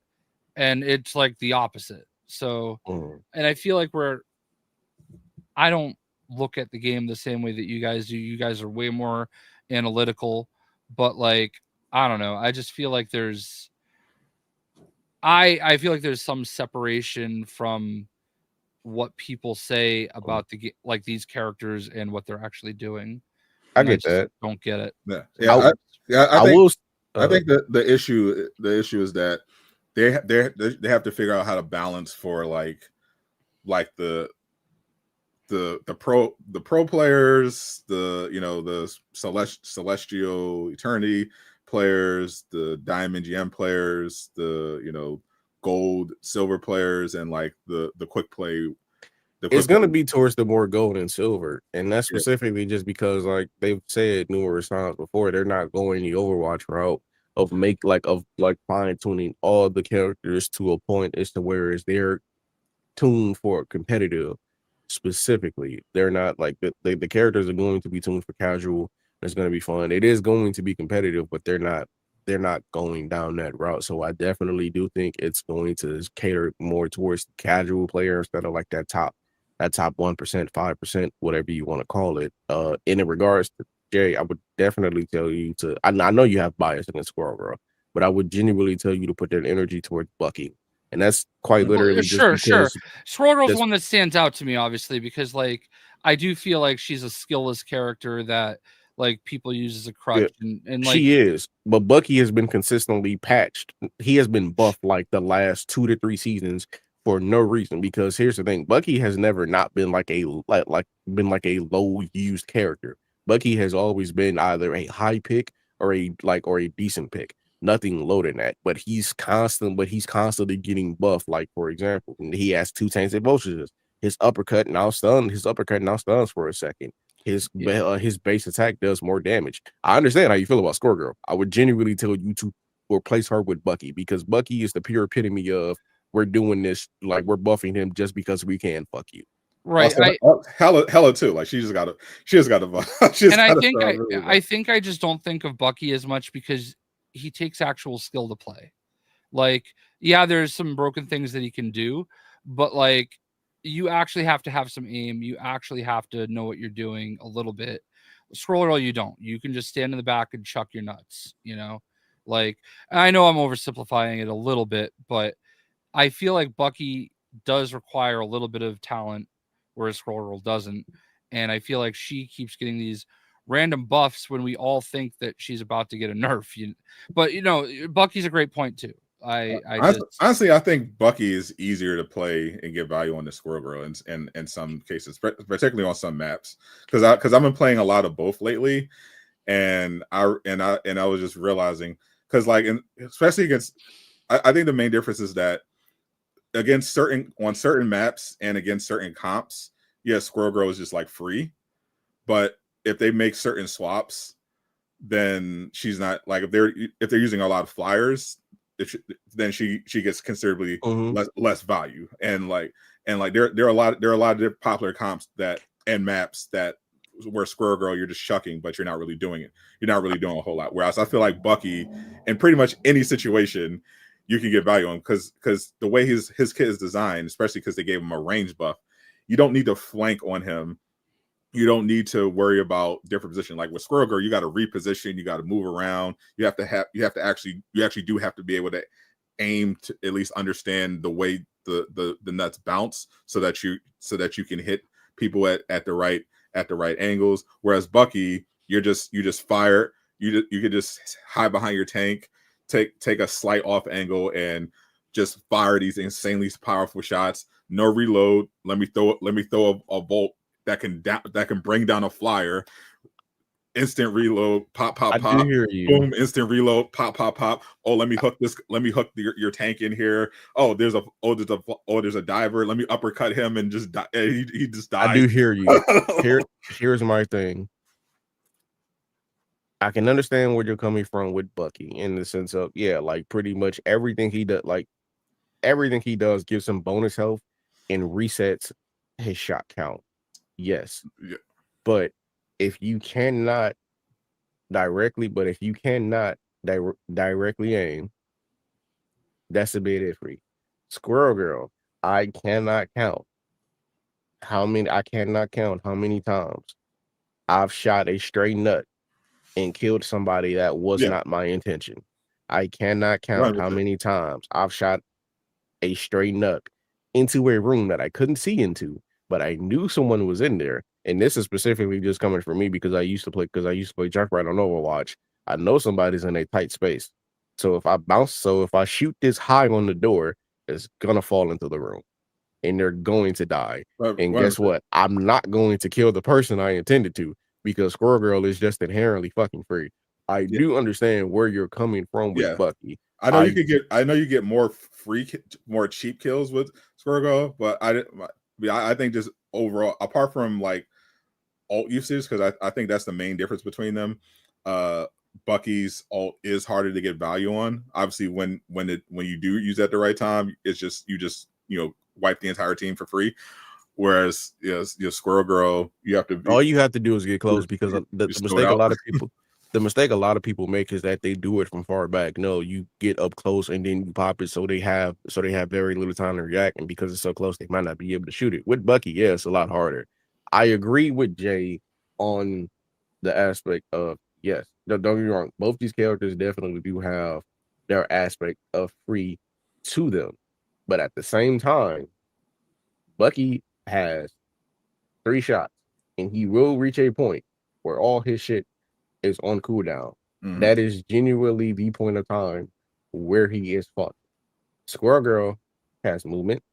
B: and it's like the opposite. So, and I feel like I don't look at the game the same way that you guys do. You guys are way more analytical, but like I don't know. I just feel like I feel like there's some separation from what people say about like these characters and what they're actually doing.
C: I
B: And I
C: get
B: just
C: that.
B: don't get it.
A: Yeah, I
C: I
A: think
C: will.
A: I think the issue is that they have to figure out how to balance for like the pro players, the celestial eternity players, the diamond gem players, the gold silver players, and like the quick play.
C: It's going to be towards the more gold and silver, and that's
A: Yeah.
C: specifically just because, like they've said numerous times before, they're not going the Overwatch route of fine tuning all the characters to a point as to where is they're tuned for competitive. Specifically, they're not like the characters are going to be tuned for casual. It's going to be fun. It is going to be competitive, but they're not going down that route. So I definitely do think it's going to cater more towards casual players instead of like that top 1%, 5%, whatever you want to call it. In regards to Jay, I would definitely tell you to. I know you have bias against Squirrel Girl, but I would genuinely tell you to put that energy towards Bucky, and that's quite literally
B: sure. Squirrel Girl's
C: that's
B: one that stands out to me, obviously, because like I do feel like she's a skillless character that like people use as a crutch, and like
C: she is, but Bucky has been consistently patched. He has been buffed like the last 2 to 3 seasons for no reason. Because here's the thing: Bucky has never not been like a low used character. Bucky has always been either a high pick or a decent pick. Nothing lower than that. But he's constantly getting buffed. Like for example, he has 2 tainted vultures. His uppercut now stuns for a second. His base attack does more damage. I understand how you feel about Squirrel Girl. I would genuinely tell you to replace her with Bucky, because Bucky is the pure epitome of we're doing this, like we're buffing him just because we can. Fuck you.
B: Right.
A: Hella too. Like she just got to.
B: I think I just don't think of Bucky as much because he takes actual skill to play. Like, yeah, there's some broken things that he can do, but like you actually have to have some aim. You actually have to know what you're doing a little bit. Squirrel Girl, you don't. You can just stand in the back and chuck your nuts, Like, I know I'm oversimplifying it a little bit, but I feel like Bucky does require a little bit of talent, whereas Squirrel Girl doesn't. And I feel like she keeps getting these random buffs when we all think that she's about to get a nerf. But Bucky's a great point too.
A: Honestly, I think Bucky is easier to play and get value on the Squirrel Girl in some cases, particularly on some maps, because I've been playing a lot of both lately, and I was just realizing, because like especially against, I think the main difference is that on certain maps and against certain comps, yes, Squirrel Girl is just like free, but if they make certain swaps, then she's not, like if they're using a lot of flyers, then she gets considerably less value. And there are a lot of popular comps and maps where Squirrel Girl you're just shucking, but you're not really doing it. You're not really doing a whole lot. Whereas I feel like Bucky, in pretty much any situation, you can get value on, because the way his kit is designed, especially because they gave him a range buff, you don't need to flank on him. You don't need to worry about different position. Like with Squirrel Girl, you got to reposition, you got to move around. You actually do have to be able to aim to at least understand the way the nuts bounce, so that you can hit people at the right angles. Whereas Bucky, you just fire. You could just hide behind your tank, take a slight off angle, and just fire these insanely powerful shots. No reload. Let me throw a bolt that can bring down a flyer. Instant reload, pop,
C: do hear you.
A: Boom, instant reload, pop. Oh, let me hook your tank in here. Oh, there's a diver. Let me uppercut him and just die. He just died.
C: I do hear you. Here's my thing. I can understand where you're coming from with Bucky, in the sense of, like pretty much everything he does gives him bonus health and resets his shot count. Yes.
A: Yeah.
C: But if you cannot directly aim, that's a bit iffy. Squirrel Girl, I cannot count how many times I've shot a stray nut and killed somebody that was
A: Yeah.
C: not my intention. I cannot count how
A: 100%.
C: many times I've shot a stray nuck into a room that I couldn't see into, but I knew someone was in there. And this is specifically just coming from me because I used to play Junkrat on Overwatch. I know somebody's in a tight space. So if I shoot this high on the door, it's gonna fall into the room and they're going to die. And guess
A: 100%.
C: what? I'm not going to kill the person I intended to because Squirrel Girl is just inherently fucking free. I
A: Yeah.
C: do understand where you're coming from with
A: Yeah.
C: Bucky.
A: I know you get more more cheap kills with Squirrel Girl, but I think just overall, apart from like alt usage, because I think that's the main difference between them. Bucky's alt is harder to get value on. Obviously, when you do use it at the right time, it's just you wipe the entire team for free. Whereas Squirrel Girl, you have to
C: all you have to do is get close because the mistake a lot of people make is that they do it from far back. No, you get up close and then you pop it so they have very little time to react, and because it's so close, they might not be able to shoot it. With Bucky, yeah, it's a lot harder. I agree with Jay on the aspect of yes. Don't get me wrong, both these characters definitely do have their aspect of free to them, but at the same time, Bucky has 3 shots, and he will reach a point where all his shit is on cooldown.
A: Mhm.
C: That is genuinely the point of time where he is fucked. Squirrel Girl has movement,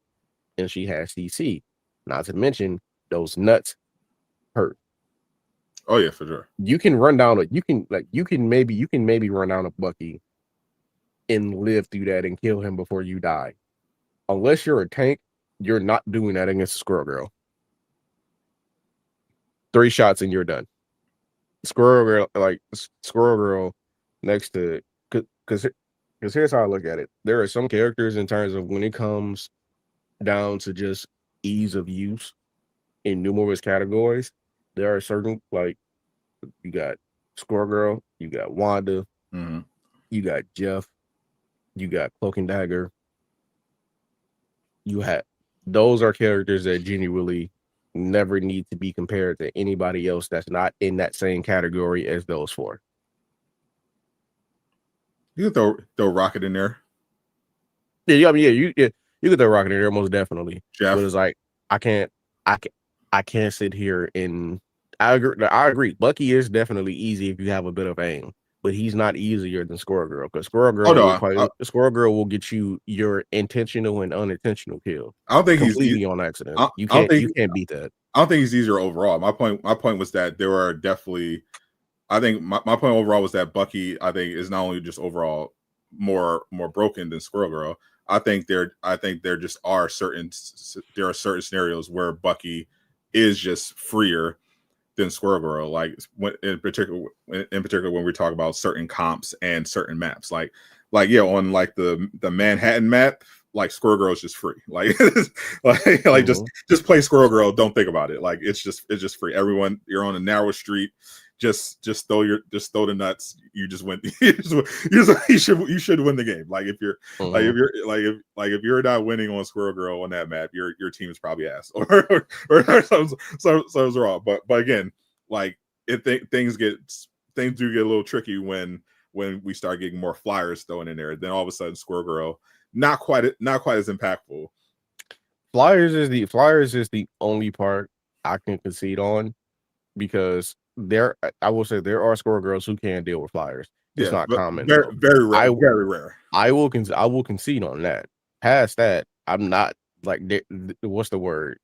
C: and she has CC. Not to mention those nuts hurt.
A: Oh yeah, for sure.
C: You can run down you can maybe run down a Bucky and live through that and kill him before you die. Unless you're a tank, you're not doing that against a Squirrel Girl. 3 shots and you're done. Squirrel Girl next to because here's how I look at it. There are some characters in terms of when it comes down to just ease of use in numerous categories. There are certain, like, you got Squirrel Girl, you got Wanda, you got Jeff, you got Cloak and Dagger. Those are characters that genuinely never need to be compared to anybody else that's not in that same category as those 4.
A: You can throw Rocket in there.
C: Yeah, I mean, you could throw Rocket in there most definitely.
A: Jeff.
C: But it's like I can't sit here and I agree. Bucky is definitely easy if you have a bit of aim, but he's not easier than Squirrel Girl because Squirrel Girl will get you your intentional and unintentional kill.
A: I don't think
C: completely on accident. You can't beat that.
A: I don't think he's easier overall. My point was that there were definitely. I think my point overall was that Bucky, I think, is not only just overall more broken than Squirrel Girl. I think there just are certain scenarios where Bucky is just freer than Squirrel Girl. Like in particular when we talk about certain comps and certain maps, like on like the Manhattan map, like Squirrel Girl is just free. Like just play Squirrel Girl. Don't think about it. Like it's just free. Everyone, you're on a narrow street. Just throw the nuts. You just win. You should win the game. Like if you're if you're not winning on Squirrel Girl on that map, your team is probably ass or something's wrong. But again, like things do get a little tricky when we start getting more flyers thrown in there. Then all of a sudden, Squirrel Girl not quite as impactful.
C: Flyers is the only part I can concede on because I will say there are Squirrel Girls who can deal with flyers. It's not common.
A: Very rare. Very rare.
C: I will concede on that. Past that, I'm not like what's the word?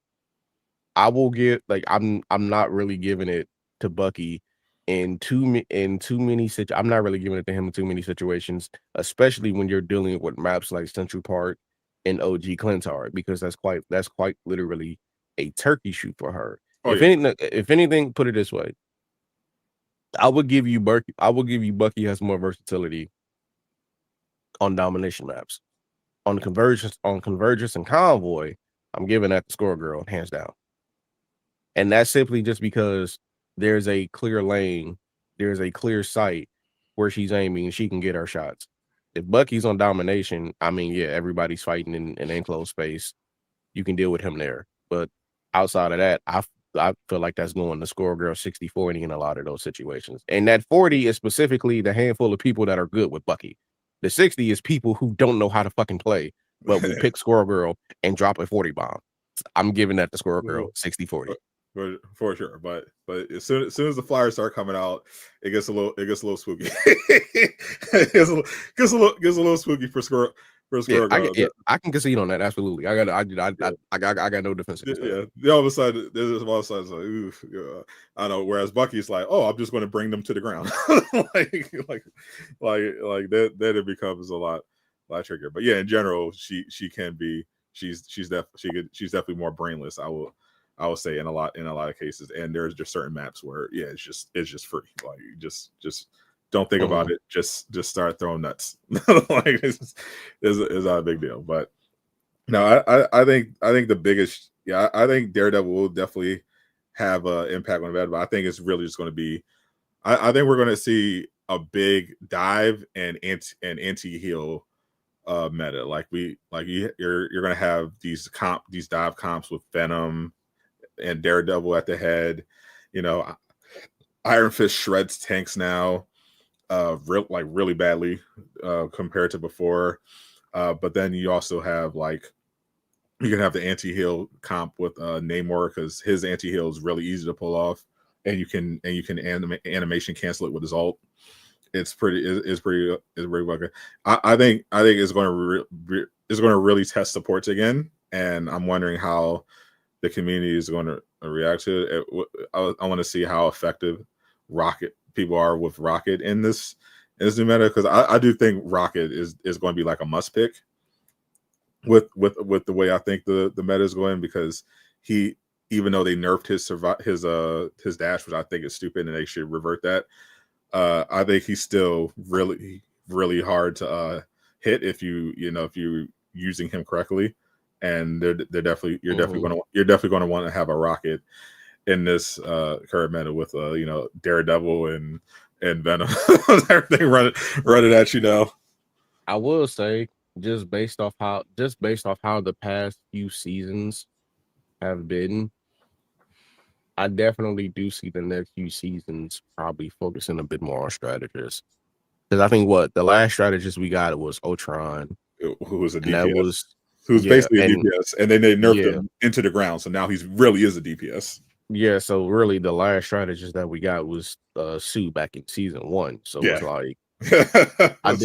C: I will give I'm not really giving it to Bucky in too many I'm not really giving it to him in too many situations, especially when you're dealing with maps like Central Park and OG Clintard, because that's quite literally a turkey shoot for her. If anything, put it this way. I would give you Bucky has more versatility on domination maps. On convergence and convoy, I'm giving that to Squirrel Girl, hands down. And that's simply just because there's a clear lane, there's a clear sight where she's aiming and she can get her shots. If Bucky's on domination, I mean, yeah, everybody's fighting in an enclosed space. You can deal with him there. But outside of that, I feel like that's going to score girl 60-40 in a lot of those situations. And that 40 is specifically the handful of people that are good with Bucky. The 60 is people who don't know how to fucking play, but will pick Squirrel Girl and drop a 40 bomb. I'm giving that to Squirrel Girl 60-40.
A: For sure, but as soon as the flyers start coming out, it gets a little spooky. It gets a little spooky for Squirrel Girl.
C: I can concede on that. Absolutely, I got no defense.
A: All of a sudden, it's like, oof, yeah. I know. Whereas Bucky's like, oh, I'm just going to bring them to the ground, like that. It becomes a lot trickier. But yeah, in general, she's definitely more brainless. I will say in a lot of cases, and there's just certain maps where it's just free. Like just don't think about it. Just start throwing nuts. Like it's not a big deal. But no, I think the biggest, I think Daredevil will definitely have an impact on that. But I think it's really just going to be, I think we're going to see a big dive and anti-heal meta. You're going to have these dive comps with Venom and Daredevil at the head. Iron Fist shreds tanks now, really badly compared to before. But then you also have you can have the anti-heal comp with Namor, because his anti-heal is really easy to pull off, and you can animation cancel it with his ult. It's pretty good. I think it's going to really test supports again, and I'm wondering how the community is going to react to it. I want to see how effective people are with Rocket in this new meta, because I do think Rocket is going to be like a must pick with the way I think the meta is going, because he, even though they nerfed his dash, which I think is stupid and they should revert that, I think he's still really hard to hit if you're using him correctly. And you're definitely going to want to have a Rocket in this current meta with Daredevil and Venom, everything running at you now.
C: I will say, just based off how the past few seasons have been, I definitely do see the next few seasons probably focusing a bit more on strategists. Because I think the last strategist we got was Ultron,
A: who was a DPS.
C: And that was.
A: Who's basically a DPS, and then they nerfed him into the ground, so now he really is a DPS.
C: Yeah, so really the last strategist that we got was Sue back in season 1. So it's like I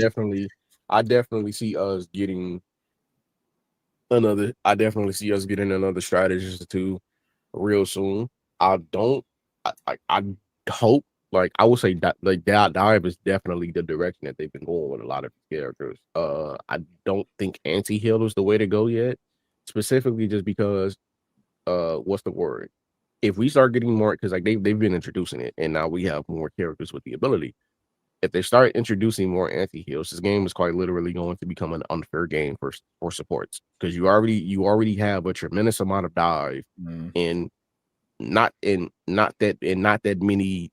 C: definitely see us getting another strategist too real soon. I hope, I would say that dive is definitely the direction that they've been going with a lot of characters. I don't think anti-heal is the way to go yet, specifically just because what's the word? If we start getting more, because they've been introducing it, and now we have more characters with the ability. If they start introducing more anti-heals, this game is quite literally going to become an unfair game for supports, because you already have a tremendous amount of dive and not that many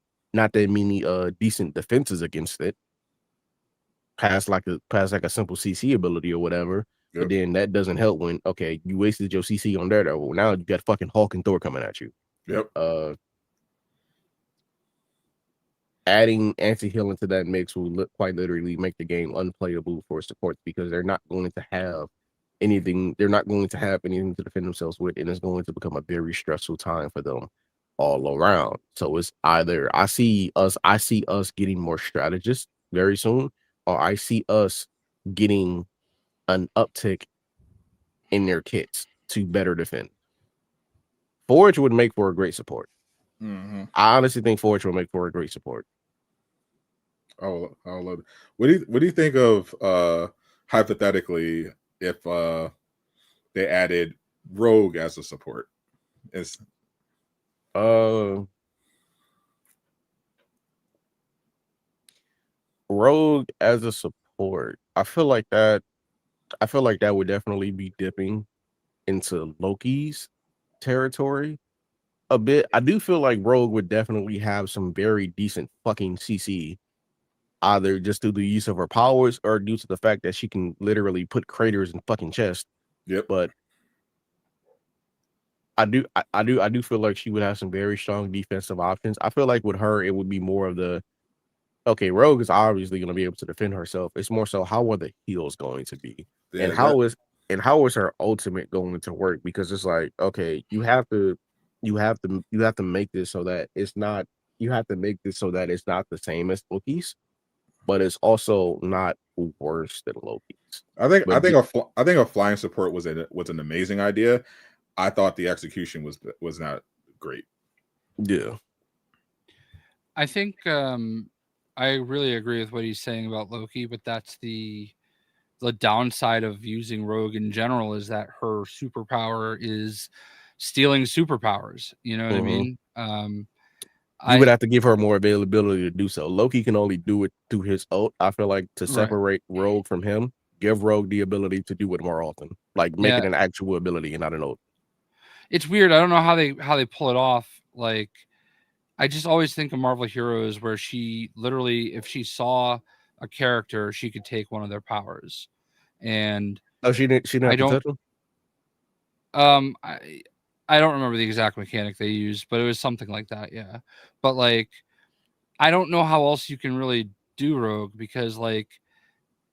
C: decent defenses against it, past like a simple CC ability or whatever. Yep. But then that doesn't help when you wasted your CC on Daredevil. Now you got fucking Hulk and Thor coming at you.
A: Yep.
C: Adding anti-heal into that mix will quite literally make the game unplayable for supports, because they're not going to have anything. They're not going to have anything to defend themselves with, and it's going to become a very stressful time for them all around. So it's either I see us getting more strategists very soon, or I see us getting an uptick in their kits to better defend. Forge would make for a great support. I honestly think Forge will make for a great support.
A: Oh, I love it. What do you think of hypothetically if they added Rogue as a support?
C: Rogue as a support, I feel like that would definitely be dipping into Loki's territory a bit. I do feel like Rogue would definitely have some very decent fucking CC, either just through the use of her powers or due to the fact that she can literally put craters in fucking chest.
A: Yep.
C: But I do feel like she would have some very strong defensive options. I feel like with her, it would be more of the okay, Rogue is obviously going to be able to defend herself. It's more so how are the heals going to be, and
A: Yeah,
C: how is her ultimate going to work? Because it's like, okay, you have to make this so that it's not. You have to make this so that it's not the same as Loki's, but it's also not worse than Loki's.
A: I think
C: But
A: I think a flying support was an amazing idea. I thought the execution was not great.
C: yeah,
B: I think I really agree with what he's saying about Loki, but that's the downside of using Rogue in general is that her superpower is stealing superpowers. You know what I
C: mhm.
B: mean?
C: You would
B: I
C: have to give her more availability to do so. Loki can only do it through his ult. I feel like to
B: right.
C: separate Rogue from him, give Rogue the ability to do it more often, like make
B: Yeah,
C: it an actual ability and not an ult.
B: it's weird. I don't know how they pull it off. Like I just always think of Marvel Heroes where she literally, if she saw a character, she could take one of their powers. And
C: Oh, she didn't. She didn't
B: I
C: have to
B: don't
C: touch him.
B: um I don't remember the exact mechanic they used, but it was something like that, yeah. But like I don't know how else you can really do Rogue because like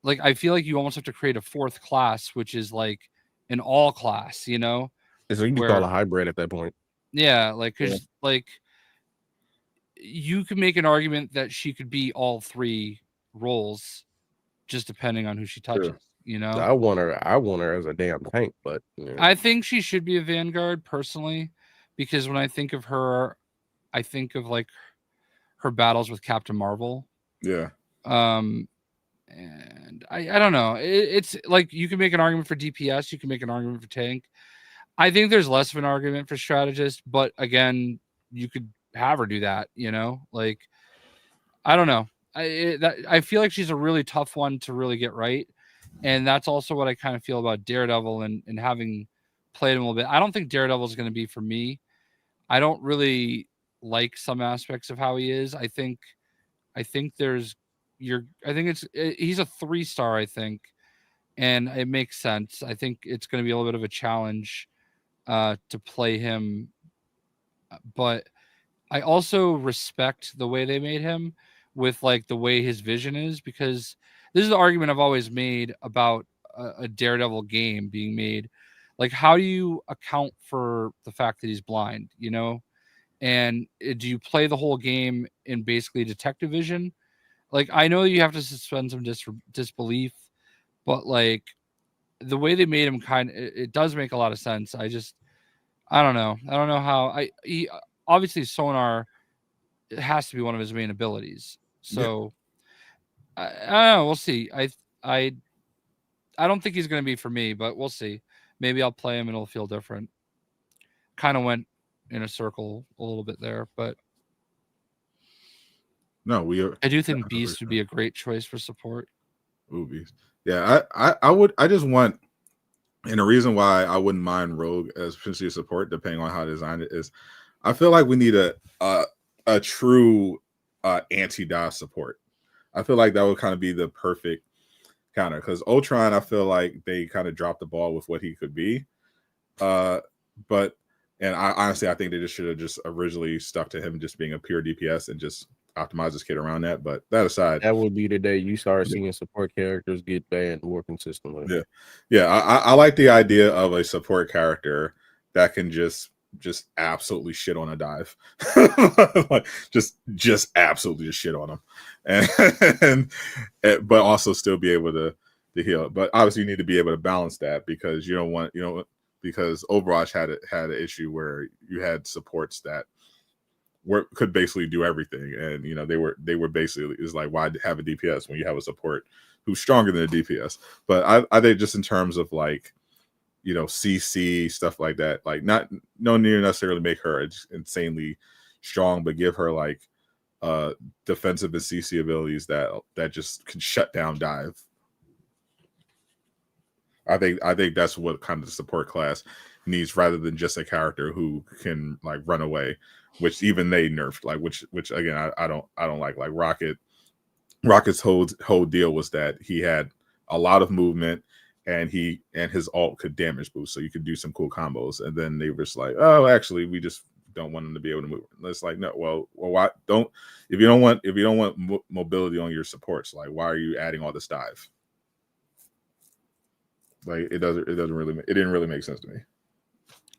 B: I feel like you almost have to create a fourth class, which is like an all class, you know,
C: So you can call
B: where
C: a hybrid at that point.
B: yeah, like
A: Yeah.
B: because like you can make an argument that she could be all three roles just depending on who she touches,
A: True.
B: you know.
C: I want her. I want her as a damn tank, but yeah.
B: I think she should be a Vanguard personally, because when I think of her, I think of like her battles with Captain Marvel.
A: Yeah.
B: And I don't know. It's like you can make an argument for DPS, you can make an argument for tank. I think there's less of an argument for strategist, but again, you could have her do that, you know? Like I don't know. I feel like she's a really tough one to really get right. And that's also what I kind of feel about Daredevil and having played him a little bit. I don't think Daredevil is going to be for me. I don't really like some aspects of how he is. I think there's I think he's a 3-star, I think, and it makes sense. I think it's going to be a little bit of a challenge to play him, but I also respect the way they made him with like the way his vision is, because this is the argument I've always made about a Daredevil game being made. Like, how do you account for the fact that he's blind, you know? And do you play the whole game in basically detective vision? Like, I know you have to suspend some disbelief, but like the way they made him it does make a lot of sense. I don't know. I don't know how he obviously sonar, it has to be one of his main abilities. So I don't know. We'll see. I I don't think he's going to be for me, but we'll see. Maybe I'll play him and it'll feel different. Kind of went in a circle a little bit there, but
A: No, we are.
B: I do think Beast would be a great choice for support.
A: Movies. Yeah, I would. I just want, and the reason why I wouldn't mind Rogue as potentially a support, depending on how designed it is, I feel like we need a true anti-DOS support. I feel like that would kind of be the perfect counter, because Ultron, I feel like they kind of dropped the ball with what he could be. But and I honestly, I think they just should have just originally stuck to him just being a pure DPS and just optimize his kit around that. But that aside,
C: That would be the day you start seeing support characters get banned more consistently.
A: yeah, I like the idea of a support character that can just absolutely shit on a dive, like just absolutely just shit on him, and but also still be able to heal. But obviously, you need to be able to balance that, because you don't want, because Overwatch had an issue where you had supports that could basically do everything, and they were basically, is like, why have a DPS when you have a support who's stronger than a DPS? But I think just in terms of like, CC stuff like that, like no need necessarily make her insanely strong, but give her like defensive and CC abilities that just can shut down dive. I think that's what kind of the support class needs, rather than just a character who can like run away, which even they nerfed, like which again I don't like Rocket's whole deal was that he had a lot of movement and his ult could damage boost, so you could do some cool combos. And then they were just like, oh, actually, we just don't want him to be able to move. And it's like, no, well, why don't if you don't want mobility on your supports, like why are you adding all this dive? Like it didn't really make sense to me.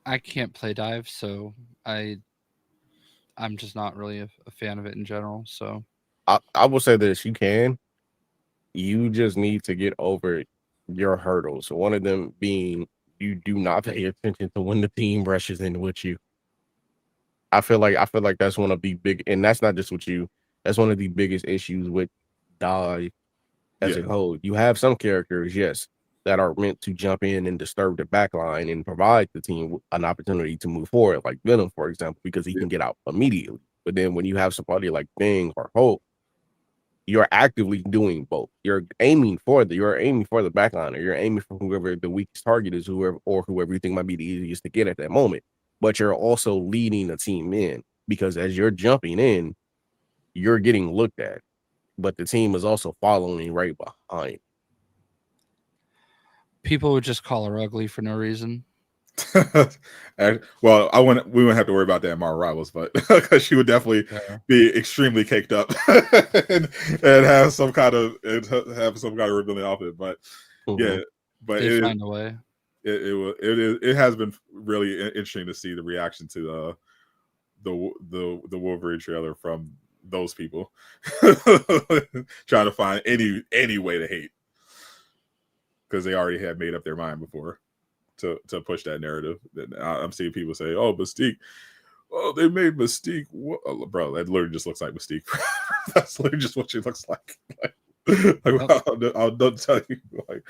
B: I can't play dive, so I'm just not really a fan of it in general. So
C: I will say this: you just need to get over your hurdles. So one of them being you do not pay attention to when the team rushes in with you. I feel like that's one of the big, and that's not just with you. That's one of the biggest issues with dive as a whole. You have some characters, yes, that are meant to jump in and disturb the backline and provide the team an opportunity to move forward, like Venom, for example, because he can get out immediately. But then when you have somebody like Bing or Hope, you're actively doing both. You're aiming for the backline, or you're aiming for whoever the weakest target is, whoever you think might be the easiest to get at that moment. But you're also leading the team in, because as you're jumping in, you're getting looked at, but the team is also following right behind.
B: People would just call her ugly for no reason.
A: Well, we wouldn't have to worry about that in Marvel Rivals, but because she would definitely be extremely caked up and have some kind of rebellion off it. But yeah, but
B: they find a way.
A: It has been really interesting to see the reaction to the Wolverine trailer from those people trying to find any way to hate, because they already had made up their mind before to push that narrative. I'm seeing people say, "Oh, Mystique, oh, they made Mystique." Bro, that literally just looks like Mystique. That's literally just what she looks like. I'll tell you, like,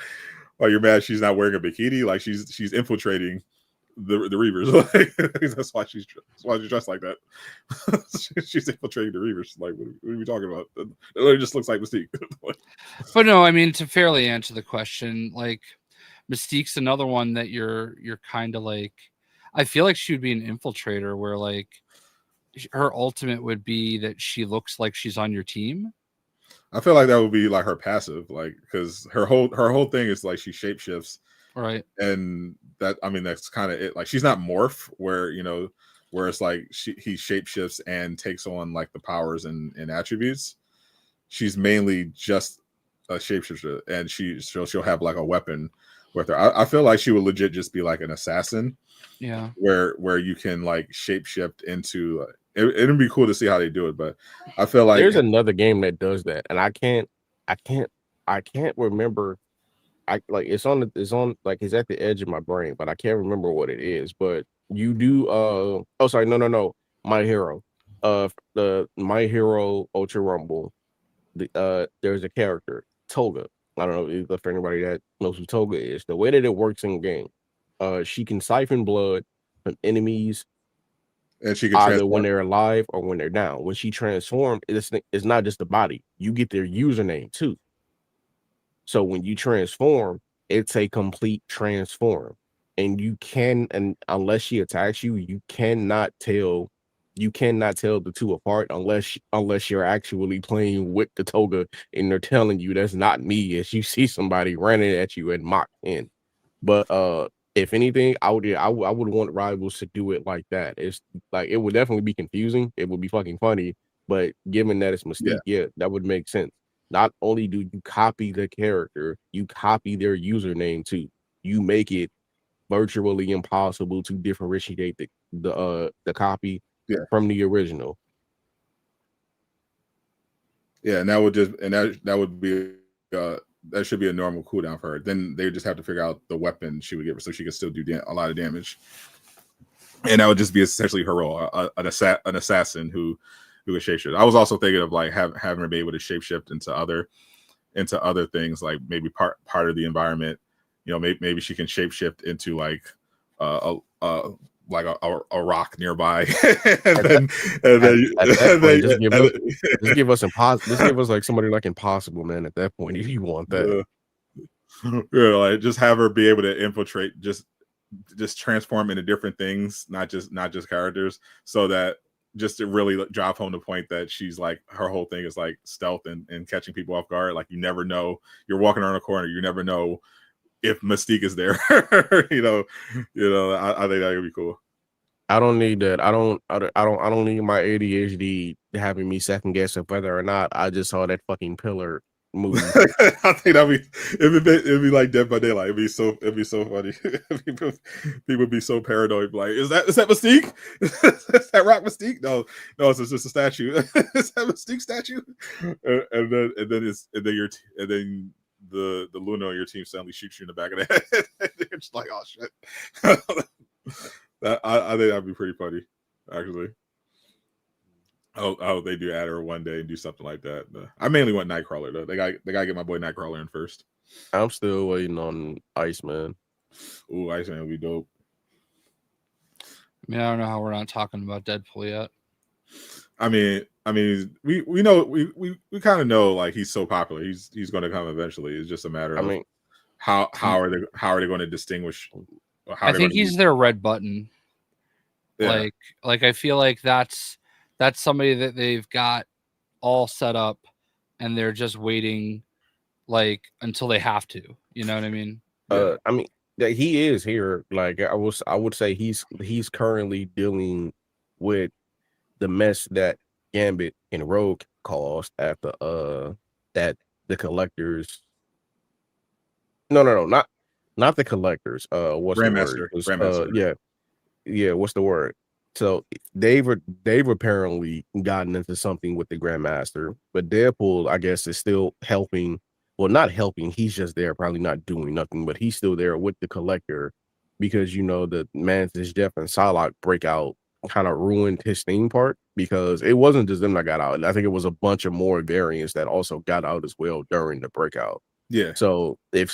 A: while you're mad she's not wearing a bikini, like she's infiltrating the Reavers. That's why she's dressed like that. She's infiltrating the Reavers. Like, what are we talking about? It literally just looks like Mystique.
B: But no, I mean, to fairly answer the question, like, Mystique's another one that you're kind of like, I feel like she would be an infiltrator, where like her ultimate would be that she looks like she's on your team.
A: I feel like that would be like her passive, like, because her whole thing is like she shapeshifts,
B: right?
A: And that's kind of it. Like, she's not morph where it's like he shapeshifts and takes on like the powers and attributes. She's mainly just a shapeshifter, and she'll have like a weapon with her. I feel like she would legit just be like an assassin.
B: Yeah,
A: where you can like shapeshift into. It'd be cool to see how they do it, but I feel like
C: there's another game that does that, and I can't remember. It's at the edge of my brain, but I can't remember what it is. But you do My Hero, the My Hero Ultra Rumble. There's a character, Toga. I don't know if for anybody that knows who Toga is. The way that it works in game, she can siphon blood from enemies,
A: and she can
C: either
A: transform
C: when they're alive or when they're down. When she transforms, it's not just the body. You get their username too. So when you transform, it's a complete transform. And unless she attacks you, you cannot tell the two apart unless you're actually playing with the Toga and they're telling you that's not me, as you see somebody running at you and Mach 10. But if anything, I would want Rivals to do it like that. It's like, it would definitely be confusing. It would be fucking funny, but given that it's Mystique, that would make sense. Not only do you copy the character, you copy their username too. You make it virtually impossible to differentiate the copy from the original.
A: Yeah, and that would be that should be a normal cooldown for her. Then they just have to figure out the weapon she would give her so she can still do a lot of damage. And that would just be essentially her role, an assassin who is shapeshift. I was also thinking of like having her be able to shapeshift into other things, like maybe part of the environment. Maybe she can shapeshift into like a rock nearby,
C: just give us impossible. Just give us like somebody like Impossible Man at that point if you want that.
A: Like just have her be able to infiltrate, just transform into different things, not just characters, so that just to really drive home the point that she's like, her whole thing is like stealth and catching people off guard. Like, you never know, you're walking around a corner, you never know if Mystique is there. I think that would be cool.
C: I don't need that. I don't need my ADHD having me second guess of whether or not I just saw that fucking pillar move.
A: I think it'd be like Dead by Daylight. It'd be so funny. People would be so paranoid. Like, is that Mystique? Is that Rock Mystique? No, it's just a statue. Is that Mystique statue? And then the Luna on your team suddenly shoots you in the back of the head. You're just like, oh shit. I think that'd be pretty funny, actually. Oh, they do add her one day and do something like that. I mainly want Nightcrawler though. They got to get my boy Nightcrawler in first.
C: I'm still waiting on Iceman.
A: Ooh, Iceman would be dope.
B: I mean, I don't know how we're not talking about Deadpool yet.
A: I mean, we know we kind of know like he's so popular. He's going to come eventually. It's just a matter of how are they going to distinguish?
B: I think he's their red button. Yeah. Like I feel like that's somebody that they've got all set up, and they're just waiting, like until they have to. You know what I mean?
C: I mean, he is here. Like I would say he's currently dealing with the mess that Gambit and Rogue caused after that the collectors. No, not the collectors. What's
A: Grandmaster.
C: the word? Grandmaster. Yeah. What's the word? So they've apparently gotten into something with the Grandmaster, but Deadpool, I guess, is still helping. Well, not helping. He's just there, probably not doing nothing, but he's still there with the Collector because the Mantis, Jeff, and Psylocke breakout kind of ruined his theme part because it wasn't just them that got out. I think it was a bunch of more variants that also got out as well during the breakout.
A: Yeah.
C: So I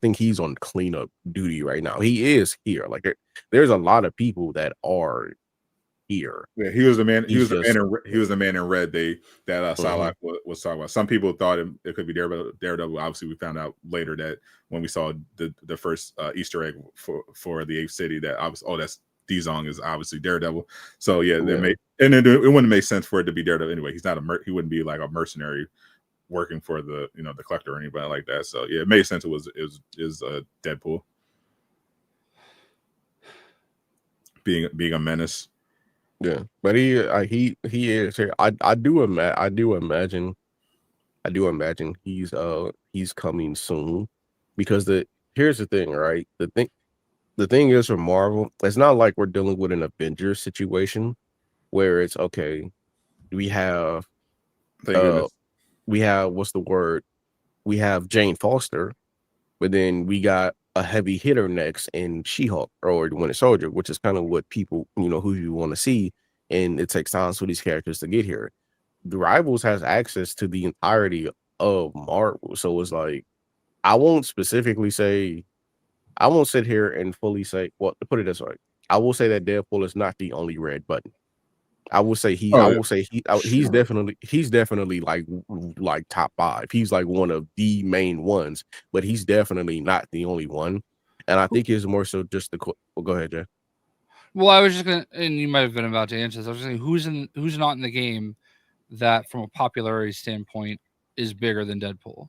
C: think he's on cleanup duty right now. He is here. Like there's a lot of people that are here.
A: Yeah, he was the man. He was the man in red. Psylocke was talking about. Some people thought it could be Daredevil. Obviously, we found out later that when we saw the first Easter egg for the 8th city, that obviously, that's D-Zong is obviously Daredevil. So it wouldn't make sense for it to be Daredevil anyway. He's not he wouldn't be like a mercenary working for the the Collector or anybody like that. So it made sense. It was Deadpool being a menace.
C: Yeah, but he is here. I do imagine he's coming soon because here's the thing, right? The thing is for Marvel, it's not like we're dealing with an Avengers situation where it's okay. We have what's the word? We have Jane Foster, but then we got a heavy hitter next in She-Hulk or the Winter Soldier, which is kind of what people, who you want to see. And it takes time for these characters to get here. The Rivals has access to the entirety of Marvel. So it's like, I won't sit here and fully say, well, to put it this way, I will say that Deadpool is not the only red button. I will say he's definitely like top 5. He's like one of the main ones, but he's definitely not the only one. And I think it's more so just go ahead, Jay.
B: Well, I was just gonna, and you might have been about to answer this. I was just saying who's not in the game that, from a popularity standpoint, is bigger than Deadpool,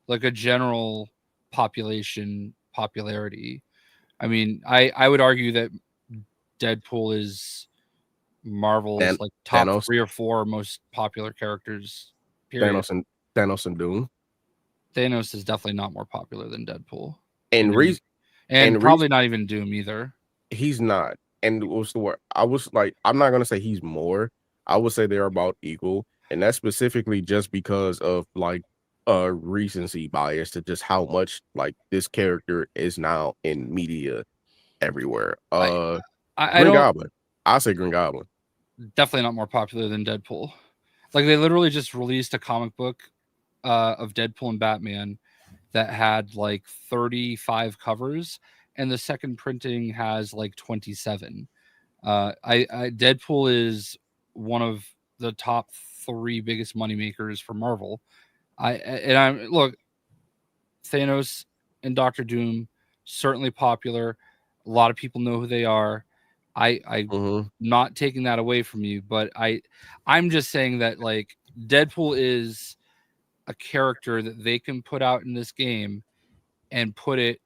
B: like a general popularity. I mean, I would argue that Deadpool is Marvel's like top Thanos. 3 or 4 most popular characters. Period.
C: Thanos and Doom.
B: Thanos is definitely not more popular than Deadpool,
C: and
B: probably not even Doom either.
C: He's not. And what's the word? I'm not gonna say he's more. I would say they're about equal, and that's specifically just because of recency bias to just how much this character is now in media everywhere. Green Goblin. I say Green Goblin.
B: Definitely not more popular than Deadpool. Like they literally just released a comic book of Deadpool and Batman that had 35 covers, and the second printing has 27. Deadpool is one of the top 3 biggest money makers for Marvel. Look, Thanos and Doctor Doom certainly popular. A lot of people know who they are. I'm not taking that away from you, but I'm just saying that Deadpool is a character that they can put out in this game and put it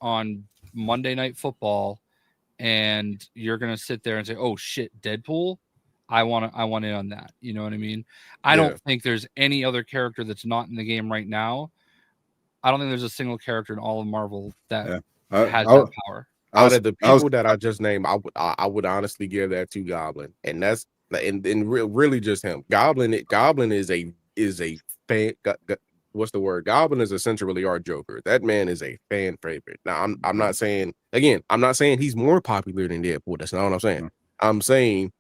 B: on Monday Night Football, and you're gonna sit there and say, "Oh shit, Deadpool." I want in on that. You know what I mean? I don't think there's any other character that's not in the game right now. I don't think there's a single character in all of Marvel that has that power.
C: Out of the people that I just named, I would honestly give that to Goblin, and that's really just him. Goblin is a fan. What's the word? Goblin is essentially our Joker. That man is a fan favorite. Now, I'm not saying he's more popular than Deadpool. That's not what I'm saying. I'm saying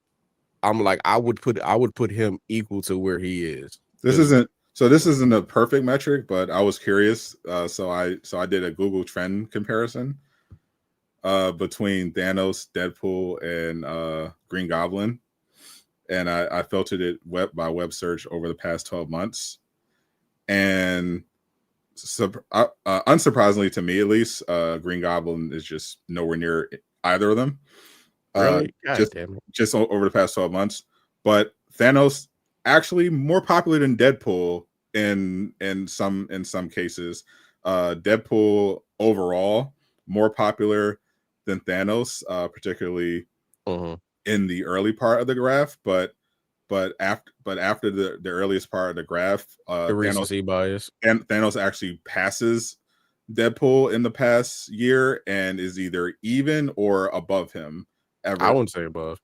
C: I would put him equal to where he is.
A: This isn't a perfect metric, but I was curious. So I did a Google trend comparison between Thanos, Deadpool, and Green Goblin, and I filtered it by web search over the past 12 months. And unsurprisingly to me, at least, Green Goblin is just nowhere near either of them.
C: Really?
A: Just over the past 12 months. But Thanos actually more popular than Deadpool in some cases. Deadpool overall more popular than Thanos, particularly in the early part of the graph, but after the earliest part of the graph,
C: the recency bias,
A: and Thanos actually passes Deadpool in the past year and is either even or above him.
C: I wouldn't say above.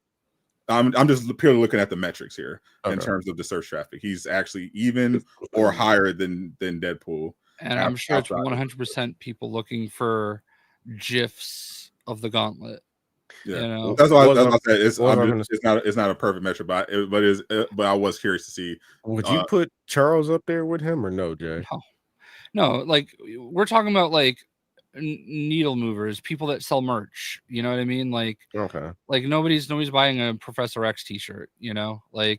A: I'm just purely looking at the metrics here in terms of the search traffic. He's actually even or higher than Deadpool.
B: And I'm sure it's 100% people looking for GIFs of the gauntlet.
A: Yeah,
B: you know?
A: that's why I said it's not a perfect metric, but I was curious to see.
C: Would you put Charles up there with him or no, Jay?
B: No, like we're talking about like needle movers, people that sell merch. You know what I mean? Like, like nobody's buying a Professor X t-shirt. You know, like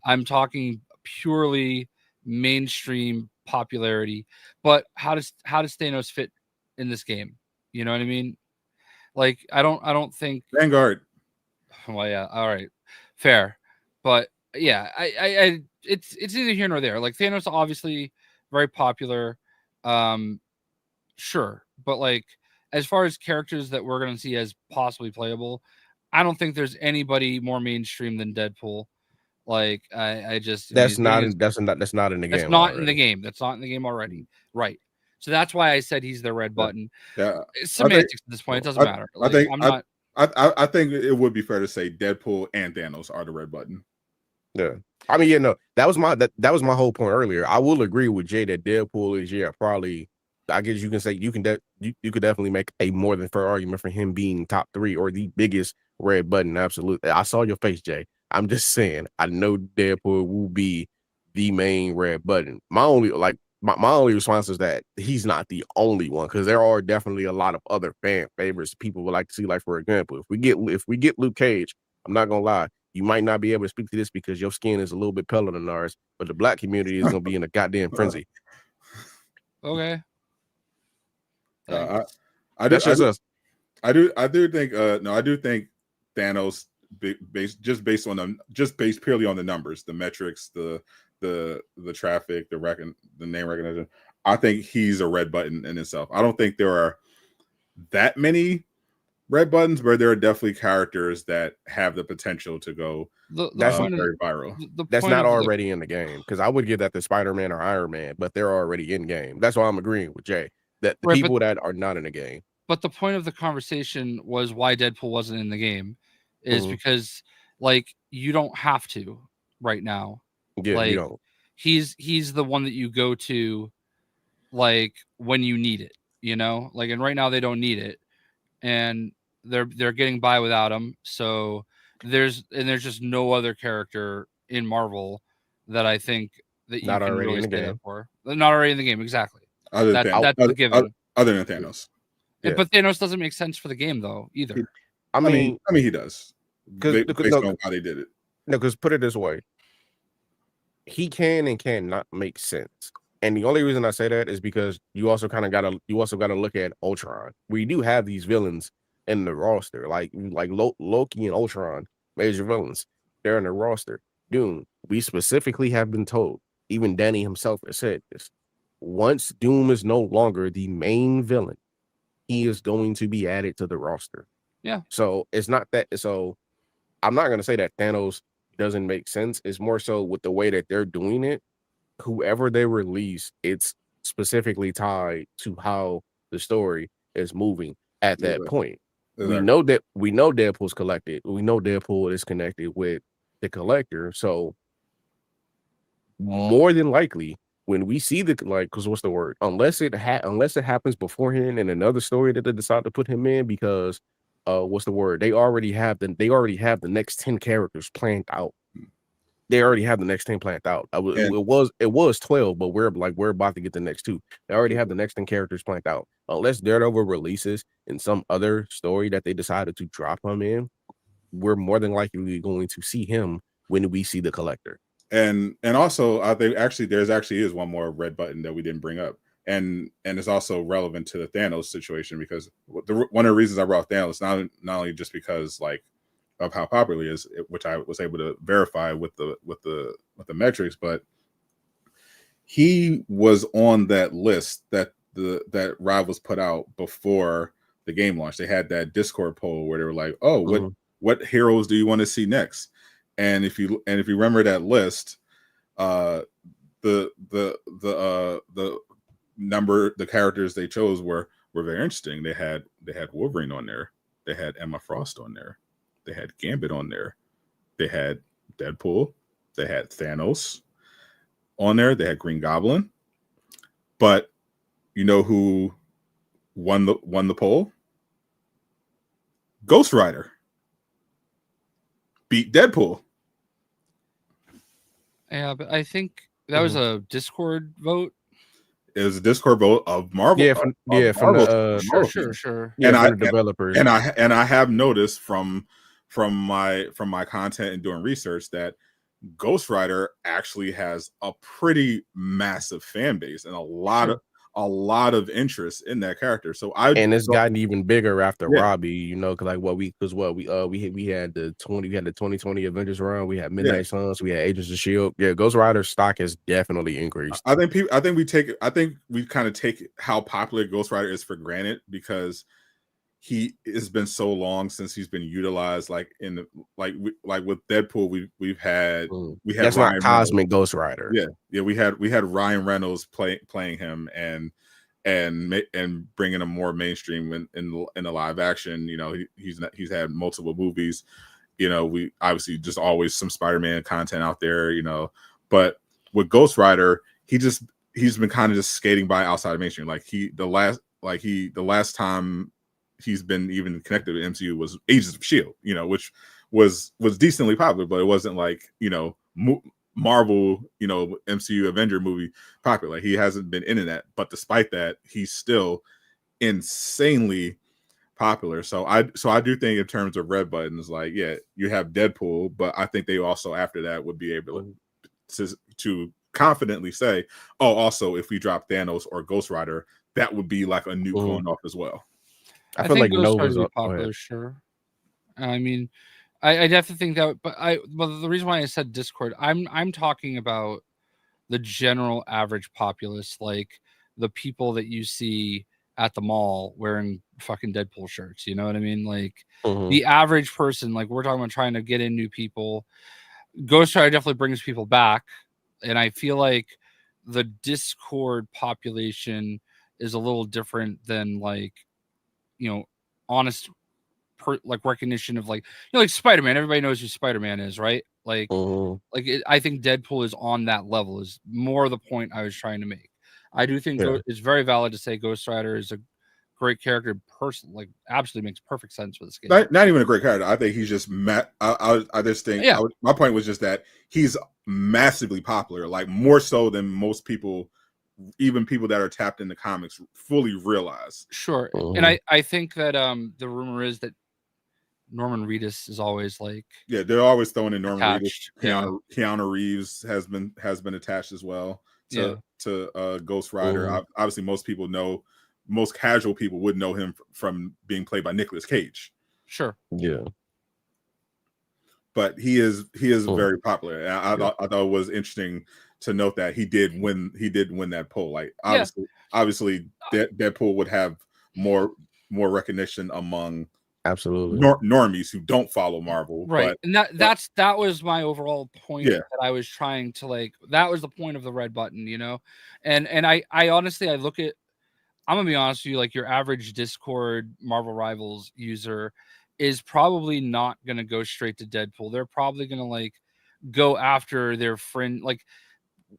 B: I'm talking purely mainstream popularity. But how does Thanos fit in this game? You know what I mean? Like I don't think
A: Vanguard.
B: Well, yeah, all right, fair, but yeah, I it's neither here nor there. Like Thanos, obviously very popular, sure, but like as far as characters that we're gonna see as possibly playable, I don't think there's anybody more mainstream than Deadpool. Like I just
C: that's not in the game.
B: That's not in the game. That's not in the game already, right? So that's why I said he's the red button.
A: Yeah,
B: it's semantics at this point. It doesn't matter. Like,
A: I think it would be fair to say Deadpool and Thanos are the red button.
C: Yeah, I mean, that was my whole point earlier. I will agree with Jay that Deadpool is probably. I guess you can say you could definitely make a more than fair argument for him being top 3 or the biggest red button. Absolutely, I saw your face, Jay. I'm just saying. I know Deadpool will be the main red button. My only response is that he's not the only one, because there are definitely a lot of other fan favorites people would like to see. Like, for example, if we get Luke Cage, I'm not gonna lie, you might not be able to speak to this because your skin is a little bit paler than ours, but the black community is gonna be in a goddamn frenzy.
B: Okay.
A: I do think Thanos, based purely on the numbers, the metrics, the traffic, the name recognition, I think he's a red button in itself. I don't think there are that many red buttons, but there are definitely characters that have the potential to go very viral.
C: That's not already in the game, because I would give that to Spider-Man or Iron Man, but they're already in game. That's why I'm agreeing with Jay that the people that are not in the game.
B: But the point of the conversation was why Deadpool wasn't in the game is because like you don't have to right now.
C: Yeah,
B: like,
C: you don't.
B: He's the one that you go to like when you need it, you know? Like, and right now they don't need it, and they're getting by without him. So there's just no other character in Marvel that I think that you
C: not
B: can
C: already
B: really
C: in the
B: stay
C: game.
B: Up for. Not already in the game, exactly.
A: That's
B: a given.
A: Other than Thanos.
B: Yeah. But Thanos doesn't make sense for the game though either.
A: I mean he does. Based on how they did it.
C: No, because put it this way. He can and cannot make sense. And the only reason I say that is because you also gotta look at Ultron. We do have these villains in the roster, like Loki and Ultron, major villains. They're in the roster. Doom. We specifically have been told, even Danny himself has said this. once Doom is no longer the main villain, he is going to be added to the roster.
B: Yeah.
C: So it's not that. So I'm not gonna say that Thanos doesn't make sense. It's more so with the way that they're doing it. Whoever they release, it's specifically tied to how the story is moving at that point.
A: Exactly.
C: We know Deadpool's collected. We know Deadpool is connected with the Collector. So more than likely, when we see because what's the word? Unless it happens beforehand in another story that they decide to put him in, because what's the word? They already have the next 10 characters planned out. They already have the next 10 planned out. It was 12, but we're about to get the next 2. They already have the next 10 characters planned out. Unless Daredevil releases in some other story that they decided to drop him in, we're more than likely going to see him when we see the Collector.
A: And also, I think there's is one more red button that we didn't bring up, and it's also relevant to the Thanos situation, because one of the reasons I brought Thanos not only just because like of how popular he is, which I was able to verify with the metrics, but he was on that list that Rivals put out before the game launch. They had that Discord poll where they were like, "Oh, what heroes do you want to see next?" And if you remember that list, the characters they chose were very interesting. They had Wolverine on there. They had Emma Frost on there. They had Gambit on there. They had Deadpool. They had Thanos on there. They had Green Goblin. But you know who won the poll? Ghost Rider beat Deadpool.
B: Yeah, but I think that was a Discord vote.
A: It was a Discord vote of Marvel.
C: Yeah, from
B: Marvel. Sure.
C: Yeah,
A: and
C: from the developers.
A: And I have noticed from my content and doing research that Ghost Rider actually has a pretty massive fan base and a lot of interest in that character. So
C: it's gotten even bigger after Robbie, because we had the 2020 Avengers run, we had Midnight Suns, we had Agents of S.H.I.E.L.D. Yeah, Ghost Rider stock has definitely increased.
A: I think we kind of take how popular Ghost Rider is for granted, because he has been so long since he's been utilized. Like with Deadpool, we had
C: that's Ryan not Cosmic Reynolds. Ghost Rider.
A: Yeah, we had Ryan Reynolds playing him and bringing him more mainstream in the live action. He's had multiple movies. We obviously just always some Spider-Man content out there. But with Ghost Rider, he's been kind of just skating by outside of mainstream. The last time he's been even connected to MCU was Agents of S.H.I.E.L.D., which was decently popular, but it wasn't like, Marvel, MCU Avenger movie popular. He hasn't been in that, but despite that, he's still insanely popular. So I do think in terms of red buttons, you have Deadpool, but I think they also after that would be able to confidently say, also if we drop Thanos or Ghost Rider, that would be like a nuke going off as well.
B: I feel like Nova's popular, sure. I mean, I definitely think that, but the reason why I said Discord, I'm talking about the general average populace, like the people that you see at the mall wearing fucking Deadpool shirts. You know what I mean? Like the average person, like we're talking about trying to get in new people. Ghost Rider definitely brings people back, and I feel like the Discord population is a little different than honest recognition of like Spider-Man. Everybody knows who Spider-Man is, right? I think Deadpool is on that level, is more the point I was trying to make. I do think it's very valid to say Ghost Rider is a great character person, absolutely makes perfect sense for this game.
A: Not even a great character. I think he's just I just think my point was just that he's massively popular, more so than most people, even people that are tapped into comics, fully realize.
B: Sure. And I think that the rumor is that Norman Reedus is always
A: they're always throwing in Norman
B: attached.
A: Reedus. Keanu Reeves has been attached as well to Ghost Rider. Obviously most casual people would know him from being played by Nicolas Cage.
B: Sure.
C: Yeah.
A: But he is very popular. And I thought it was interesting to note that he did win that poll. Like
B: Yeah.
A: obviously Deadpool would have more recognition among
C: absolutely
A: normies who don't follow Marvel,
B: right?
A: But
B: And that was my overall point
A: Yeah.
B: that I was trying to like. That was the point of the red button, you know. And I honestly I look at. I'm gonna be honest with you, like your average Discord Marvel Rivals user is probably not gonna go straight to Deadpool. They're probably gonna like go after their friend. Like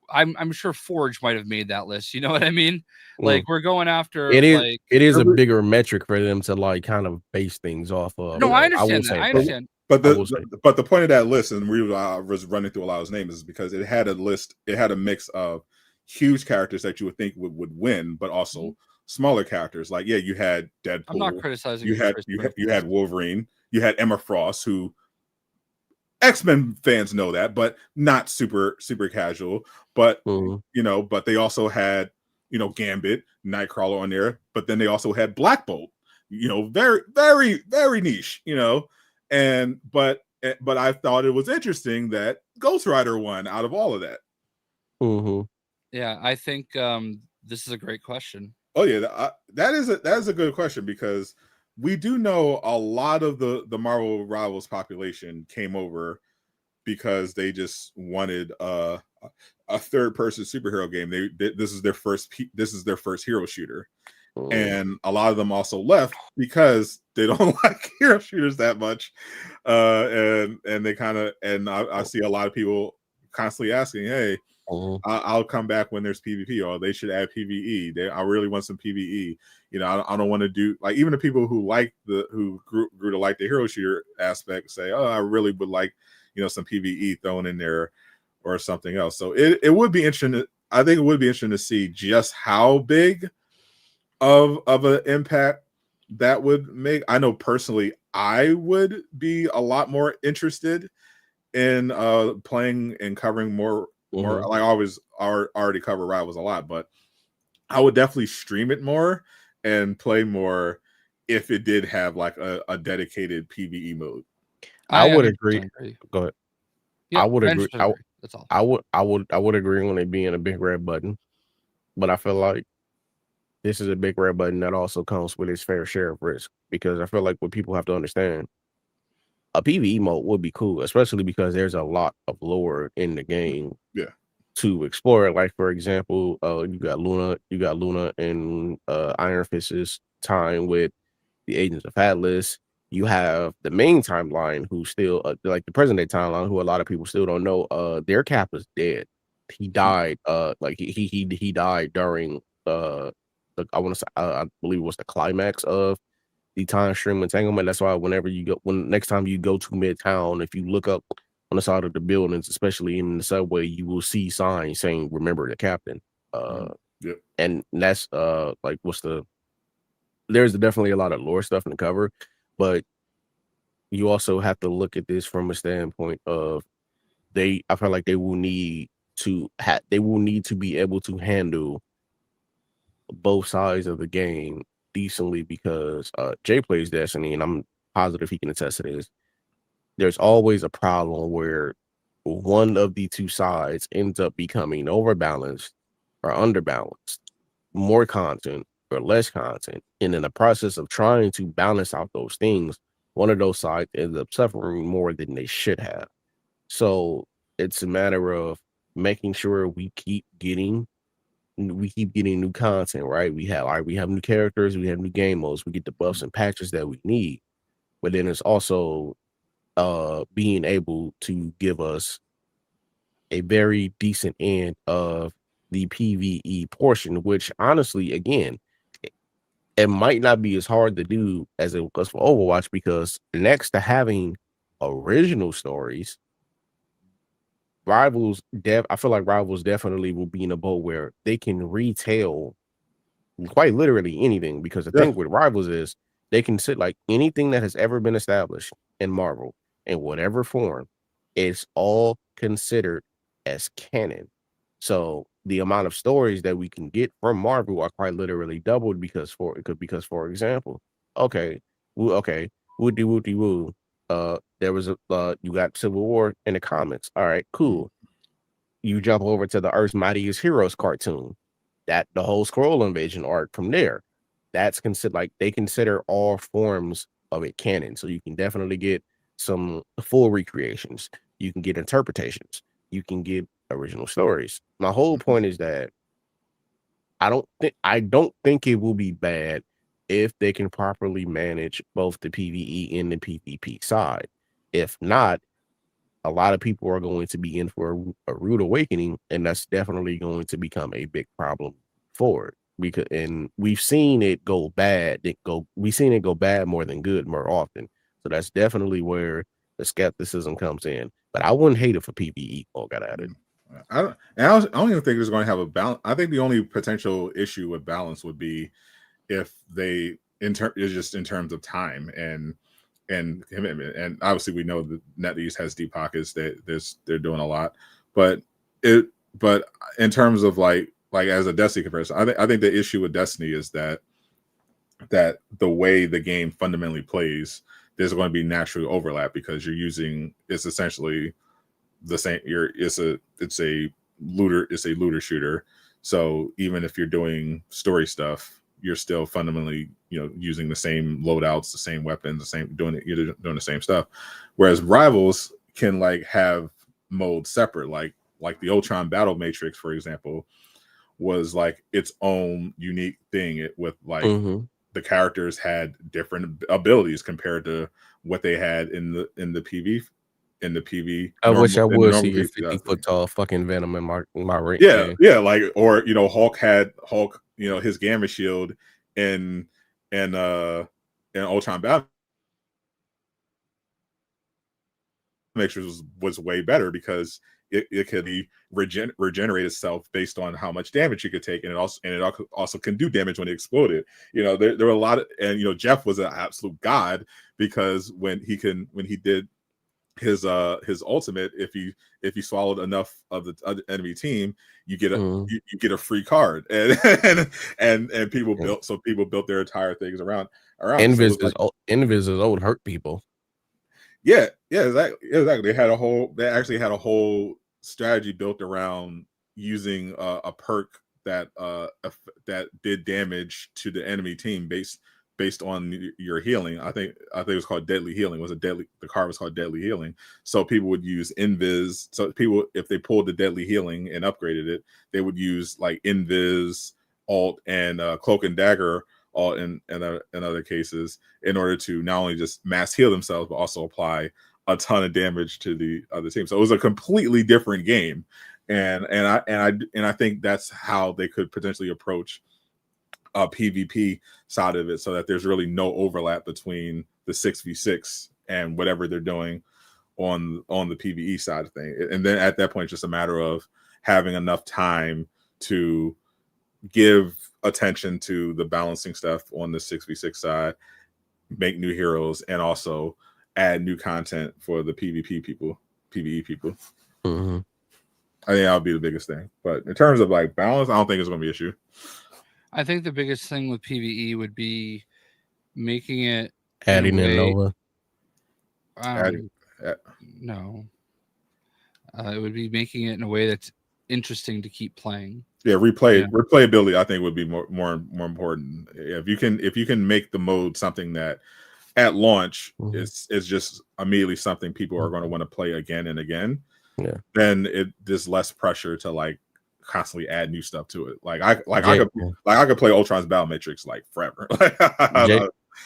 B: I'm sure Forge might have made that list. You know what I mean? Like we're going after
C: it is
B: like
C: it is a bigger metric for them to like kind of base things off of.
B: no, I
C: will
B: understand that.
C: say
B: I understand.
A: But the point of that list, and I was running through a lot of his names, is because it had a list. It had a mix of huge characters that you would think would win, but also smaller characters. Like you had Deadpool.
B: I'm not criticizing.
A: You had Wolverine. You had Emma Frost, who X-Men fans know that, but not super casual. But but they also had Gambit, Nightcrawler on there. But then they also had Black Bolt. Very very very niche. And but I thought it was interesting that Ghost Rider won out of all of that.
B: Yeah, I think this is a great question.
A: Oh yeah, that is a good question, because we do know a lot of the Marvel Rivals population came over because they just wanted a third person superhero game. This is their first hero shooter. And a lot of them also left because they don't like hero shooters that much. And they kind of, and I see a lot of people constantly asking, hey, I'll come back when there's PvP, or they should add PvE. I really want some PvE. I don't want to do, like, even the people who grew to like the hero shooter aspect say, oh, I really would like, some PvE thrown in there or something else. So it would be interesting. I think it would be interesting to see just how big of an impact that would make. I know personally I would be a lot more interested in playing and covering more. Like I already cover Rivals a lot, but I would definitely stream it more and play more if it did have like a dedicated PvE mode.
C: I would agree. Go ahead.
B: Yeah,
C: I would agree.
B: That's all.
C: I would agree on it being a big red button, but I feel like this is a big red button that also comes with its fair share of risk, because I feel like what people have to understand, a PvE mode would be cool, especially because there's a lot of lore in the game to explore. Like, for example, you got Luna and Iron Fist's time with the Agents of Atlas. You have the main timeline, who still like the present day timeline, who a lot of people still don't know. Their Cap is dead. He died. Like he died during I want to say I believe it was the climax of the time stream entanglement. That's why next time you go to Midtown, if you look up on the side of the buildings, especially in the subway, you will see signs saying "Remember the Captain." And that's like there's definitely a lot of lore stuff in the cover, but you also have to look at this from a standpoint of I feel like they will need to be able to handle both sides of the game decently, because Jay plays Destiny, and I'm positive he can attest to this. There's always a problem where one of the two sides ends up becoming overbalanced or underbalanced, more content or less content, and in the process of trying to balance out those things, one of those sides ends up suffering more than they should have. So it's a matter of making sure we keep getting new content, right? We have new characters, we have new game modes, we get the buffs and patches that we need, but then it's also being able to give us a very decent end of the PvE portion, which honestly, again, it might not be as hard to do as it was for Overwatch, because next to having original stories, I feel like Rivals definitely will be in a boat where they can retell quite literally anything, because the thing with Rivals is they can sit like anything that has ever been established in Marvel in whatever form, it's all considered as canon. So the amount of stories that we can get from Marvel are quite literally doubled, because for example, woody woo. There was you got Civil War in the comics. All right, cool. you jump over to the Earth's Mightiest Heroes cartoon. That the whole Skrull invasion arc from there. That's considered like they consider all forms of it canon. So you can definitely get some full recreations. You can get interpretations. You can get original stories. My whole point is that I don't think it will be bad if they can properly manage both the PvE and the PvP side. If not, a lot of people are going to be in for a rude awakening, and that's definitely going to become a big problem for it. Because we've seen it go bad. We've seen it go bad more than good more often. So that's definitely where the skepticism comes in. But I wouldn't hate it for PvE all got added.
A: I don't even think there's going to have a balance. I think the only potential issue with balance would be if they just in terms of time and commitment. And obviously we know that NetEase has deep pockets. They're doing a lot, but in terms of like as a Destiny comparison, I think the issue with Destiny is that the way the game fundamentally plays, there's going to be natural overlap because it's essentially the same. It's a looter shooter. So even if you're doing story stuff, you're still fundamentally, using the same loadouts, the same weapons, you're doing the same stuff. Whereas Rivals can like have modes separate, like the Ultron Battle Matrix, for example, was like its own unique thing with like the characters had different abilities compared to what they had in the PV. In the PV,
C: I wish I would see a 50-foot tall fucking Venom in my ring.
A: Yeah, like or Hulk had his gamma shield in Ultron Battle Matrix was way better because it could regenerate itself based on how much damage it could take, and it also can do damage when it exploded. There were a lot of, and Jeff was an absolute god because when he did his ultimate, if you swallowed enough of the other enemy team, you get you get a free card, and people built their entire things around
C: Invis is old hurt people.
A: Yeah, exactly. They actually had a whole strategy built around using a perk that did damage to the enemy team based on your healing. I think it was called Deadly Healing. The card was called Deadly Healing. So people would use Invis. So people, if they pulled the Deadly Healing and upgraded it, they would use like Invis, Alt, and Cloak and Dagger all in other cases in order to not only just mass heal themselves but also apply a ton of damage to the other team. So it was a completely different game, and I think that's how they could potentially approach a PvP side of it, so that there's really no overlap between the 6v6 and whatever they're doing on the PvE side of thing. And then at that point, it's just a matter of having enough time to give attention to the balancing stuff on the 6v6 side, make new heroes, and also add new content for the PvE people.
C: Mm-hmm.
A: I think that would be the biggest thing. But in terms of like balance, I don't think it's going to be an issue.
B: I think the biggest thing with PvE would be making it
C: adding in Nova.
B: No. It would be making it in a way that's interesting to keep playing.
A: Yeah, replayability I think would be more important. If you can make the mode something that at launch is just immediately something people are going to want to play again and again.
C: Yeah.
A: Then there's less pressure to like constantly add new stuff to it. I could play Ultron's Battle Matrix like forever.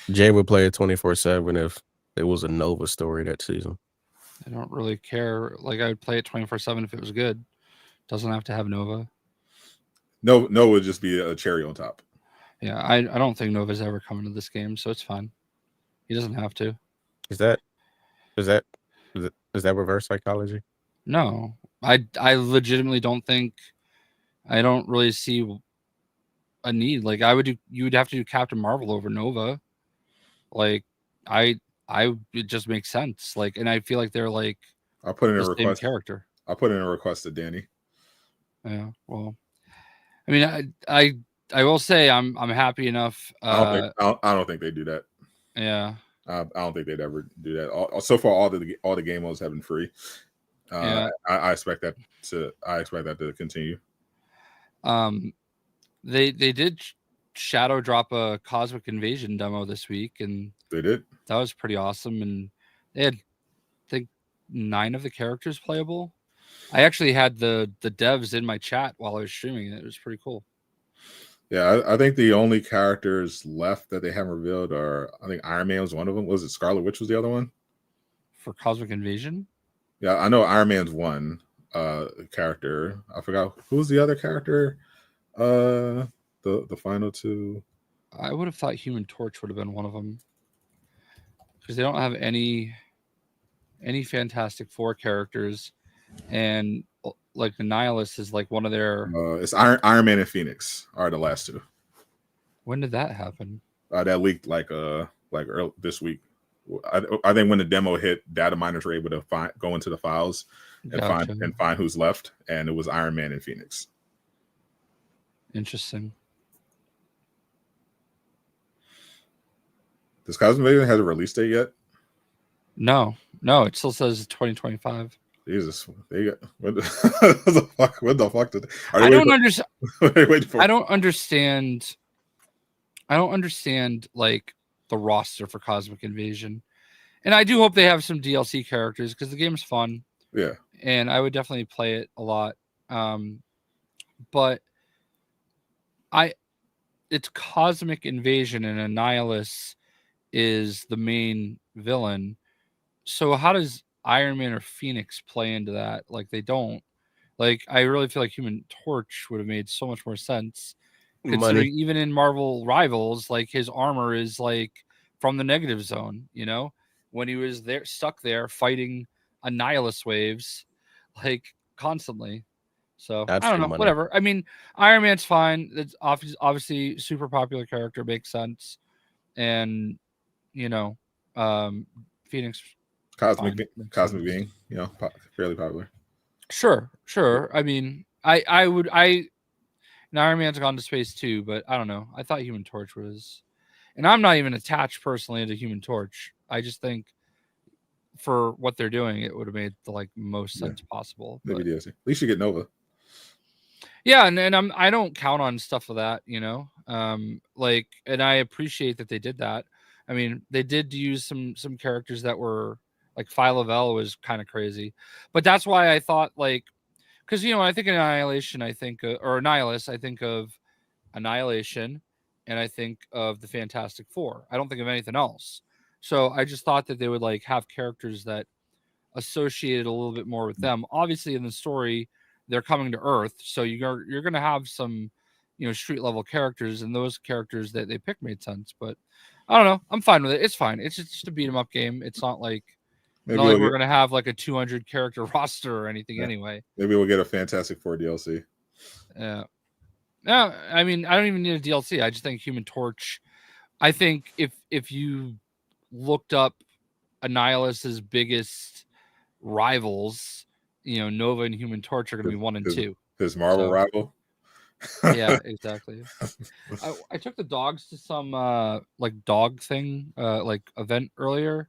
C: Jay would play it 24/7 if it was a Nova story that season.
B: I don't really care. Like I would play it 24/7 if it was good. Doesn't have to have Nova.
A: Nova would just be a cherry on top.
B: Yeah, I don't think Nova's ever coming to this game, so it's fine. He doesn't have to.
C: Is that reverse psychology?
B: No, I legitimately don't think. I don't really see a need. Like you would have to do Captain Marvel over Nova. Like it just makes sense. Like, and I feel like they're like
A: I put in a
B: same
A: request
B: character.
A: I put in a request to Danny.
B: Yeah, well, I mean, I will say I'm happy enough.
A: I don't think they do that.
B: Yeah,
A: I don't think they'd ever do that. So far, all the game modes have been free.
B: Yeah.
A: I expect that to continue.
B: They did shadow drop a Cosmic Invasion demo this week, and
A: They did.
B: that was pretty awesome. And they had, I think, 9 of the characters playable. I actually had the devs in my chat while I was streaming it. It was pretty cool.
A: Yeah, I think the only characters left that they haven't revealed are, I think Iron Man was one of them. Was it Scarlet Witch was the other one?
B: For Cosmic Invasion?
A: Yeah, I know Iron Man's one character. I forgot who's the other character. The final two.
B: I would have thought Human Torch would have been one of them, because they don't have any Fantastic Four characters, and like the Nihilist is like one of their.
A: It's Iron Man and Phoenix are the last two.
B: When did that happen?
A: That leaked like early this week. I think when the demo hit, data miners were able to go into the files and find who's left, and it was Iron Man and Phoenix.
B: Interesting.
A: Does Cosmic Invasion have a release date yet?
B: No, it still says 2025.
A: Jesus, they got what the fuck? What the fuck did
B: I don't understand. I don't understand like the roster for Cosmic Invasion, and I do hope they have some DLC characters because the game's fun.
A: Yeah,
B: and I would definitely play it a lot. But it's Cosmic Invasion, and Annihilus is the main villain. So how does Iron Man or Phoenix play into that? Like, they don't. Like, I really feel like Human Torch would have made so much more sense. Considering even in Marvel Rivals, like, his armor is like from the negative zone, you know, when he was there stuck there fighting Annihilus waves like constantly. So I don't know, whatever. I mean, Iron Man's fine. It's obviously super popular character, makes sense. And you know, Phoenix
A: Cosmic being, you know, fairly popular.
B: Sure. I mean, Iron Man's gone to space too, but I don't know. I thought Human Torch was, and I'm not even attached personally to Human Torch. I just think for what they're doing, it would have made the like most sense possible.
A: Maybe DLC. At least you get Nova.
B: Yeah, and I don't count on stuff like that, you know. Like, and I appreciate that they did that. I mean, they did use some characters that were like Phyla-Vell was kind of crazy, but that's why I thought like, because you know, when I think of Annihilation, I think or Annihilus, I think of Annihilation, and I think of the Fantastic Four. I don't think of anything else. So I just thought that they would like have characters that associated a little bit more with them. Obviously, in the story, they're coming to Earth, so you're going to have some, you know, street level characters, and those characters that they picked made sense. But I don't know. I'm fine with it. It's fine. It's just a beat 'em up game. It's not like we're going to have like a 200 character roster or anything anyway.
A: Maybe we'll get a Fantastic Four DLC.
B: Yeah. No, I mean, I don't even need a DLC. I just think Human Torch. I think if you looked up Annihilus's biggest rivals, you know, Nova and Human Torch are going to be 1 and 2.
A: His Marvel rival.
B: Yeah, exactly. I took the dogs to some like dog thing, like event earlier,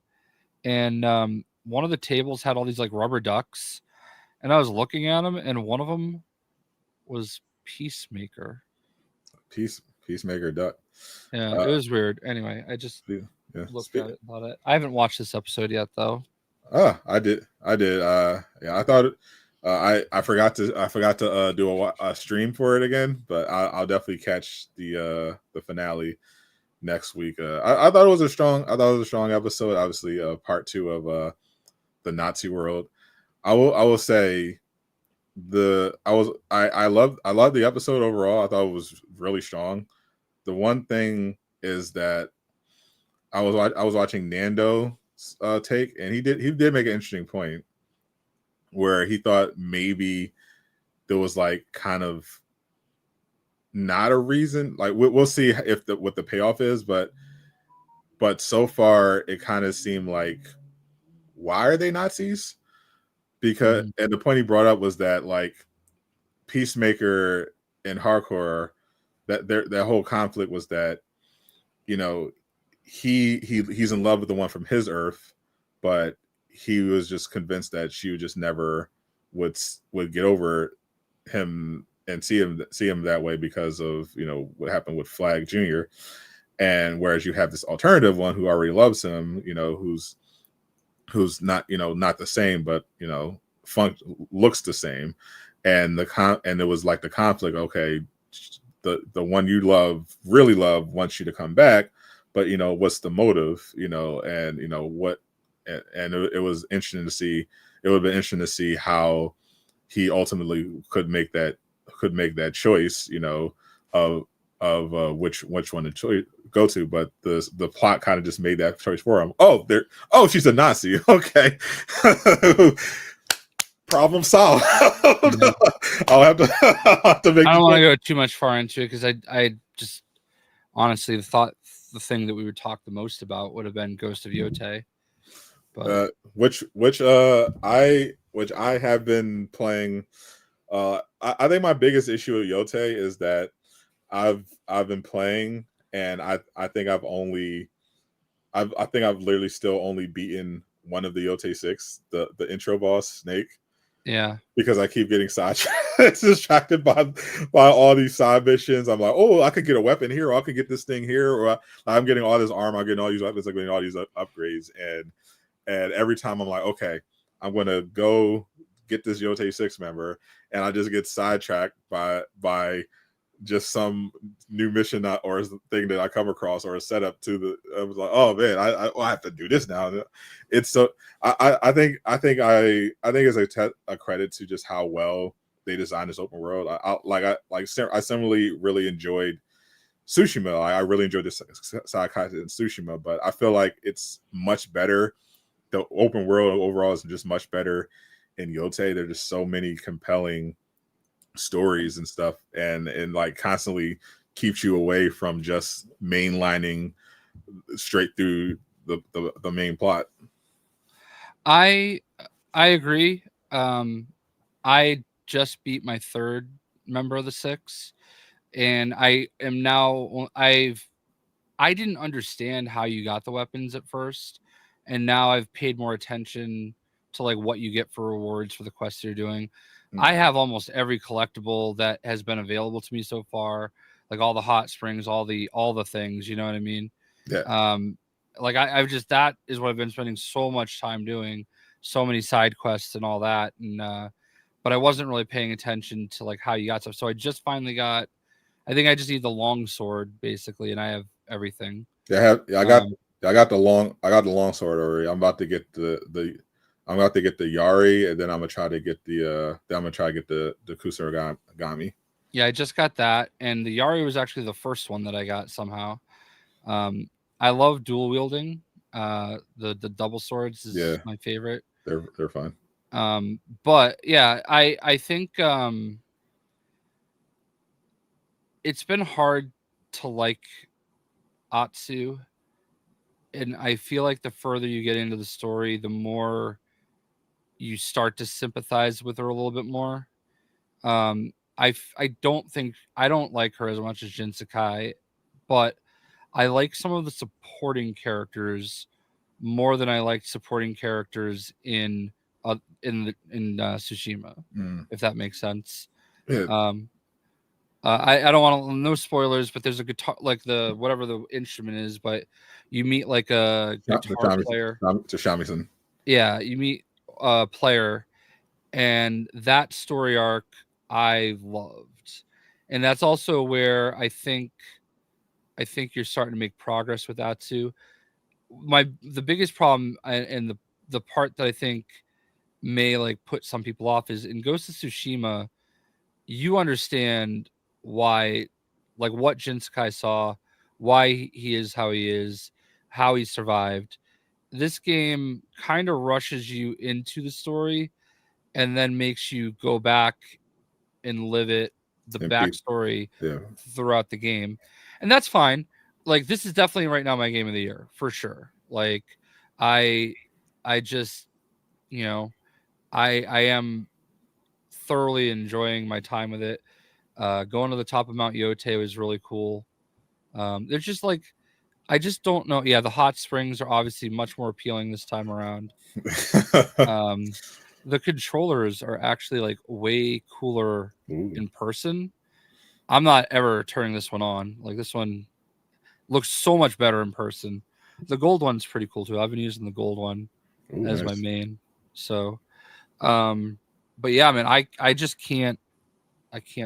B: and one of the tables had all these like rubber ducks, and I was looking at them, and one of them was Peacemaker.
A: Peacemaker duck.
B: Yeah, it was weird. Anyway, I just looked at it and thought it. I haven't watched this episode yet, though.
A: Oh, I did. Yeah, I thought I forgot to do a stream for it again, but I'll definitely catch the finale next week. I thought it was a strong episode. Obviously, part 2 of the Nazi world. I will say I loved the episode overall. I thought it was really strong. The one thing is that I was watching Nando take, and he did make an interesting point where he thought maybe there was like kind of not a reason. Like we'll see if what the payoff is, but so far it kind of seemed like, why are they Nazis? Because and the point he brought up was that like Peacemaker and Hardcore, that their whole conflict was that, you know, he's in love with the one from his Earth, but he was just convinced that she would just never would get over him and see him that way because of, you know, what happened with Flag Jr. And whereas you have this alternative one who already loves him, you know, who's not, you know, not the same, but, you know, looks the same. And and it was like the conflict, okay, the one you really love wants you to come back, but, you know, what's the motive, you know, and, you know, what, and it was interesting to see. It would have been interesting to see how he ultimately could make that choice, you know, of which one to go to. But the plot kind of just made that choice for him. She's a Nazi. Okay. Problem solved.
B: Yeah.
A: I'll have to make.
B: I don't want to go too much far into it because I just honestly the thing that we would talk the most about would have been Ghost of Yotei. But
A: which I have been playing. I think my biggest issue with Yotei is that I've been playing, and I think I've literally still only beaten one of the Yotei 6, the intro boss Snake.
B: Yeah,
A: because I keep getting distracted by all these side missions. I'm like, oh, I could get a weapon here, or I could get this thing here, or I'm getting all this armor, I'm getting all these weapons, I'm getting all these upgrades, and every time I'm like, okay, I'm gonna go get this Yotei 6 member, and I just get sidetracked by just some new mission or thing that I come across, or a setup to I was like, oh man, I have to do this now. It's so I think it's a credit to just how well they designed this open world. I similarly really enjoyed Tsushima. I really enjoyed this Sakai in Tsushima, but I feel like it's much better. The open world overall is just much better in Yotei. There's just so many compelling stories and stuff, and like constantly keeps you away from just mainlining straight through the main plot.
B: I agree. I just beat my 3rd member of the 6, and I am now I didn't understand how you got the weapons at first, and now I've paid more attention to like what you get for rewards for the quests you're doing. I have almost every collectible that has been available to me so far, like all the hot springs, all the things, you know what I mean?
A: Yeah.
B: Like I've just, that is what I've been spending so much time doing, so many side quests and all that, and but I wasn't really paying attention to like how you got stuff. So I just finally got, I think I just need the long sword basically, and I have everything.
A: I got the long sword already. I'm about to get I'm about to get the Yari, and then I'm gonna try to get the Kusarigami.
B: Yeah, I just got that, and the Yari was actually the first one that I got somehow. I love dual wielding. The double swords is my favorite.
A: They're fun.
B: But yeah, I think it's been hard to like Atsu, and I feel like the further you get into the story, the more you start to sympathize with her a little bit more. I don't like her as much as Jin Sakai, but I like some of the supporting characters more than I like supporting characters in Tsushima, if that makes sense.
A: Yeah.
B: I don't want to, no spoilers, but there's a guitar, like the whatever the instrument is, but you meet like a guitar player.
A: To Shamisen.
B: Yeah, you meet a player, and that story arc I loved, and that's also where I think you're starting to make progress with that too. The biggest problem and the part that I think may like put some people off is in Ghost of Tsushima, you understand why, like what Jin Sakai saw, why he is how he is, how he survived. This game kind of rushes you into the story and then makes you go back and live it, the backstory throughout the game. And that's fine. Like this is definitely right now my game of the year for sure. Like I just, you know, I am thoroughly enjoying my time with it. Going to the top of Mount Yotei was really cool. There's just like I just don't know. Yeah, the hot springs are obviously much more appealing this time around. The controllers are actually like way cooler in person. I'm not ever turning this one on. Like this one looks so much better in person. The gold one's pretty cool too. I've been using the gold one as my main. So, but yeah, man, I just can't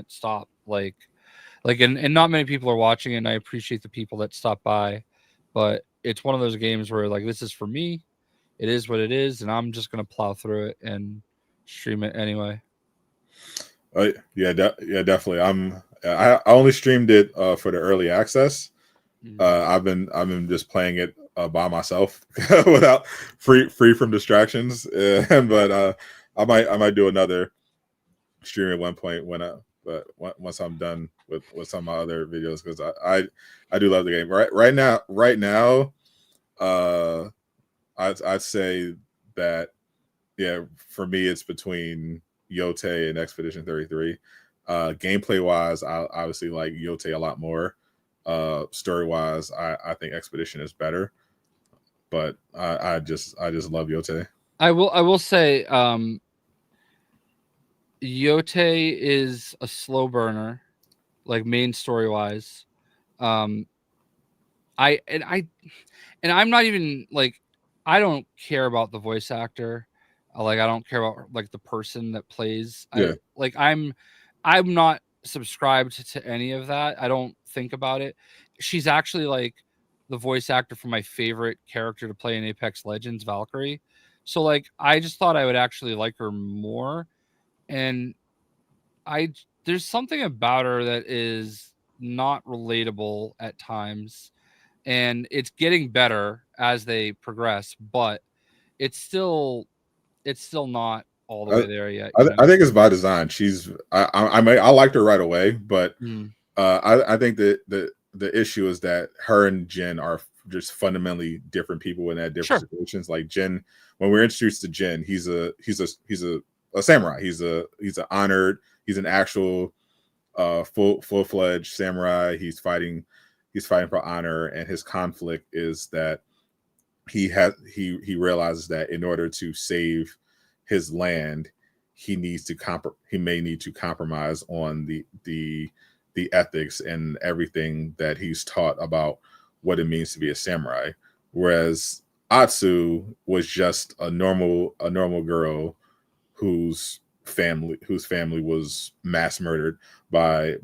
B: stop. Like, and not many people are watching it. And I appreciate the people that stop by, but it's one of those games where like this is for me. It is what it is, and I'm just gonna plow through it and stream it anyway.
A: Yeah, definitely. I only streamed it for the early access. I've been just playing it by myself without free from distractions. But I might do another stream at one point once I'm done with some of my other videos, because I do love the game. Right now, I'd say that, yeah, for me it's between Yote and Expedition 33. Gameplay wise, I obviously like Yote a lot more. Story wise, I think Expedition is better, but I just love Yote.
B: I will say Yote is a slow burner, like main story wise. I'm not even like, I don't care about the voice actor. Like I don't care about like the person that plays.
A: Yeah.
B: I'm not subscribed to any of that. I don't think about it. She's actually like the voice actor for my favorite character to play in Apex Legends, Valkyrie. So like I just thought I would actually like her more. And there's something about her that is not relatable at times, and it's getting better as they progress, but it's still not all the way there yet.
A: I think it's by design. I liked her right away, but I think that the issue is that her and Jin are just fundamentally different people in that different situations. Like Jin, when we're introduced to Jin, he's a samurai. He's an actual full-fledged samurai. He's fighting for honor, and his conflict is that he realizes that in order to save his land, he may need to compromise on the ethics and everything that he's taught about what it means to be a samurai. Whereas Atsu was just a normal girl whose family was mass murdered by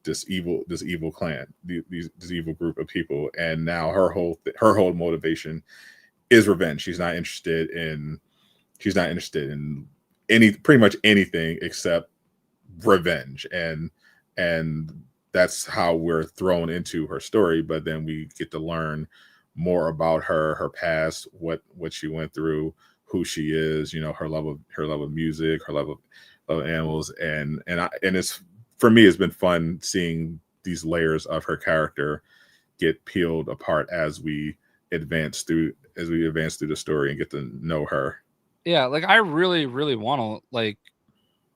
A: this evil clan, this evil group of people, and now her whole motivation is revenge. She's not interested in pretty much anything except revenge, and that's how we're thrown into her story. But then we get to learn more about her past, what she went through, who she is, her love of music, her love of animals, and it's, for me, it's been fun seeing these layers of her character get peeled apart as we advance through the story and get to know her.
B: Yeah, like I really, really want to like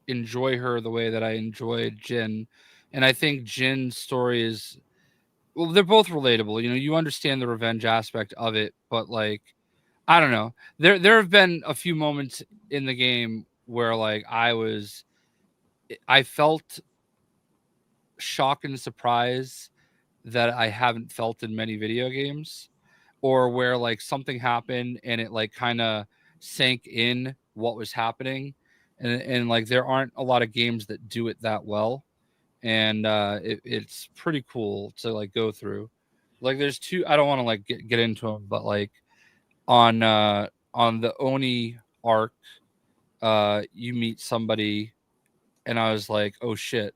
B: enjoy her the way that I enjoyed Jin, and I think Jin's story is, well, they're both relatable. You understand the revenge aspect of it, but like, I don't know. There have been a few moments in the game where like I felt shock and surprise that I haven't felt in many video games, or where like something happened and it like kind of sank in what was happening, and like there aren't a lot of games that do it that well, and it's pretty cool to like go through. Like there's two, I don't want to like get into them, but like on the Oni arc, you meet somebody, and I was like, oh shit.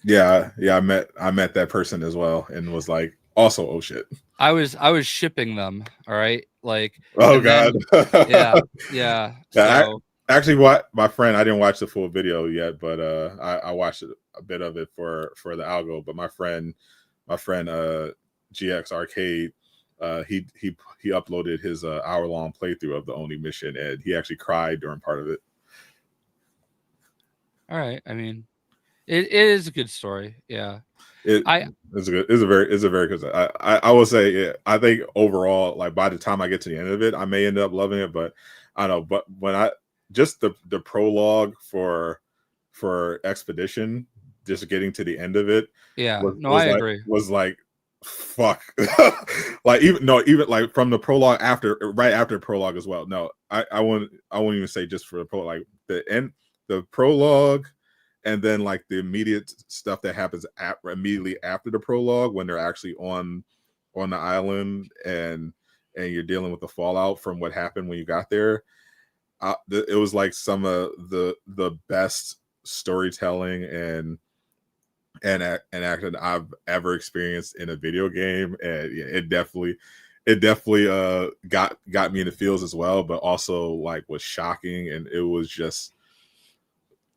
A: Yeah, I met that person as well, and was like, also, oh shit.
B: I was shipping them. All right, like,
A: oh god.
B: yeah. So
A: actually, what my friend, I didn't watch the full video yet, but I watched a bit of it for the algo. But my friend GX Arcade, he uploaded his hour-long playthrough of the Oni mission, and he actually cried during part of it.
B: All right, I mean, It is a good story. Yeah.
A: It's a very good. I will say, yeah, I think overall, like by the time I get to the end of it, I may end up loving it, but I don't know. But when I just the prologue for Expedition, just getting to the end of it,
B: Yeah. No, I agree.
A: Was like fuck, like even like from the prologue right after the prologue as well. No, I won't even say just for the prologue, like the prologue. And then like the immediate stuff that happens immediately after the prologue when they're actually on the island and you're dealing with the fallout from what happened when you got there. It was like some of the best storytelling and acting I've ever experienced in a video game, and yeah, it definitely got me in the feels as well, but also like was shocking, and it was just.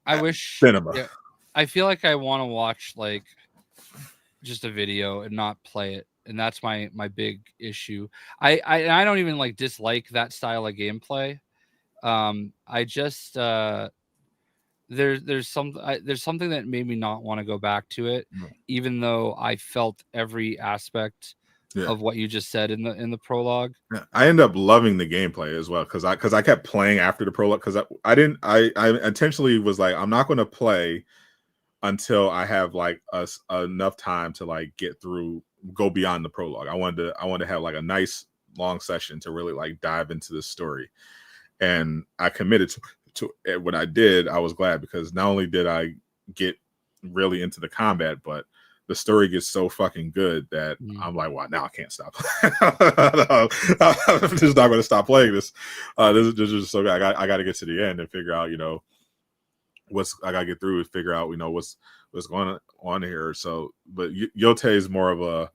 B: I wish
A: cinema.
B: Yeah, I feel like I want to watch like just a video and not play it, and that's my big issue. I don't even like dislike that style of gameplay. I just there's something that made me not want to go back to it, even though I felt every aspect of what you just said in the prologue.
A: Yeah, I ended up loving the gameplay as well because I kept playing after the prologue because I intentionally was like, I'm not going to play until I have like enough time to like go beyond the prologue. I wanted to have like a nice long session to really like dive into the story, and I committed to what I did. I was glad because not only did I get really into the combat, but the story gets so fucking good that I'm like, well, now I can't stop. I'm just not going to stop playing this. This is just so good. I got to get to the end and figure out, I gotta get through and figure out, what's going on here. So, but Yote is more of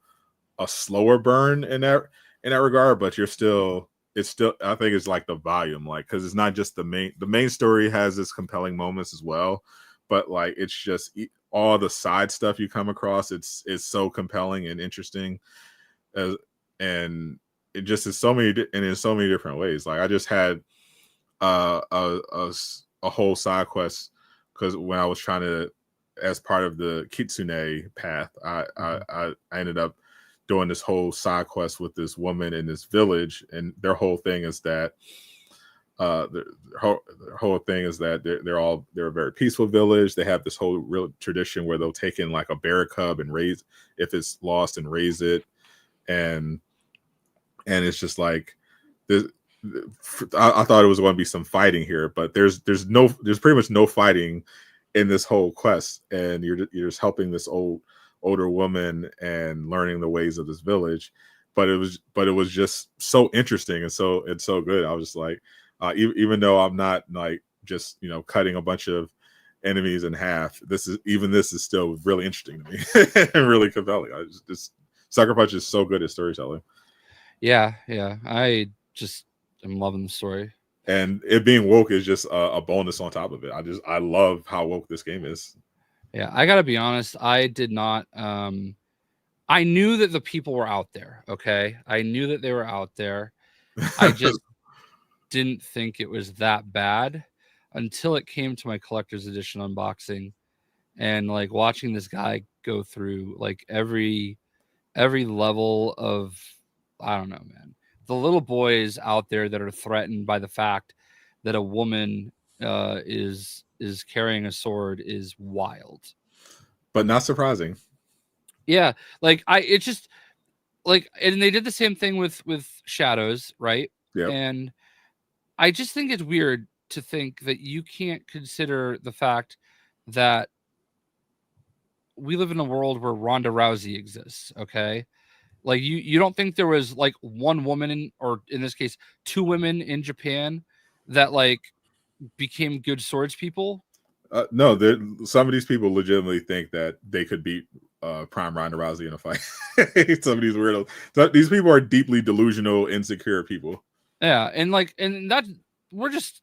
A: a slower burn in that regard, but it's still, I think it's like the volume, like, cause it's not just the main story has its compelling moments as well, but like, it's just all the side stuff you come across. It's so compelling and interesting and it just is in so many different ways. Like I just had a whole side quest because when I was trying to, as part of the Kitsune path, I ended up doing this whole side quest with this woman in this village, and their whole thing is that they're a very peaceful village. They have this whole real tradition where they'll take in like a bear cub and raise, if it's lost, and raise it, and it's just like this. I thought it was going to be some fighting here, but there's pretty much no fighting in this whole quest, and you're just helping this older woman and learning the ways of this village. But it was just so interesting and so good. I was just like, even though I'm not like just cutting a bunch of enemies in half, this is still really interesting to me and really compelling. Sucker Punch is so good at storytelling.
B: Yeah, I just I'm loving the story,
A: and it being woke is just a bonus on top of it. I love how woke this game is.
B: Yeah, I gotta be honest, I did not I knew that the people were out there. Okay, I knew that they were out there. I just didn't think it was that bad until it came to my collector's edition unboxing, and like watching this guy go through like every level of, I don't know, man. The little boys out there that are threatened by the fact that a woman is carrying a sword is wild,
A: but not surprising.
B: Yeah, like it just like, and they did the same thing with Shadows, right?
A: Yeah,
B: and I just think it's weird to think that you can't consider the fact that we live in a world where Ronda Rousey exists. Okay. Like you don't think there was like one woman or in this case, two women in Japan that like became good swords people?
A: No, some of these people legitimately think that they could beat Prime Ronda Rousey in a fight. Some of these weirdos. These people are deeply delusional, insecure people.
B: Yeah, and that we're just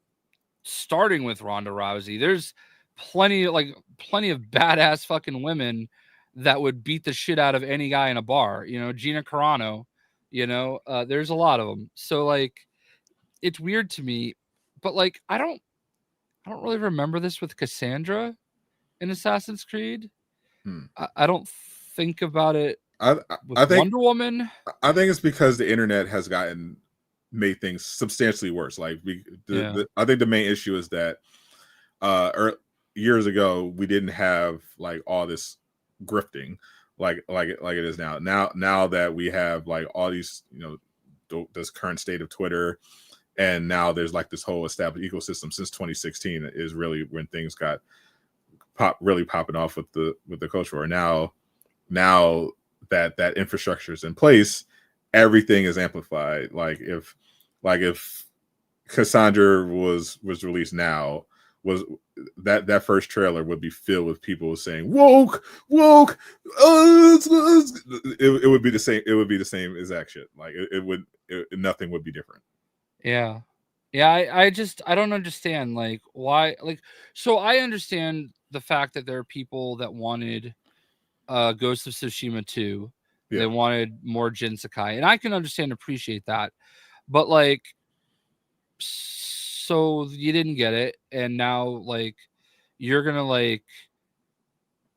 B: starting with Ronda Rousey. There's plenty of badass fucking women that would beat the shit out of any guy in a bar. Gina Carano. There's a lot of them. So like, it's weird to me, but like, I don't really remember this with Cassandra in Assassin's Creed.
A: Hmm.
B: I don't think about it
A: I
B: with
A: think
B: Wonder Woman.
A: I think it's because the internet has made things substantially worse. Like I think the main issue is that years ago we didn't have like all this grifting like it is now. Now that we have like all these, this current state of Twitter, and now there's like this whole established ecosystem since 2016 is really when things got really popping off with the culture war. Now that infrastructure is in place, everything is amplified. Like if Cassandra was released now, was that first trailer would be filled with people saying woke. It would be the same. It would be the same exact shit. Like nothing would be different.
B: Yeah. I don't understand like why. Like, so I understand the fact that there are people that wanted Ghost of Tsushima 2. Yeah. They wanted more Jin Sakai, and I can understand and appreciate that. But like, so you didn't get it, and now like you're gonna like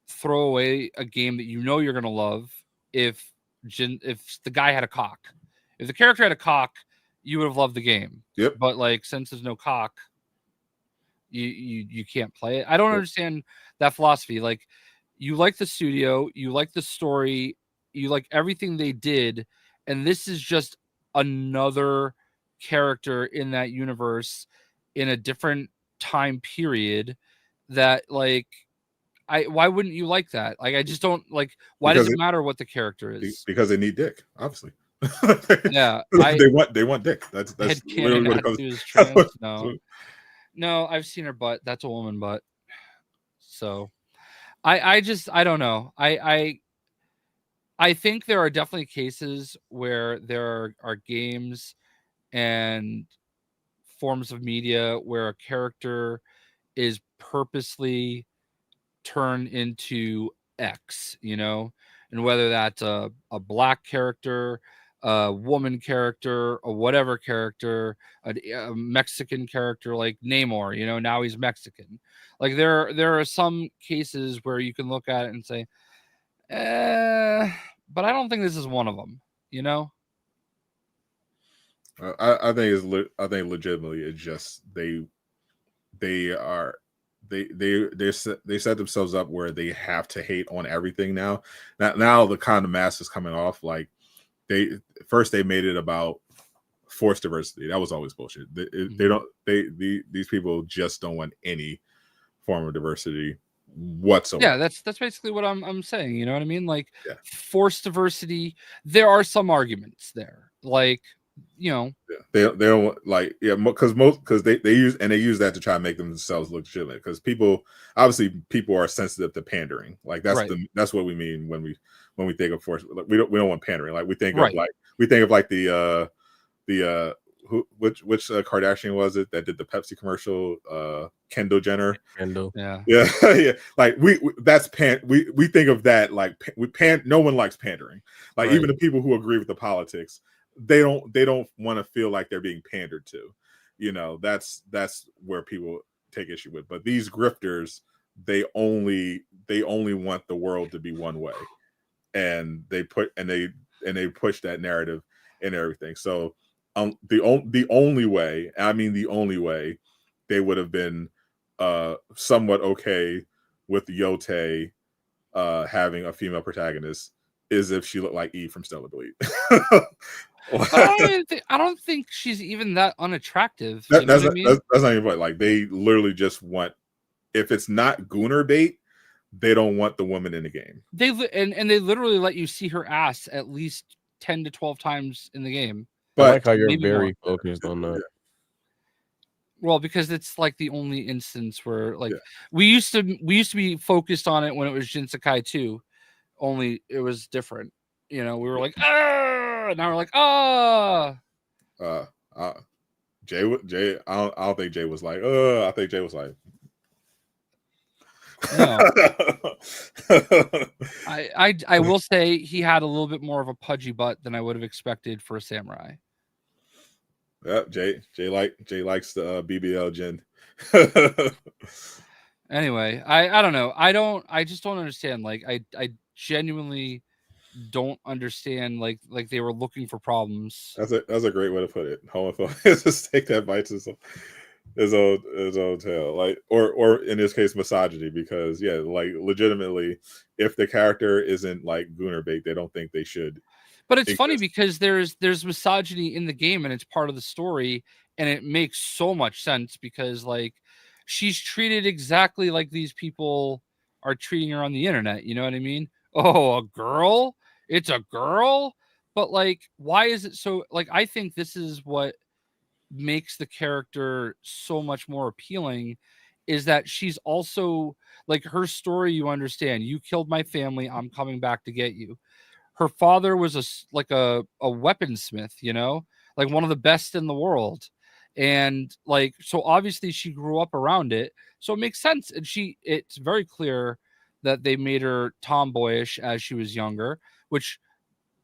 B: throw away a game that you're gonna love if the guy had a cock. If the character had a cock, you would have loved the game.
A: Yep.
B: But like, since there's no cock, you can't play it. I don't understand that philosophy. Like, you like the studio, you like the story, you like everything they did, and this is just another character in that universe in a different time period that like why wouldn't you like that? Like, I just don't like, why does it matter what the character is?
A: Because they need dick, obviously.
B: Yeah,
A: they want dick. That's
B: literally what it comes. No, I've seen her butt. That's a woman butt. So I don't know. I think there are definitely cases where there are games and forms of media where a character is purposely turned into X, and whether that's a black character, a woman character, or whatever character, a Mexican character like Namor, now he's Mexican. Like there are some cases where you can look at it and say, but I don't think this is one of them,
A: I think legitimately it's just they set themselves up where they have to hate on everything now. Now the kind of mask is coming off. Like they made it about forced diversity. That was always bullshit. These people just don't want any form of diversity whatsoever.
B: Yeah, that's basically what I'm saying. You know what I mean? Like, forced diversity. There are some arguments there, like. They
A: don't like because they use that to try to make themselves look legitimate, because people are sensitive to pandering. Like that's what we mean when we think of force. Like, we don't want pandering. Like we think of the which Kardashian was it that did the Pepsi commercial? Kendall Jenner.
C: Kendall.
A: Yeah. Like we think of that like no one likes pandering. Like even the people who agree with the politics, they don't want to feel like they're being pandered to. That's where people take issue with. But these grifters, they only want the world to be one way, and they push that narrative and everything. So the only way, I mean the only way they would have been somewhat okay with Yote having a female protagonist is if she looked like Eve from Stellar Bleed.
B: I don't think she's even that unattractive.
A: That's not even what. Like, they literally just want, if it's not Gooner bait, they don't want the woman in the game.
B: They literally let you see her ass at least 10 to 12 times in the game.
C: But I like how you're very focused on that.
B: Well, because it's like the only instance where like we used to be focused on it when it was Jin Sakai 2. Only it was different. We were like, ah, now we're like, ah.
A: Jay, I don't think Jay was like, I think Jay was like,
B: no. I will say he had a little bit more of a pudgy butt than I would have expected for a samurai.
A: Yeah, Jay likes the BBL Jin.
B: Anyway, I don't know. I just don't understand. Like I genuinely don't understand like they were looking for problems.
A: That's a great way to put it. Homophobe is a snake that bites his own tail. Like or in this case misogyny, because yeah, like legitimately, if the character isn't like Gooner bait, they don't think they should.
B: But it's funny because there's misogyny in the game and it's part of the story, and it makes so much sense because like she's treated exactly like these people are treating her on the internet. You know what I mean? Oh, a girl? It's a girl? But like, why is it so like I think this is what makes the character so much more appealing is that she's also like her story. You understand, you killed my family, I'm coming back to get you. Her father was like a weaponsmith, you know, like one of the best in the world. And like, so obviously she grew up around it. So it makes sense. And it's very clear that they made her tomboyish as she was younger, which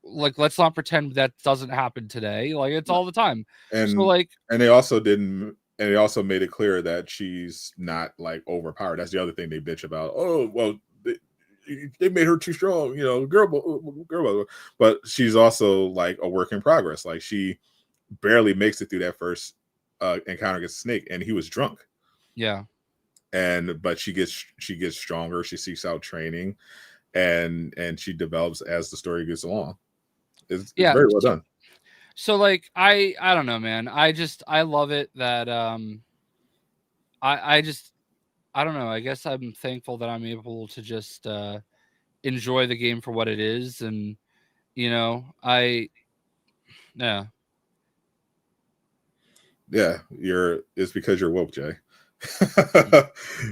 B: like, let's not pretend that doesn't happen today. Like it's all the time.
A: And
B: so like,
A: and they also didn't. And they also made it clear that she's not like overpowered. That's the other thing they bitch about. Oh, well, they made her too strong, you know, girl. But she's also like a work in progress. Like she barely makes it through that first encounter against Snake, and he was drunk.
B: Yeah.
A: But she gets stronger. She seeks out training, and she develops as the story gets along. It's very well done.
B: So like I don't know, man. I love it that I don't know. I guess I'm thankful that I'm able to just enjoy the game for what it is, and you know, yeah.
A: It's because you're woke, Jay.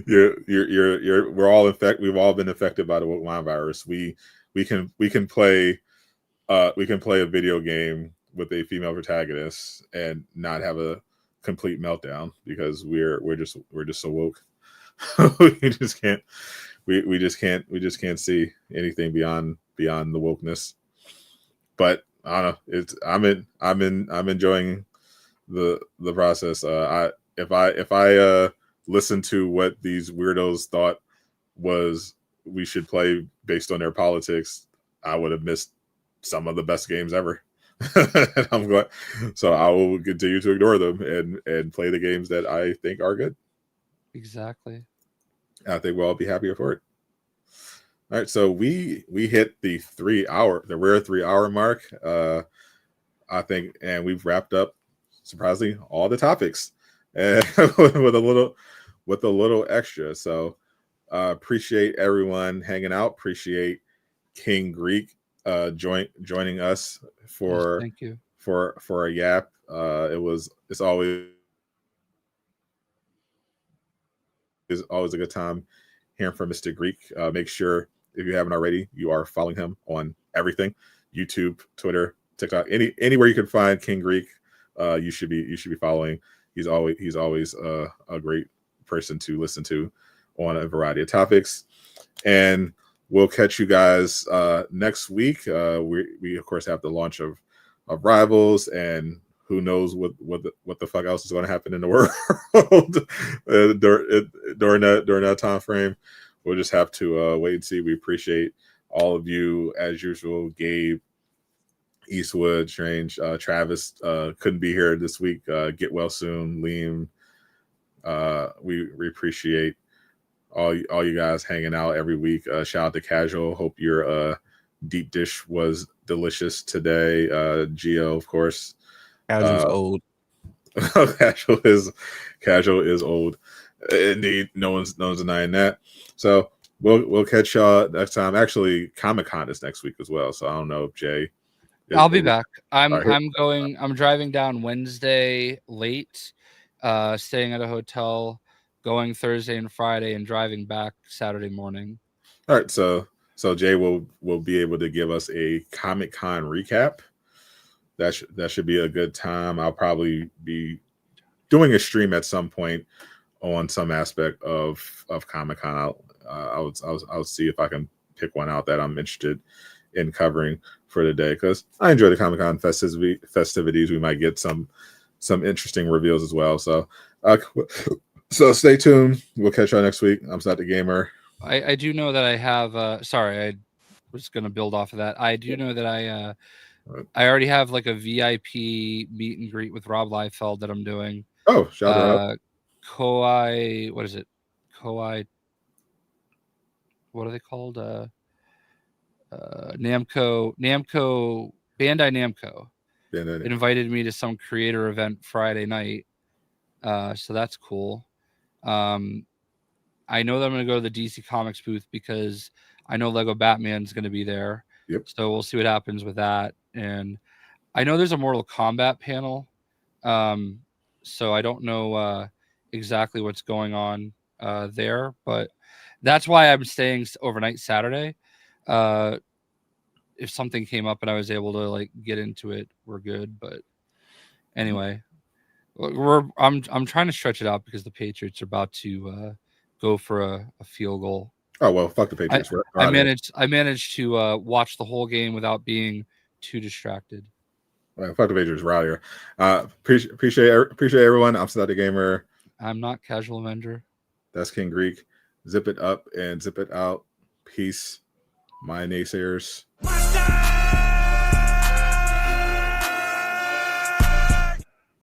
A: We've all been affected by the woke mind virus. We can play a video game with a female protagonist and not have a complete meltdown because we're just so woke. we just can't see anything beyond the wokeness. But I don't know. I'm enjoying the process. If I listened to what these weirdos thought was we should play based on their politics, I would have missed some of the best games ever. I'm glad. So I will continue to ignore them and play the games that I think are good.
B: Exactly.
A: I think we'll all be happier for it. All right, so we hit the rare 3 hour mark. I think, and we've wrapped up surprisingly all the topics, and with a little extra. So appreciate everyone hanging out. Appreciate King Greek joining us for
B: thank you
A: for a yap. It's always a good time hearing from Mr. Greek. Make sure if you haven't already, you are following him on everything: YouTube, Twitter, TikTok, anywhere you can find King Greek. You should be following. He's always a great person to listen to on a variety of topics. And we'll catch you guys next week. We of course have the launch of Rivals, and who knows what the fuck else is going to happen in the world during that time frame. We'll just have to wait and see. We appreciate all of you as usual. Gabe, Eastwood, Strange, Travis couldn't be here this week. Get well soon, Liam. We appreciate all you guys hanging out every week. Shout out to Casual. Hope your deep dish was delicious today. Gio, of course.
C: Casual's old.
A: Casual is old. Indeed, no one's denying that. So we'll catch y'all next time. Actually, Comic-Con is next week as well. So I don't know if Jay.
B: I'll be back. I'm driving down Wednesday late, staying at a hotel, going Thursday and Friday, and driving back Saturday morning.
A: All right, so Jay will be able to give us a Comic-Con recap. That should be a good time. I'll probably be doing a stream at some point on some aspect of Comic-Con. I'll see if I can pick one out that I'm interested in covering for the day, because I enjoy the Comic-Con festivities. We might get some interesting reveals as well. So So stay tuned. We'll catch y'all next week. I'm Scott the Gamer.
B: I do know that I have. Sorry, I was going to build off of that. I do know that I already have like a VIP meet and greet with Rob Liefeld that I'm doing.
A: Oh, shout out.
B: Koei, what is it? Koei, what are they called? Namco, Bandai Namco. It invited me to some creator event Friday night. So that's cool. I know that I'm going to go to the DC Comics booth because I know Lego Batman's going to be there.
A: Yep.
B: So we'll see what happens with that. And I know there's a Mortal Kombat panel. So I don't know exactly what's going on there, but that's why I'm staying overnight Saturday. If something came up and I was able to like get into it, we're good. But anyway, I'm trying to stretch it out because the Patriots are about to go for a field goal.
A: Oh well, fuck the Patriots.
B: I managed to watch the whole game without being too distracted.
A: Well, fuck the Patriots. We're out here. Appreciate everyone. I'm Scott the Gamer.
B: I'm not Casual Avenger.
A: That's King Greek. Zip it up and zip it out. Peace, my naysayers.